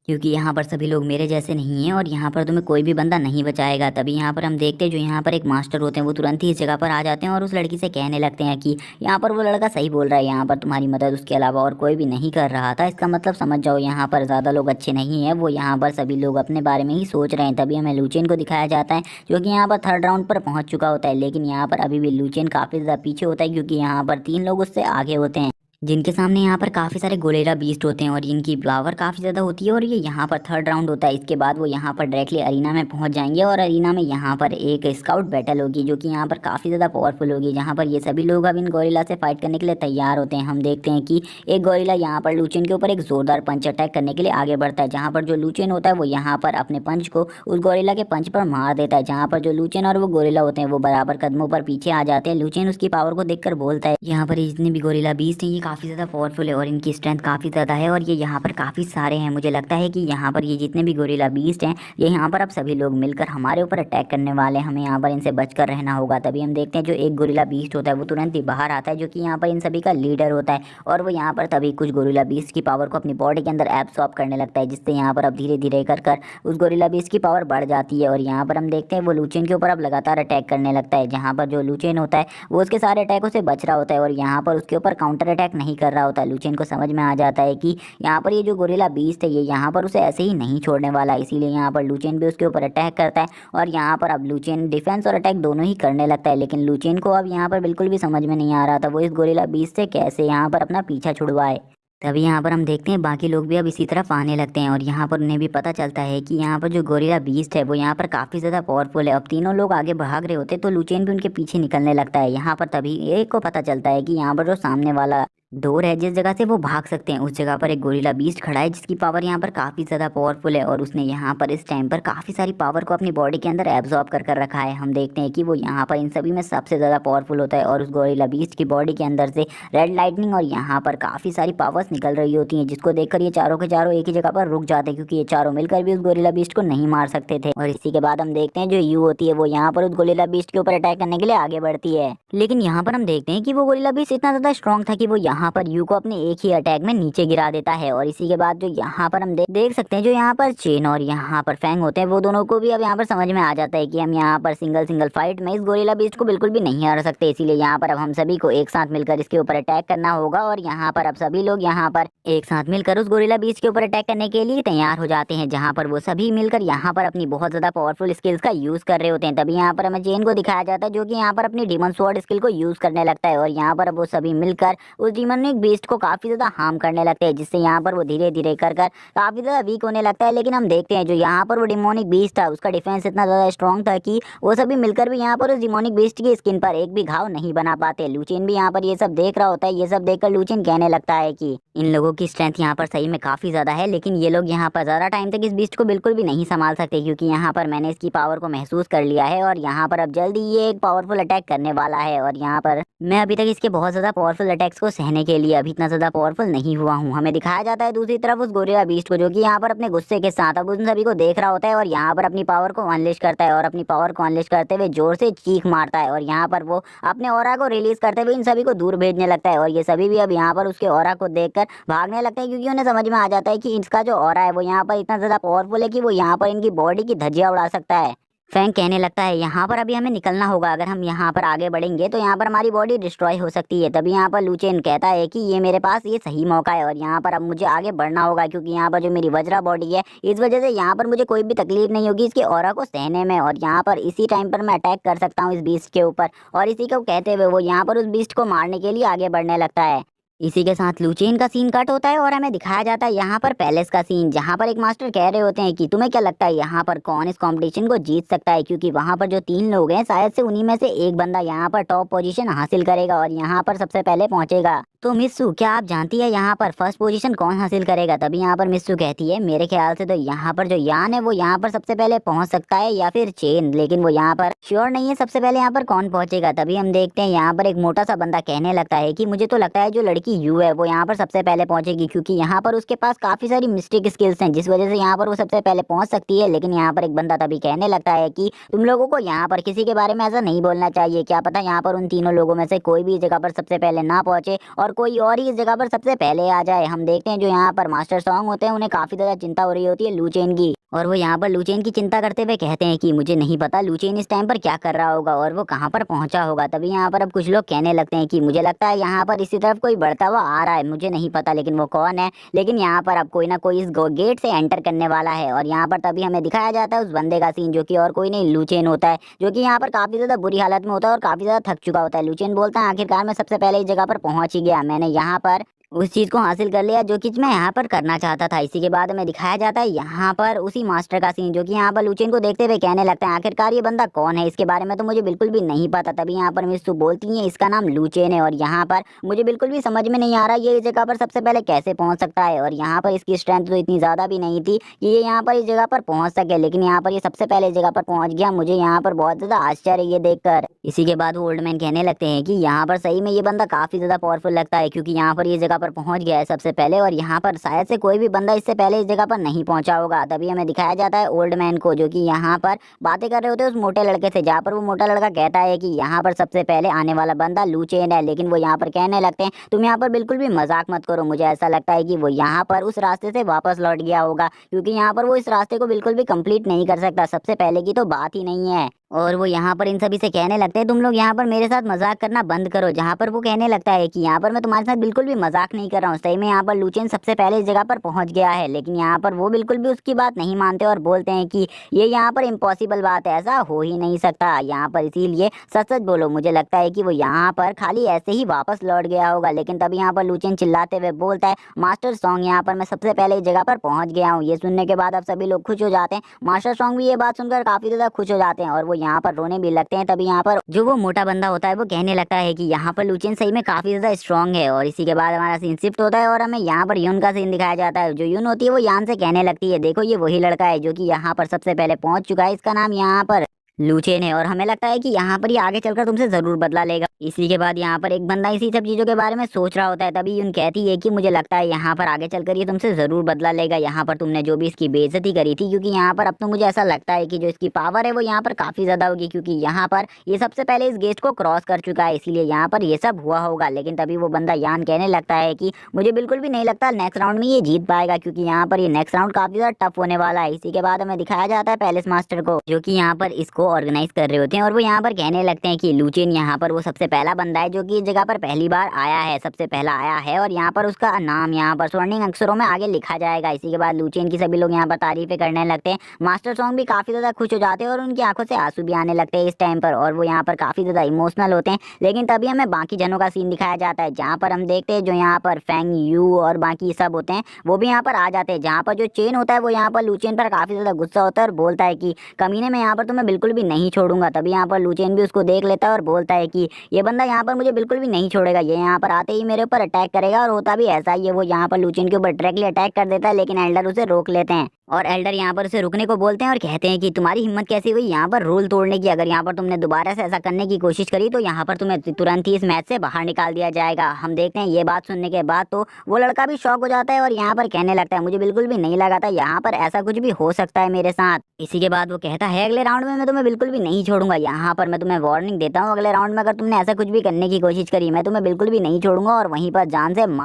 क्योंकि यहाँ पर सभी लोग मेरे जैसे नहीं हैं और यहाँ पर तुम्हें कोई भी बंदा नहीं बचाएगा। तभी यहाँ पर हम देखते हैं जो यहाँ पर एक मास्टर होते हैं वो तुरंत ही इस जगह पर आ जाते हैं और उस लड़की से कहने लगते हैं कि यहाँ पर वो लड़का सही बोल रहा है, यहाँ पर तुम्हारी मदद उसके अलावा और कोई भी नहीं कर रहा था। इसका मतलब समझ जाओ यहाँ पर ज़्यादा लोग अच्छे नहीं हैं, वो यहाँ पर सभी लोग अपने बारे में ही सोच रहे हैं। तभी हमें लुचेन को दिखाया जाता है जो कि यहाँ पर थर्ड राउंड पर पहुँच चुका होता है, लेकिन यहाँ पर अभी भी लुचेन काफ़ी ज़्यादा पीछे होता है, क्योंकि यहाँ पर 3 लोग उससे आगे होते हैं, जिनके सामने यहाँ पर काफ़ी सारे गोलेरा बीस्ट होते हैं और इनकी पावर काफ़ी ज़्यादा होती है। और ये यहाँ पर थर्ड राउंड होता है। इसके बाद वो यहाँ पर डायरेक्टली अरीना में पहुँच जाएंगे और अरीना में यहाँ पर एक स्काउट बैटल होगी, जो कि यहाँ पर काफ़ी ज़्यादा पावरफुल होगी, जहाँ पर ये सभी लोग अब इन गोरिल्ला से फाइट करने के लिए तैयार होते हैं। हम देखते हैं कि एक गोरिल्ला यहाँ पर लुचेन के ऊपर एक ज़ोरदार पंच अटैक करने के लिए आगे बढ़ता है, जहाँ पर जो लुचेन होता है वो यहाँ पर अपने पंच को उस गोरिल्ला के पंच पर मार देता है, जहाँ पर जो लुचेन और वो गोरिल्ला होते हैं वो बराबर कदमों पर पीछे आ जाते हैं। लुचेन उसकी पावर को देखकर बोलता है यहाँ पर जितने भी गोरिल्ला बीस्ट हैं ये काफ़ी ज़्यादा पावरफुल है और इनकी स्ट्रेंथ काफ़ी ज़्यादा है और ये यहाँ पर काफ़ी सारे हैं। मुझे लगता है कि यहाँ पर ये जितने भी गोरिल्ला बीस्ट हैं ये यहाँ पर अब सभी लोग मिलकर हमारे ऊपर अटैक करने वाले हैं। हमें यहाँ पर इनसे बचकर रहना होगा। तभी हम देखते हैं जो एक गोरिल्ला बीस्ट होता है वो तुरंत ही बाहर आता है, जो कि यहाँ पर इन सभी का लीडर होता है। और वो यहाँ पर तभी कुछ गोरिल्ला बीस्ट की पावर को अपनी बॉडी के अंदर एब्सॉर्ब करने लगता है, जिससे यहाँ पर अब धीरे धीरे कर कर उस गोरिल्ला बीस्ट की पावर बढ़ जाती है। और यहाँ पर हम देखते हैं वो लुचेन के ऊपर अब लगातार अटैक करने लगता है, जहाँ पर जो लुचेन होता है वो उसके सारे अटैकों से बच रहा होता है और यहाँ पर उसके ऊपर काउंटर अटैक नहीं कर रहा होता है। लुचेन को समझ में आ जाता है कि यहाँ पर ये जो गोरिल्ला बीस्ट है ये यहाँ पर उसे ऐसे ही नहीं छोड़ने वाला, इसीलिए यहाँ पर लुचेन भी उसके ऊपर अटैक करता है। और यहाँ पर अब लुचेन डिफेंस और अटैक दोनों ही करने लगता है, लेकिन लुचेन को अब यहाँ पर बिल्कुल भी समझ में नहीं आ रहा था वो इस गोरिल्ला बीस्ट से कैसे यहाँ पर अपना पीछा छुड़वाए। तभी यहाँ पर हम देखते हैं बाकी लोग भी अब इसी तरफ आने लगते हैं और यहाँ पर उन्हें भी पता चलता है कि यहाँ पर जो गोरिल्ला बीस्ट है वो यहाँ पर काफ़ी ज़्यादा पावरफुल है। अब तीनों लोग आगे भाग रहे होते तो लुचेन भी उनके पीछे निकलने लगता है। यहाँ पर तभी एक को पता चलता है कि यहाँ पर जो सामने वाला डोर है जिस जगह से वो भाग सकते हैं, उस जगह पर एक गोरिल्ला बीस्ट खड़ा है जिसकी पावर यहाँ पर काफ़ी ज़्यादा पावरफुल है और उसने यहाँ पर इस टाइम पर काफ़ी सारी पावर को अपनी बॉडी के अंदर एब्जॉर्ब कर रखा है। हम देखते हैं कि वो यहाँ पर इन सभी में सबसे ज़्यादा पावरफुल होता है और उस गोरिल्ला बीस्ट की बॉडी के अंदर से रेड लाइटनिंग और यहाँ पर काफ़ी सारी पावर्स निकल रही होती हैं, जिसको देखकर ये चारों के चारों एक ही जगह पर रुक जाते हैं क्योंकि ये चारों मिलकर भी उस गोरिल्ला बीस्ट को नहीं मार सकते थे। और इसी के बाद हम देखते हैं जो यू होती है वो यहाँ पर उस गोरिल्ला बीस्ट के ऊपर अटैक करने के लिए आगे बढ़ती है, लेकिन यहाँ पर हम देखते हैं कि वो गोरिल्ला बीस्ट इतना ज़्यादा स्ट्रॉन्ग था कि वो यहाँ पर यू को अपने एक ही अटैक में नीचे गिरा देता है। और इसी के बाद जो यहाँ पर हम देख सकते हैं जो यहाँ पर चेन और यहाँ पर फैंग होते हैं वो दोनों को भी अब यहाँ पर समझ में आ जाता है कि हम यहाँ पर सिंगल फाइट में इस गोरिल्ला बीस्ट को बिल्कुल भी नहीं हरा सकते, इसीलिए यहाँ पर अब हम सभी को एक साथ मिलकर इसके ऊपर अटैक करना होगा। और यहाँ पर अब सभी लोग यहाँ पर एक साथ मिलकर उस गोरिल्ला बीस्ट के ऊपर अटैक करने के लिए तैयार हो जाते हैं, जहाँ पर वो सभी मिलकर यहाँ पर अपनी बहुत ज्यादा पावरफुल स्किल्स का यूज कर रहे होते हैं। तभी यहाँ पर हमें चेन को दिखाया जाता है जो कि यहाँ पर अपनी डीमन स्वॉर्ड स्किल को यूज करने लगता है और यहाँ पर अब वो सभी मिलकर उस डीमोनिक बीस्ट को काफी ज्यादा हार्म करने लगते हैं, जिससे यहाँ पर वो धीरे धीरे कर काफी ज्यादा वीक होने लगता है। लेकिन हम देखते हैं जो यहाँ पर वो डिमोनिक बीस्ट था उसका डिफेंस इतना ज्यादा स्ट्रॉन्ग था कि वो सभी मिलकर भी यहाँ पर उस डिमोनिक बीस्ट की स्किन पर एक भी घाव नहीं बना पाते। लूचिन भी यहाँ पर ये सब देख रहा होता है। ये सब देखकर लूचिन कहने लगता है कि इन लोगों की स्ट्रेंथ यहाँ पर सही में काफी ज्यादा है, लेकिन ये लोग यहाँ पर ज्यादा टाइम तक इस बीस्ट को बिल्कुल भी नहीं संभाल सकते क्योंकि यहाँ पर मैंने इसकी पावर को महसूस कर लिया है और यहाँ पर अब जल्दी ये एक पावरफुल अटैक करने वाला है। और यहाँ पर मैं अभी तक इसके बहुत ज्यादा पावरफुल अटैक्स को सहने के लिए अभी इतना ज्यादा पावरफुल नहीं हुआ हूँ। हमें दिखाया जाता है दूसरी तरफ उस गोरिल्ला बीस्ट को जो कि यहाँ पर अपने गुस्से के साथ अब उन सभी को देख रहा होता है और यहाँ पर अपनी पावर को अनलिश करता है और अपनी पावर को अनलिश करते हुए जोर से चीख मारता है और यहाँ पर वो अपने ऑरा को रिलीज करते हुए इन सभी को दूर भेजने लगता है। और ये सभी भी अब यहाँ पर उसके ऑरा को देखकर भागने लगते हैं क्योंकि उन्हें समझ में आ जाता है कि इसका जो ऑरा है वो यहाँ पर इतना ज्यादा पावरफुल है कि वो यहाँ पर इनकी बॉडी की धज्जियां उड़ा सकता है। फैंक कहने लगता है यहाँ पर अभी हमें निकलना होगा, अगर हम यहाँ पर आगे बढ़ेंगे तो यहाँ पर हमारी बॉडी डिस्ट्रॉय हो सकती है। तभी यहाँ पर लूचेन कहता है कि ये मेरे पास ये सही मौका है और यहाँ पर अब मुझे आगे बढ़ना होगा क्योंकि यहाँ पर जो मेरी वज्रा बॉडी है इस वजह से यहाँ पर मुझे कोई भी तकलीफ नहीं होगी इसके ऑरा को सहने में और यहाँ पर इसी टाइम पर मैं अटैक कर सकता हूँ इस बीस्ट के ऊपर। और इसी को कहते हुए वो यहाँ पर उस बीस्ट को मारने के लिए आगे बढ़ने लगता है। इसी के साथ लूचेन का सीन कट होता है और हमें दिखाया जाता है यहाँ पर पैलेस का सीन, जहाँ पर एक मास्टर कह रहे होते हैं कि तुम्हें क्या लगता है यहाँ पर कौन इस कंपटीशन को जीत सकता है, क्योंकि वहाँ पर जो 3 लोग हैं शायद से उन्हीं में से एक बंदा यहाँ पर टॉप पोजीशन हासिल करेगा और यहाँ पर सबसे पहले पहुंचेगा। तो मिस्सू क्या आप जानती है यहाँ पर फर्स्ट पोजीशन कौन हासिल करेगा? तभी यहाँ पर मिस्सू कहती है मेरे ख्याल से तो यहाँ पर जो यान है वो यहाँ पर सबसे पहले पहुंच सकता है या फिर चेन, लेकिन वो यहाँ पर श्योर नहीं है सबसे पहले यहाँ पर कौन पहुंचेगा। तभी हम देखते हैं यहाँ पर एक मोटा सा बंदा कहने लगता है कि मुझे तो लगता है जो लड़की यू है वो यहाँ पर सबसे पहले पहुंचेगी क्योंकि यहाँ पर उसके पास काफी सारी मिस्टिक स्किल्स हैं जिस वजह से यहाँ पर वो सबसे पहले पहुंच सकती है। लेकिन यहाँ पर एक बंदा तभी कहने लगता है कि तुम लोगों को यहाँ पर किसी के बारे में ऐसा नहीं बोलना चाहिए, क्या पता यहाँ पर उन तीनों लोगों में से कोई भी इस जगह पर सबसे पहले ना पहुंचे और कोई और ही इस जगह पर सबसे पहले आ जाए। हम देखते हैं जो यहाँ पर मास्टर सॉन्ग होते हैं उन्हें काफी ज्यादा चिंता हो रही होती है लूचेन की और वो यहाँ पर लूचेन की चिंता करते हुए कहते हैं कि मुझे नहीं पता लूचेन इस टाइम पर क्या कर रहा होगा और वो कहाँ पर पहुंचा होगा। तभी यहाँ पर अब कुछ लोग कहने लगते हैं कि मुझे लगता है यहाँ पर इसी तरफ कोई बढ़ता हुआ आ रहा है, मुझे नहीं पता लेकिन वो कौन है, लेकिन यहाँ पर अब कोई ना कोई इस गेट से एंटर करने वाला है। और यहाँ पर तभी हमें दिखाया जाता है उस बंदे का सीन जो कि और कोई नहीं लूचेन होता है, जो कि यहाँ पर काफी ज्यादा बुरी हालत में होता है और काफी ज्यादा थक चुका होता है। लूचेन बोलता है आखिरकार मैं सबसे पहले इस जगह पर पहुंच ही गया, मैंने यहाँ पर उस चीज को हासिल कर लिया जो कि मैं यहाँ पर करना चाहता था। इसी के बाद हमें दिखाया जाता है यहाँ पर उसी मास्टर का सीन जो कि यहाँ पर लूचेन को देखते हुए कहने लगता है आखिरकार ये बंदा कौन है, इसके बारे में तो मुझे बिल्कुल भी नहीं पता। तभी यहाँ पर मिस्सू बोलती है इसका नाम लूचेन है और यहाँ पर मुझे बिल्कुल भी समझ में नहीं आ रहा ये इस जगह पर सबसे पहले कैसे पहुंच सकता है। और यहाँ पर इसकी स्ट्रेंथ तो इतनी ज्यादा भी नहीं थी कि ये यहाँ पर इस जगह पर पहुंच सके, लेकिन यहाँ पर ये सबसे पहले इस जगह पर पहुंच गया। मुझे यहाँ पर बहुत ज्यादा आश्चर्य ये देखकर। इसी के बाद वो ओल्ड मैन कहने लगते हैं कि यहाँ पर सही में ये बंदा काफी ज्यादा पावरफुल लगता है क्योंकि यहाँ पर ये जगह पर पहुंच गया है सबसे पहले और यहाँ पर शायद से कोई भी बंदा इससे पहले इस जगह पर नहीं पहुंचा होगा। तभी हमें दिखाया जाता है ओल्ड मैन को जो कि यहाँ पर बातें कर रहे होते हैं उस मोटे लड़के से, जहाँ पर वो मोटा लड़का कहता है कि यहाँ पर सबसे पहले आने वाला बंदा लूचेन है। लेकिन वो यहाँ पर कहने लगते हैं तुम यहाँ पर बिल्कुल भी मजाक मत करो, मुझे ऐसा लगता है कि वो यहाँ पर उस रास्ते से वापस लौट गया होगा क्योंकि यहाँ पर वो इस रास्ते को बिल्कुल भी कंप्लीट नहीं कर सकता, सबसे पहले की तो बात ही नहीं है। और वो यहाँ पर इन सभी से कहने लगते हैं तुम लोग यहाँ पर मेरे साथ मजाक करना बंद करो, जहाँ पर वो कहने लगता है कि यहाँ पर मैं तुम्हारे साथ बिल्कुल भी मजाक नहीं कर रहा हूँ, सही में यहाँ पर लूचेन सबसे पहले इस जगह पर पहुंच गया है। लेकिन यहाँ पर वो बिल्कुल भी उसकी बात नहीं मानते और बोलते हैं कि ये यहाँ पर इम्पॉसिबल बात है, ऐसा हो ही नहीं सकता यहाँ पर, इसीलिए सच सच बोलो। मुझे लगता है कि वो यहाँ पर खाली ऐसे ही वापस लौट गया होगा। लेकिन तभी यहाँ पर लूचेन चिल्लाते हुए बोलता है मास्टर सॉन्ग यहाँ पर मैं सबसे पहले इस जगह पर पहुंच गया हूँ। ये सुनने के बाद अब सभी लोग खुश हो जाते हैं, मास्टर सॉन्ग भी ये बात सुनकर काफी ज्यादा खुश हो जाते हैं और वो यहाँ पर रोने भी लगते हैं। तभी यहाँ पर जो वो मोटा बंदा होता है वो कहने लगता है कि यहाँ पर लुचियन सही में काफी ज्यादा स्ट्रांग है। और इसी के बाद हमारा सीन शिफ्ट होता है और हमें यहाँ पर यून का सीन दिखाया जाता है। जो यून होती है वो यान से कहने लगती है, देखो ये वही लड़का है जो कि यहाँ पर सबसे पहले पहुंच चुका है, इसका नाम यहाँ पर लूचेन है और हमें लगता है कि यहाँ पर ये आगे चलकर तुमसे जरूर बदला लेगा। इसी के बाद यहाँ पर एक बंदा इसी सब चीजों के बारे में सोच रहा होता है। तभी यून कहती है कि मुझे लगता है यहाँ पर आगे चलकर ये तुमसे जरूर बदला लेगा, यहाँ पर तुमने जो भी इसकी बेइज्जती करी थी, क्योंकि यहाँ पर अब तो मुझे ऐसा लगता है कि जो इसकी पावर है वो यहाँ पर काफी ज्यादा होगी, क्योंकि यहाँ पर ये सबसे पहले इस गेट को क्रॉस कर चुका है, इसीलिए यहाँ पर ये सब हुआ होगा। लेकिन तभी वो बंदा यान कहने लगता है कि मुझे बिल्कुल भी नहीं लगता नेक्स्ट राउंड में ये जीत पाएगा, क्योंकि यहाँ पर ये नेक्स्ट राउंड काफी ज्यादा टफ होने वाला है। इसी के बाद हमें दिखाया जाता है पैलेस मास्टर को, जो कि यहाँ पर इसको ऑर्गेनाइज कर रहे होते हैं और वो यहाँ पर कहने लगते हैं कि लुचियन यहाँ पर वो सबसे पहला बंदा है जो कि इस जगह पर पहली बार आया है, सबसे पहला आया है और यहाँ पर उसका नाम यहाँ पर स्वर्णिम अक्षरों में आगे लिखा जाएगा। इसी के बाद लुचियन की सभी लोग यहाँ पर तारीफें करने लगते हैं। मास्टर सॉन्ग भी काफी ज्यादा खुश हो जाते हैं और उनकी आंखों से आंसू भी आने लगते हैं इस टाइम पर, और वो यहाँ पर काफी ज्यादा इमोशनल होते हैं। लेकिन तभी हमें बाकी जनों का सीन दिखाया जाता है, जहाँ पर हम देखते हैं जो यहाँ पर फेंग यू और बाकी सब होते हैं वो भी यहाँ पर आ जाते हैं। जहाँ पर जो चेन होता है वो यहाँ पर लुचियन पर काफी ज्यादा गुस्सा होता है और बोलता है कि कमीने में यहाँ पर तुम्हें बिल्कुल भी नहीं छोड़ूंगा। तभी यहाँ पर लुचियन भी उसको देख लेता है और बोलता है कि ये बंदा यहाँ पर मुझे बिल्कुल भी नहीं छोड़ेगा, ये यहाँ पर आते ही मेरे ऊपर अटैक करेगा। और होता भी ऐसा ही है, वो यहाँ पर लुचियन के ऊपर डायरेक्टली अटैक कर देता है, लेकिन एल्डर उसे रोक लेते हैं और एल्डर यहाँ पर उसे रुकने को बोलते हैं और कहते हैं कि तुम्हारी हिम्मत कैसी हुई यहाँ पर रूल तोड़ने की, अगर यहाँ पर तुमने दोबारा से ऐसा करने की कोशिश करी तो यहाँ पर तुम्हें तुरंत ही इस मैच से बाहर निकाल दिया जाएगा। हम देखते हैं ये बात सुनने के बाद तो वो लड़का भी शॉक हो जाता है और यहाँ पर कहने लगता है मुझे बिल्कुल भी नहीं लगा था यहाँ पर ऐसा कुछ भी हो सकता है मेरे साथ। इसी के बाद वो कहता है अगले राउंड में मैं तुम्हें बिल्कुल भी नहीं छोड़ूंगा, यहाँ पर मैं तुम्हें वार्निंग देता हूँ, अगले राउंड में अगर तुमने ऐसा कुछ भी करने की कोशिश करी मैं तुम्हें बिल्कुल भी नहीं छोड़ूंगा और वहीं पर जान से